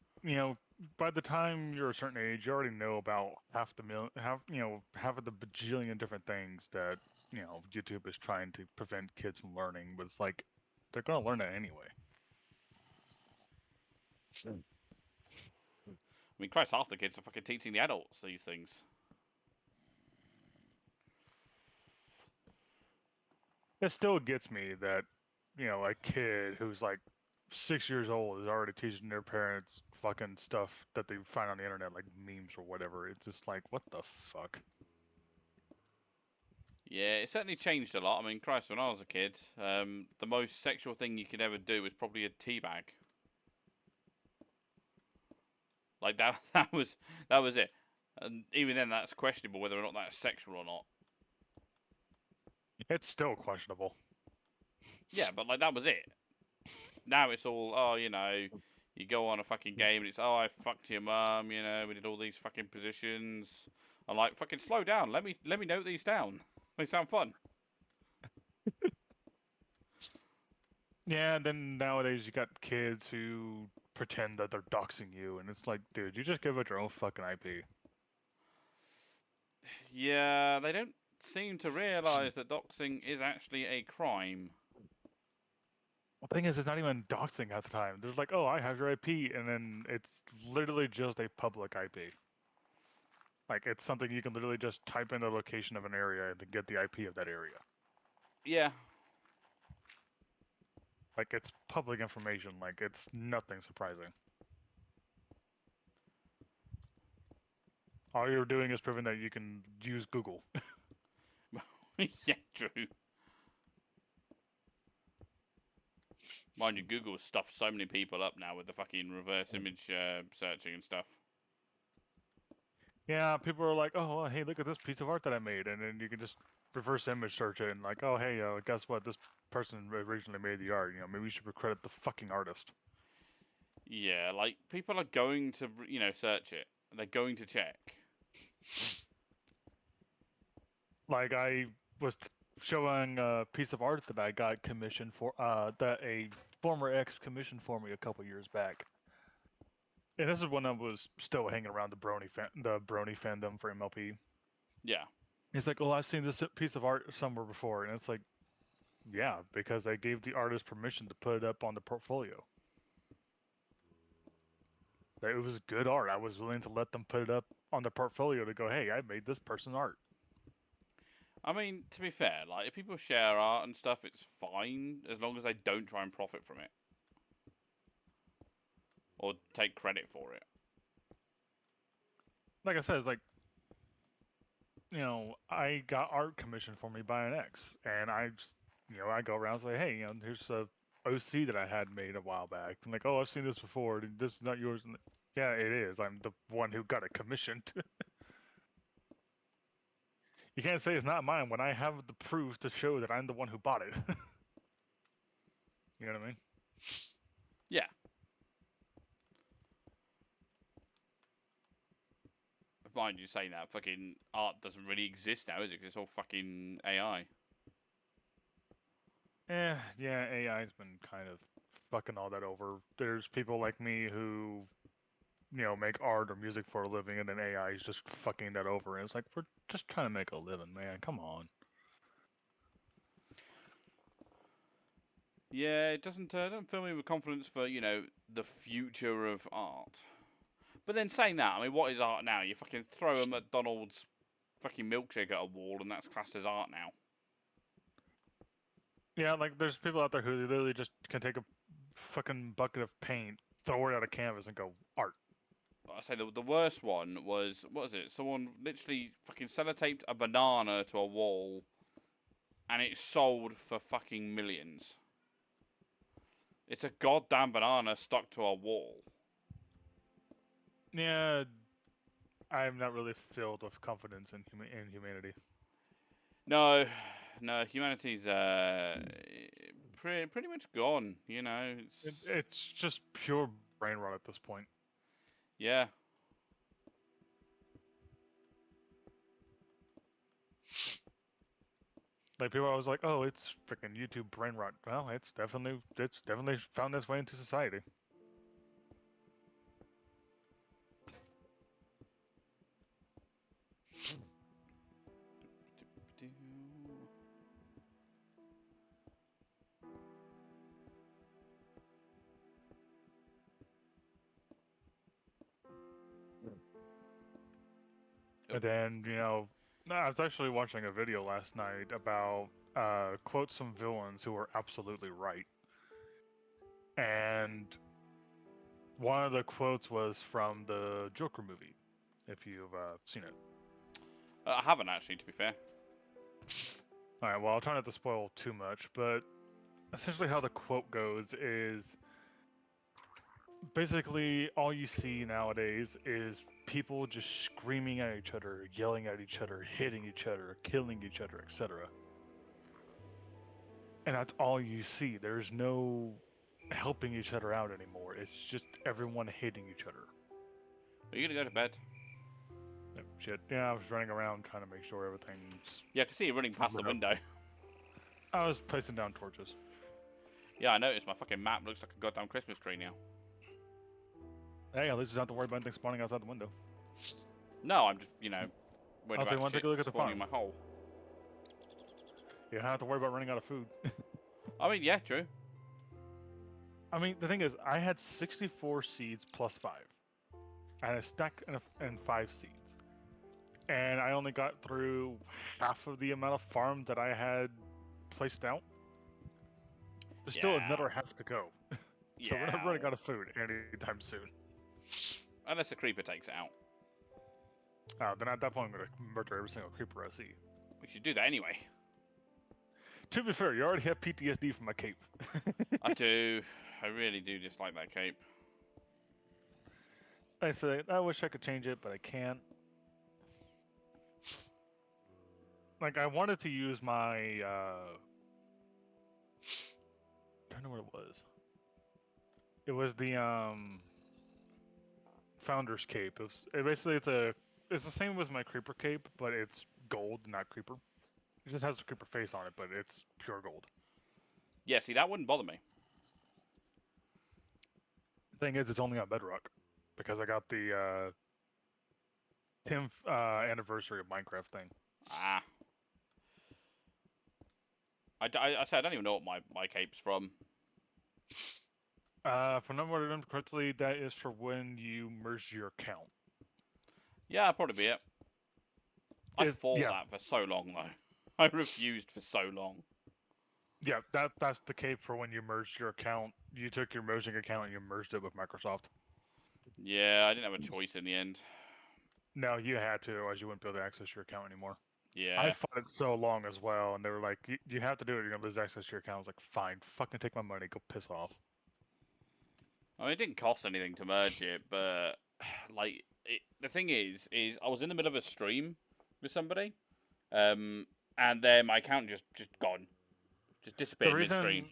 by the time you're a certain age, you already know about half of the bajillion different things that, YouTube is trying to prevent kids from learning. But it's like, they're going to learn it anyway. I mean, Christ, half the kids are fucking teaching the adults these things. It still gets me that, a kid who's like 6 years old is already teaching their parents fucking stuff that they find on the internet, like memes or whatever. It's just like, what the fuck? Yeah, it certainly changed a lot. I mean, Christ, when I was a kid, the most sexual thing you could ever do was probably a teabag. Like that, that was it. And even then, that's questionable whether or not that's sexual or not. It's still questionable. Yeah, but like that was it. Now it's all, oh, you go on a fucking game and it's, oh, I fucked your mum, we did all these fucking positions. I'm like, fucking slow down. Let me note these down. They sound fun. Yeah, and then nowadays you got kids who pretend that they're doxing you, and it's like, dude, you just give out your own fucking IP. Yeah, they don't seem to realise that doxing is actually a crime. The thing is, it's not even doxing at the time. They're like, oh, I have your IP, and then it's literally just a public IP. Like, it's something you can literally just type in the location of an area and get the IP of that area. Yeah. Like, it's public information. Like, it's nothing surprising. All you're doing is proving that you can use Google. Yeah, true. Mind you, Google stuffed so many people up now with the fucking reverse image searching and stuff. Yeah, people are like, oh, well, hey, look at this piece of art that I made, and then you can just reverse image search it and like, oh, hey, guess what? This person originally made the art. Maybe we should credit the fucking artist. Yeah, like, people are going to, search it. They're going to check. Like, I was showing a piece of art that I got commissioned for, that a former ex commissioned for me a couple years back. And this is when I was still hanging around the Brony fandom for MLP. Yeah. He's like, "Oh, I've seen this piece of art somewhere before," and it's like, "Yeah, because I gave the artist permission to put it up on the portfolio. That it was good art. I was willing to let them put it up on the portfolio to go, hey, I made this person art." I mean, to be fair, like, if people share art and stuff, it's fine, as long as they don't try and profit from it. Or take credit for it. Like I said, it's like, I got art commissioned for me by an ex, and I go around and say, hey, here's a OC that I had made a while back. I'm like, oh, I've seen this before. This is not yours. And yeah, it is. I'm the one who got it commissioned. You can't say it's not mine when I have the proof to show that I'm the one who bought it. You know what I mean? Yeah. Mind you saying that, fucking art doesn't really exist now, is it? 'Cause it's all fucking AI. Yeah, AI's been kind of fucking all that over. There's people like me who, make art or music for a living, and then AI is just fucking that over. And it's like, we're just trying to make a living, man. Come on. Yeah, it doesn't fill me with confidence for the future of art. But then saying that, I mean, what is art now? You fucking throw a McDonald's fucking milkshake at a wall, and that's classed as art now. Yeah, like there's people out there who literally just can take a fucking bucket of paint, throw it at a canvas, and go art. I say the worst one was, what was it? Someone literally fucking sellotaped a banana to a wall, and it sold for fucking millions. It's a goddamn banana stuck to a wall. Yeah, I'm not really filled with confidence in humanity. No, no, humanity's pretty much gone. It's just pure brain rot at this point. Yeah. Like people are always like, "Oh, it's freaking YouTube brain rot." Well, it's definitely found its way into society. And then, no, I was actually watching a video last night about quote some villains who were absolutely right. And one of the quotes was from the Joker movie, if you've seen it. I haven't actually, to be fair. All right, well, I'll try not to spoil too much, but essentially how the quote goes is basically all you see nowadays is people just screaming at each other, yelling at each other, hitting each other, killing each other, etc. And that's all you see. There's no helping each other out anymore. It's just everyone hating each other. Are you gonna go to bed? Shit. Yeah, I was running around trying to make sure everything's. Yeah, I can see you running past the window. I was placing down torches. Yeah, I noticed my fucking map looks like a goddamn Christmas tree now. Hey, at least you don't have to worry about anything spawning outside the window. No, I'm just, worried Also, you about want to shit take a look at the spawning farm? in my hole. You don't have to worry about running out of food. I mean, yeah, true. I mean, the thing is, I had 64 seeds plus 5. I had a stack and 5 seeds. And I only got through half of the amount of farm that I had placed out. There's still another half to go. So we're not running out of food anytime soon. Unless a creeper takes it out. Then at that point, I'm going to murder every single creeper I see. We should do that anyway. To be fair, you already have PTSD from my cape. I do. I really do dislike that cape. I say, I wish I could change it, but I can't. Like, I wanted to use my, I don't know what it was. It was the, Founder's Cape. Basically, it's the same as my Creeper Cape, but it's gold, not Creeper. It just has the Creeper face on it, but it's pure gold. Yeah, see, that wouldn't bother me. The thing is, it's only on Bedrock, because I got the, 10th anniversary of Minecraft thing. Ah. I said I don't even know what my cape's from. If I remember correctly, that is for when you merge your account. Yeah, that'd probably be it. I fought that for so long, though. I refused for so long. Yeah, that's the cape for when you merged your account. You took your merging account and you merged it with Microsoft. Yeah, I didn't have a choice in the end. No, you had to, otherwise you wouldn't be able to access your account anymore. Yeah. I fought it so long as well, and they were like, you have to do it, you're going to lose access to your account. I was like, fine, fucking take my money, go piss off. I mean, it didn't cost anything to merge it, but, like, the thing is I was in the middle of a stream with somebody, and then my account just gone. Just disappeared mid-stream.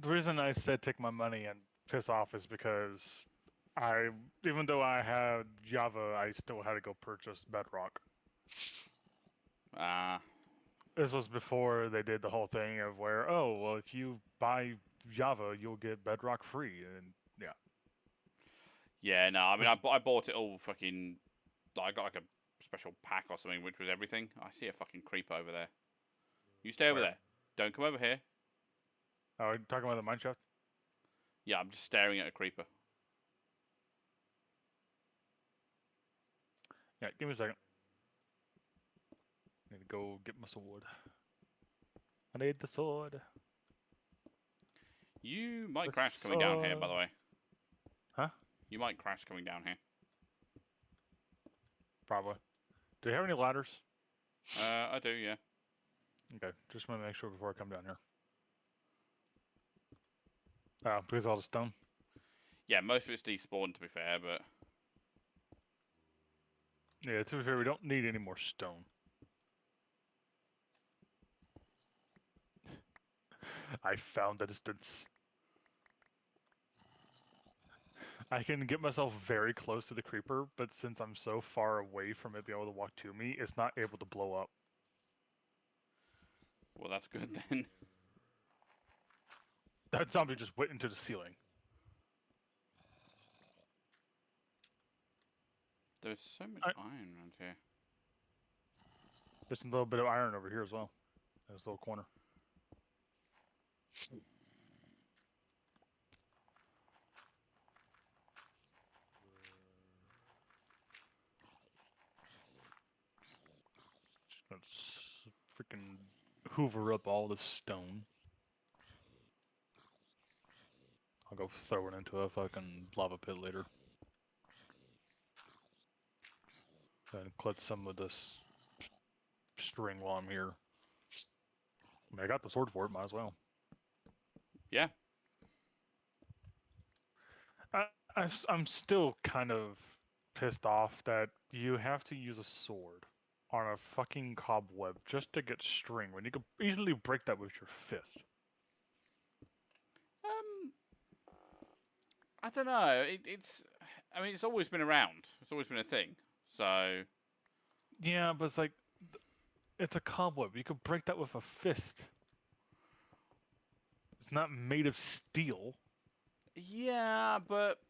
The reason I said take my money and piss off is because Even though I had Java, I still had to go purchase Bedrock. Ah. This was before they did the whole thing of where, oh, well, if you buy Java, you'll get Bedrock free, and yeah. Yeah, no, I mean, Was, I bought it all fucking. I got like a special pack or something, which was everything. I see a fucking creeper over there. You stay over where? there. Don't come over here. Oh, are you talking about the mineshaft? Yeah, I'm just staring at a creeper. Yeah, give me a second. I need to go get my sword. I need the sword. You might The crash coming down here, by sword. the way. Huh? You might crash coming down here. Probably. Do you have any ladders? I do, yeah. Okay, just want to make sure before I come down here. Oh, because all the stone. Yeah, most of it's despawned, to be fair, but Yeah, to be fair, we don't need any more stone. I found the distance. I can get myself very close to the creeper, but since I'm so far away from it being able to walk to me, it's not able to blow up. well, that's good then. That zombie just went into the ceiling. There's so much I, iron around here. there's a little bit of iron over here as well. In this little corner. Let's freaking hoover up all this stone. I'll go throw it into a fucking lava pit later. And collect some of this string while I'm here. I mean, I got the sword for it, might as well. Yeah. I'm still kind of pissed off that you have to use a sword on a fucking cobweb just to get string when you could easily break that with your fist. Um, I don't know. It's. I mean, it's always been around. It's always been a thing. So. Yeah, but it's like, it's a cobweb. You could break that with a fist. It's not made of steel. Yeah, but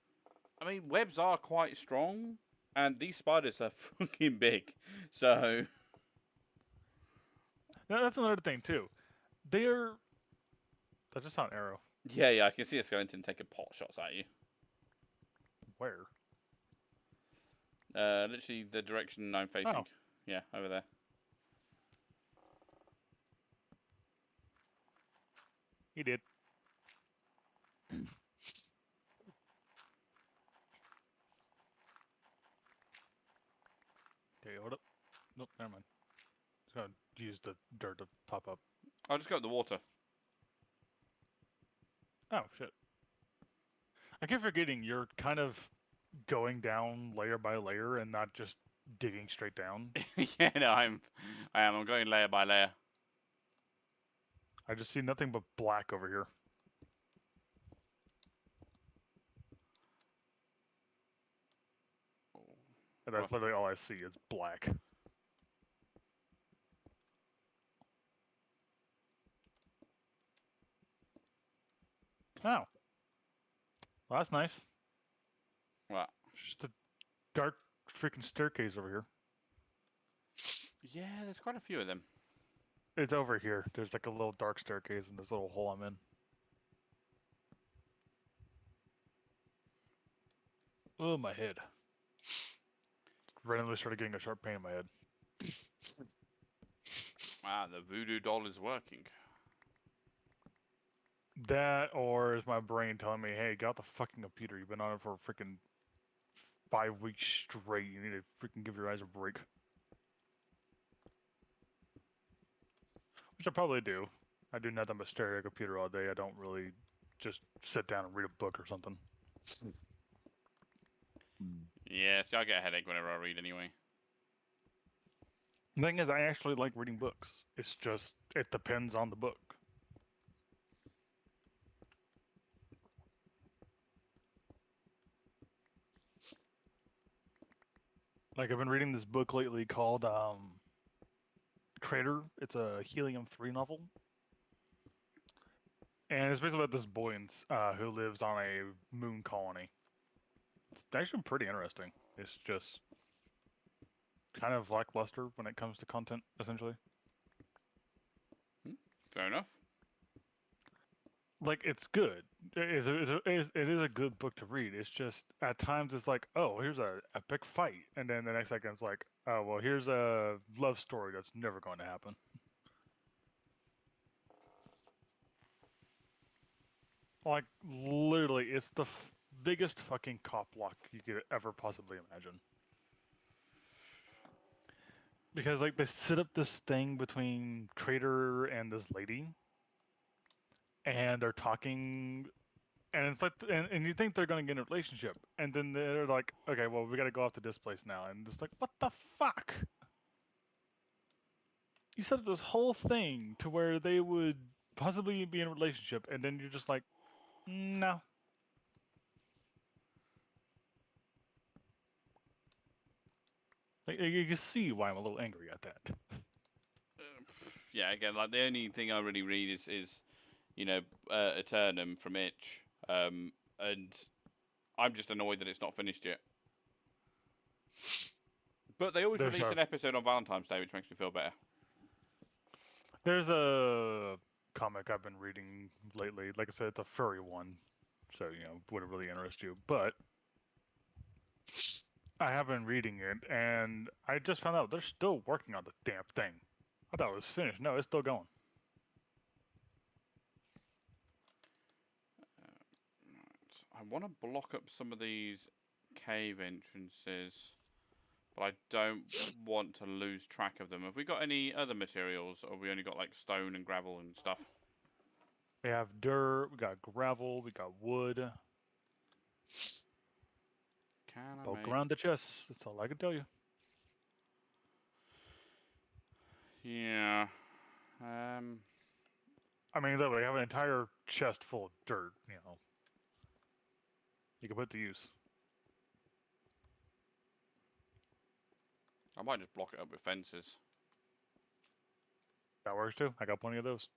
I mean, webs are quite strong, and these spiders are fucking big. So. Now, that's another thing too. They're. That's just not an arrow. Yeah, yeah, I can see a skeleton taking pot shots at you. Where? Literally the direction I'm facing. Oh. Yeah, over there. He did. Okay, hold up. Nope, never mind. Just gonna use the dirt to pop up. I'll just go up the water. Oh, shit. I keep forgetting you're kind of going down layer by layer and not just digging straight down. Yeah, no, I am. I'm going layer by layer. I just see nothing but black over here. And that's literally all I see is black. Oh. Well, that's nice. What? Just a dark freaking staircase over here. Yeah, there's quite a few of them. It's over here. There's like a little dark staircase in this little hole I'm in. Oh, my head. Randomly started getting a sharp pain in my head. Ah, the voodoo doll is working. That, or is my brain telling me, hey, get out the fucking computer. You've been on it for freaking 5 weeks straight. You need to freaking give your eyes a break. Which I probably do. I do nothing but stare at a computer all day. I don't really just sit down and read a book or something. Yeah, see, I get a headache whenever I read anyway. The thing is, I actually like reading books. It's just, it depends on the book. Like I've been reading this book lately called Crater. It's a helium-3 novel, and it's basically about this boy who lives on a moon colony. It's actually pretty interesting. It's just kind of lackluster when it comes to content, essentially. Fair enough. Like it's good. It is a good book to read. It's just at times it's like, oh, here's a epic fight, and then the next second it's like, oh, well, here's a love story that's never going to happen. Like literally, it's the biggest fucking cop block you could ever possibly imagine. Because like they set up this thing between Crater and this lady, and they're talking, and it's like, and you think they're gonna get in a relationship, and then they're like, okay, well, we gotta go off to this place now, and it's like, what the fuck? You set up this whole thing to where they would possibly be in a relationship, and then you're just like, no. Like, you can see why I'm a little angry at that. Yeah, again, like the only thing I really read is you know, Eternum from Itch, and I'm just annoyed that it's not finished yet. But they always There's release a an episode on Valentine's Day, which makes me feel better. there's a comic I've been reading lately. Like I said, it's a furry one, so wouldn't really interest you. But I have been reading it, and I just found out they're still working on the damn thing. I thought it was finished. No, it's still going. Right. I want to block up some of these cave entrances, but I don't want to lose track of them. Have we got any other materials, or have we only got like stone and gravel and stuff? We have dirt, we got gravel, we got wood. Can I Poke make? around the chest. That's all I can tell you. Yeah. I mean, literally, I have an entire chest full of dirt. You can put to use. I might just block it up with fences. That works too. I got plenty of those.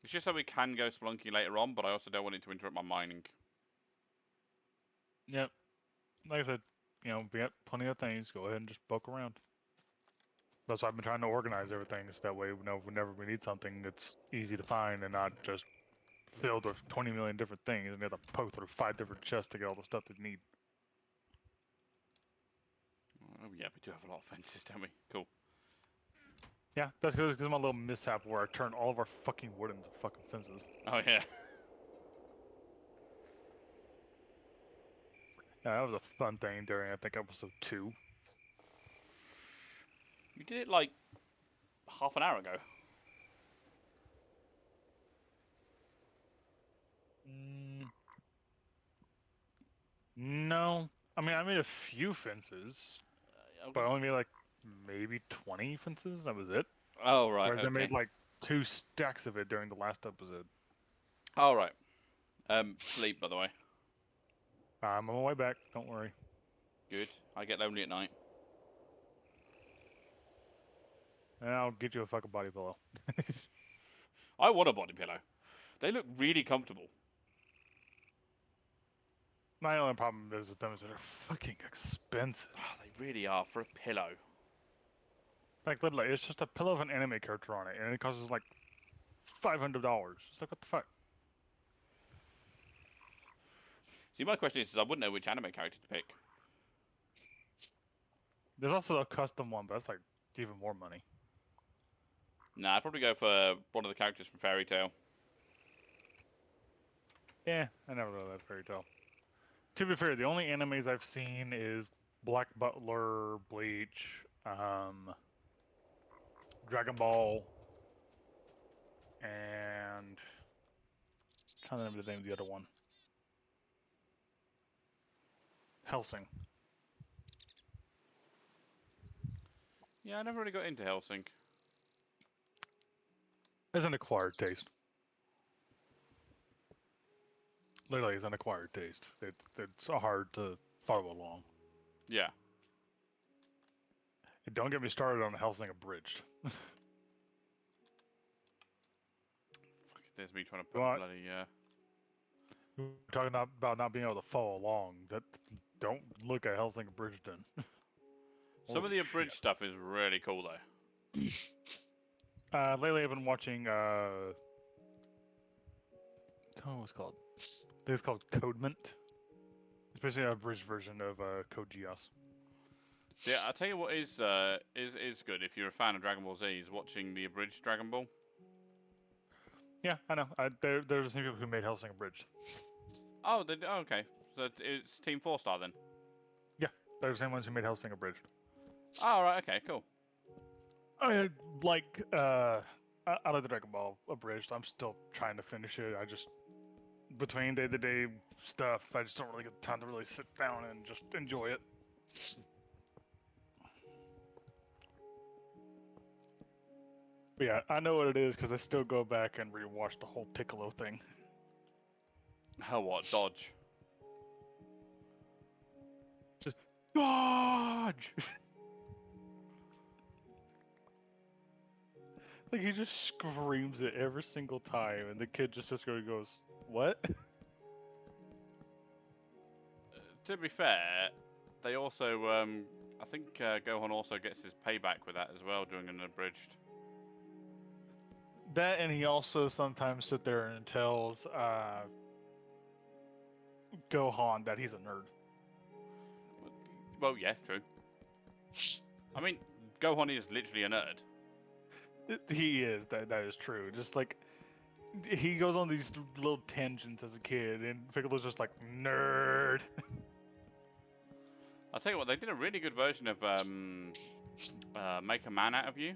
It's just so we can go spelunking later on, but I also don't want it to interrupt my mining. Yep. Like I said, we got plenty of things. Go ahead and just poke around. That's why I've been trying to organize everything, so that way, whenever we need something, it's easy to find and not just filled with 20 million different things, and you have to poke through 5 different chests to get all the stuff that you need. Oh yeah, we do have a lot of fences, don't we? Cool. Yeah, that's because of my little mishap where I turned all of our fucking wood into fucking fences. Oh yeah. Yeah, that was a fun thing during, I think, episode 2. You did it like half an hour ago. No. I mean, I made a few fences, but I only made like maybe 20 fences. That was it. Oh right. Whereas I Okay. made like 2 stacks of it during the last episode. All right. Sleep by the way. I'm on my way back. Don't worry. Good. I get lonely at night. And I'll get you a fucking body pillow. I want a body pillow. They look really comfortable. My only problem is with them is they're fucking expensive. Oh, they really are for a pillow. Like literally, it's just a pillow of an anime character on it, and it costs like $500. It's like, what the fuck? See, my question is I wouldn't know which anime character to pick. There's also a custom one, but that's like even more money. Nah, I'd probably go for one of the characters from Fairy Tail. Yeah, I never read that fairy tale. To be fair, the only animes I've seen is Black Butler, Bleach, Dragon Ball, and I'm trying to remember the name of the other one. Helsing. Yeah, I never really got into Helsing. It's an acquired taste. Literally, it's an acquired taste. It's hard to follow along. Yeah. And don't get me started on the Hellsing Abridged. Fuck, there's me trying to You put a want- bloody. We're talking about not being able to follow along. Don't look at Hellsing Abridged then. Some of Holy the abridged shit. stuff is really cool though. Lately I've been watching oh, what's it called? I think it's called Codement. It's basically an abridged version of Code Geass. So yeah, I'll tell you what is good if you're a fan of Dragon Ball Z is watching the abridged Dragon Ball. Yeah, I know. They're the same people who made Hellsing Abridged. Oh, okay. So it's Team 4-Star then. Yeah, they're the same ones who made Hellsing Abridged. Oh, right, okay, cool. I like I like the Dragon Ball Abridged. I'm still trying to finish it. I just between day-to-day stuff, I just don't really get the time to really sit down and just enjoy it. But yeah, I know what it is because I still go back and rewatch the whole Piccolo thing. Oh, what? Dodge. Dodge! Like he just screams it every single time, and the kid just sits there and goes, "What?" To be fair, they also, I think Gohan also gets his payback with that as well during an abridged. That, and he also sometimes sit there and tells Gohan that he's a nerd. Well, yeah, true. I mean, Gohan is literally a nerd. He is. That is true. Just like he goes on these little tangents as a kid, and Piccolo's just like nerd. I'll tell you what, they did a really good version of Make a Man Out of You.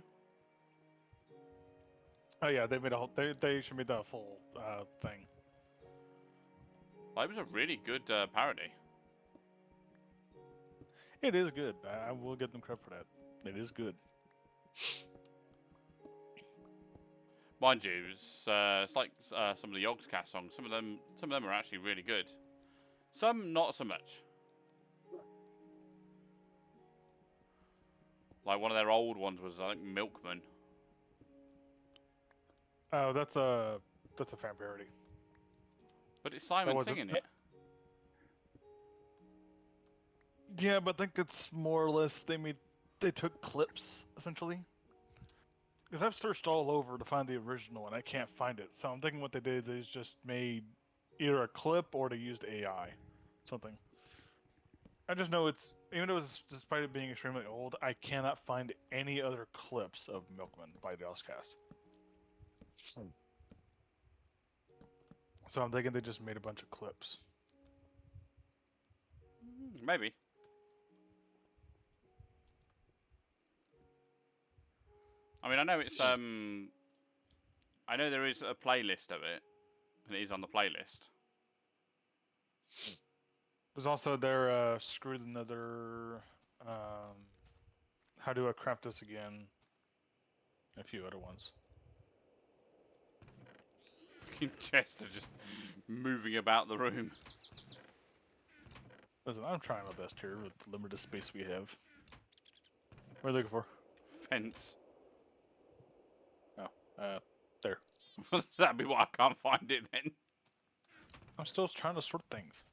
Oh yeah, they made a whole. They should make that a full thing. Like, it was a really good parody. It is good. I will give them credit for that. It is good. Mind you, it's like some of the Yogscast songs. Some of them are actually really good. Some not so much. Like one of their old ones was, I think, Milkman. Oh, that's a fan parody. But it's Simon wasn't- singing it. Yeah, but I think it's more or less they took clips essentially. Because I've searched all over to find the original and I can't find it. So I'm thinking what they did is just made either a clip or they used AI, something. I just know it's even though it's despite it being extremely old, I cannot find any other clips of Milkman by the Oscast. So I'm thinking they just made a bunch of clips. Maybe. I mean, I know it's I know there is a playlist of it, and it is on the playlist. There's also their Screw the Nether, How Do I Craft This Again, and a few other ones. Fucking Chester just moving about the room. Listen, I'm trying my best here with the limited space we have. What are you looking for? Fence. Oh, there. That'd be why I can't find it then. I'm still trying to sort things.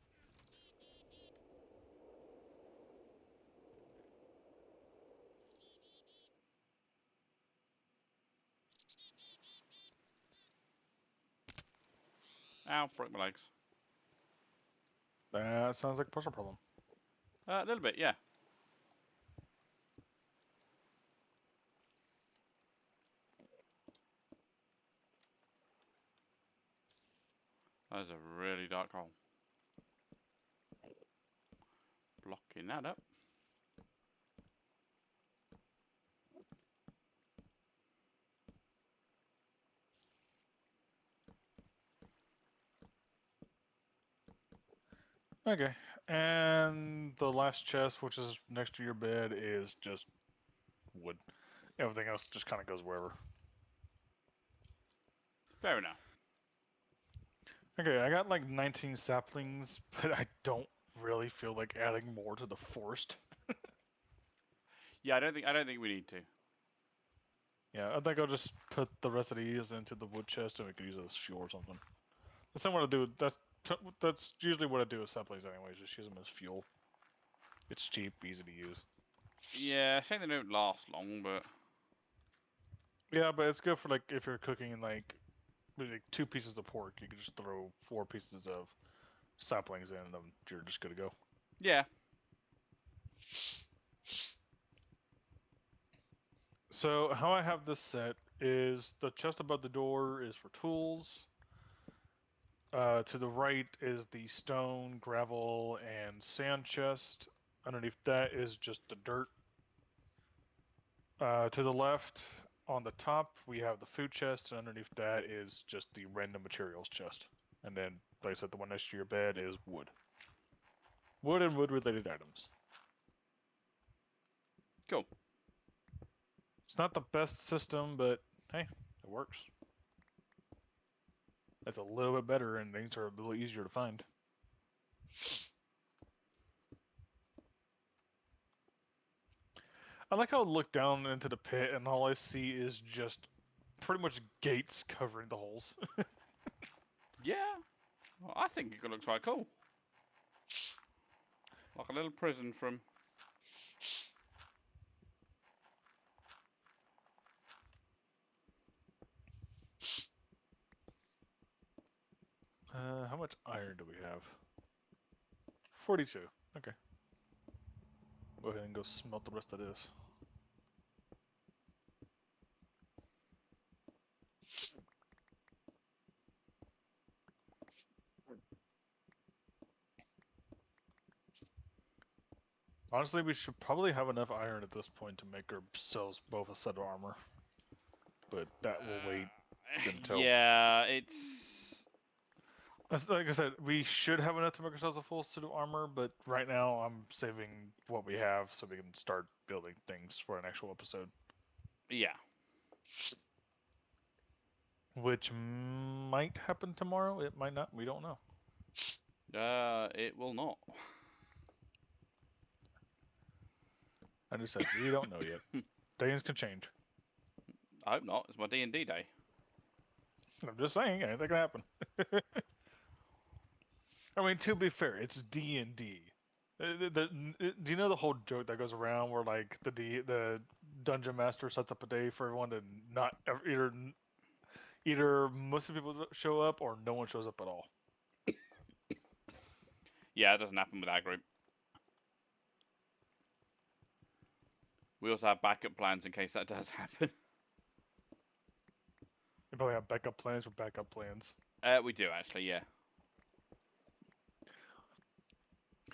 Ow, broke my legs. That sounds like a personal problem. A little bit, yeah. That is a really dark hole. Blocking that up. Okay, and the last chest, which is next to your bed, is just wood. Everything else just kind of goes wherever. Fair enough. Okay, I got like 19 saplings, but I don't really feel like adding more to the forest. Yeah, I don't think we need to. Yeah, I think I'll just put the rest of these into the wood chest and we can use it as fuel or something. That's not what I do. That's usually what I do with saplings anyways. Just use them as fuel. It's cheap, easy to use. Yeah, I think they don't last long, but Yeah, but it's good for like if you're cooking like 2 pieces of pork, you can just throw 4 pieces of saplings in, and then you're just good to go. yeah. So how I have this set is the chest above the door is for tools. To the right is the stone, gravel, and sand chest. Underneath that is just the dirt. To the left, on the top, we have the food chest, and underneath that is just the random materials chest. And then, like I said, the one next to your bed is wood. Wood and wood-related items. Cool. It's not the best system, but hey, it works. It's a little bit better, and things are a little easier to find. I like how I look down into the pit, and all I see is just pretty much gates covering the holes. Yeah. Well, I think it looks quite cool. Like a little prison from. How much iron do we have? 42. Okay. Go ahead and go smelt the rest of this. Honestly, we should probably have enough iron at this point to make ourselves both a set of armor. But that will wait until... Yeah, it's. Like I said, we should have enough to make ourselves a full suit of armor, but right now I'm saving what we have so we can start building things for an actual episode. Yeah. Which might happen tomorrow, it might not, we don't know. It will not. I just said, we don't know yet. Things can change. I hope not. It's my D&D day. I'm just saying, anything can happen. I mean, to be fair, it's D&D. Do you know the whole joke that goes around where like the dungeon master sets up a day for everyone to not either most of the people show up or no one shows up at all. Yeah, it doesn't happen with our group. We also have backup plans in case that does happen. You probably have backup plans for backup plans. We do actually, yeah.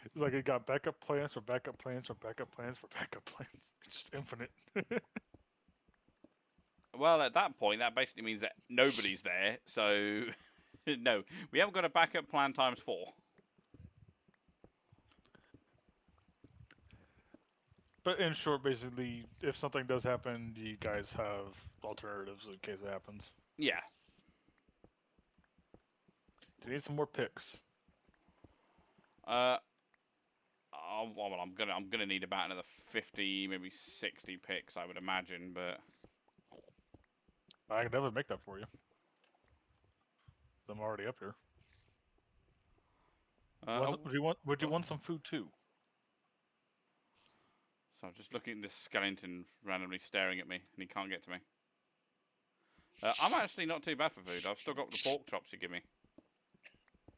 It's like it got backup plans for backup plans for backup plans for backup plans. It's just infinite. Well, at that point, that basically means that nobody's there. So, no, we haven't got a backup plan times 4. But in short, basically, if something does happen, you guys have alternatives in case it happens. Yeah. Do you need some more picks? Well, I'm gonna need about another 50, maybe 60 picks, I would imagine. But I can definitely make that for you. I'm already up here. Would you want some food too? So I'm just looking at this skeleton randomly staring at me, and he can't get to me. I'm actually not too bad for food. I've still got the pork chops you give me.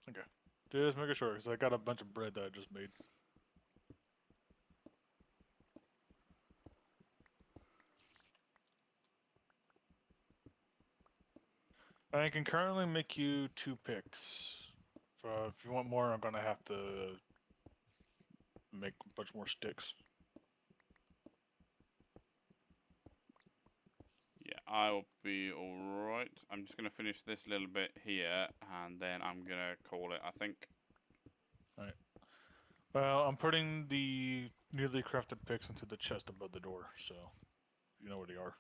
Okay. Just making sure, because I got a bunch of bread that I just made. I can currently make you 2 picks. If you want more, I'm going to have to make a bunch more sticks. Yeah, I'll be alright. I'm just going to finish this little bit here, and then I'm going to call it, I think. Alright. Well, I'm putting the newly crafted picks into the chest above the door, so you know where they are.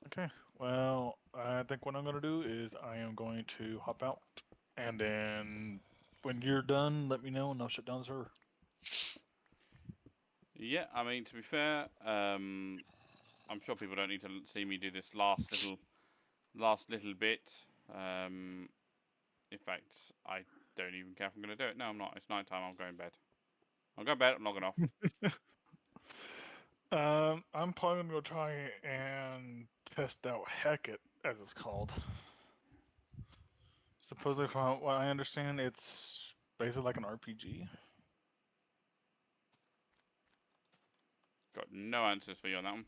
Okay, well, I think what I'm going to do is I am going to hop out. And then when you're done, let me know and I'll shut down the server. Yeah, I mean, to be fair, I'm sure people don't need to see me do this last little bit. In fact, I don't even care if I'm going to do it. No, I'm not. It's night time. I'm going to bed. I'm going to bed. I'm logging off. I'm probably gonna go try and test out Tekkit, as it's called. Supposedly, from what I understand, it's basically like an RPG. Got no answers for you on that one.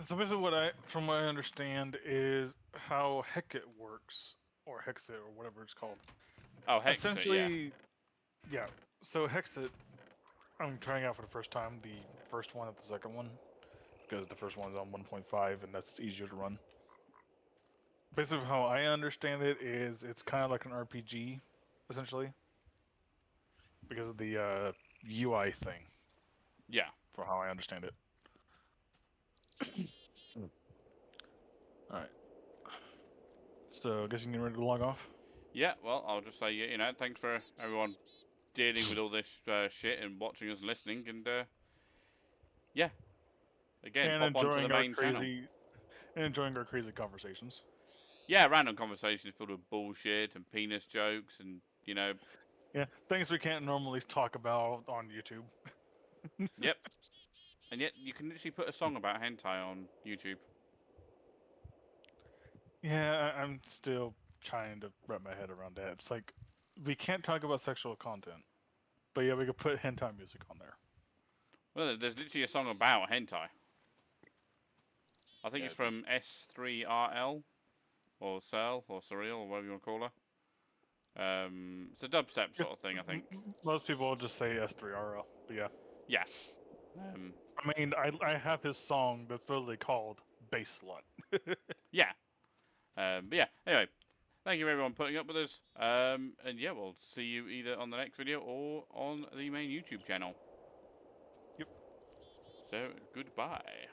So basically, from what I understand, is how Tekkit works, or Hexit, or whatever it's called. Oh, Hexit, yeah. Essentially, yeah. So Hexit, I'm trying out for the first time. The first one, and the second one, because the first one's on 1.5, and that's easier to run. Basically, how I understand it is, it's kind of like an RPG, essentially, because of the UI thing. Yeah. For how I understand it. All right. So, I guess you getting ready to log off. Yeah, well, I'll just say, you know, thanks for everyone dealing with all this shit and watching us and listening. And, yeah. Again, And pop onto the enjoying our main channel. crazy, and enjoying our crazy conversations. Yeah, random conversations filled with bullshit and penis jokes and, you know. Yeah, things we can't normally talk about on YouTube. Yep. And yet, you can literally put a song about hentai on YouTube. Yeah, I'm still trying to wrap my head around that. It's like, we can't talk about sexual content, but yeah, we could put hentai music on there. Well, there's literally a song about hentai. I think Yeah, it's from S3RL, or Cell, or Surreal, or whatever you want to call her. It's a dubstep sort of thing, I think. Most people will just say S3RL, but yeah. Yeah. I mean, I have his song that's literally called Bass Slut. Yeah. But yeah, anyway, thank you everyone putting up with us. And yeah, we'll see you either on the next video or on the main YouTube channel. Yep. So, goodbye.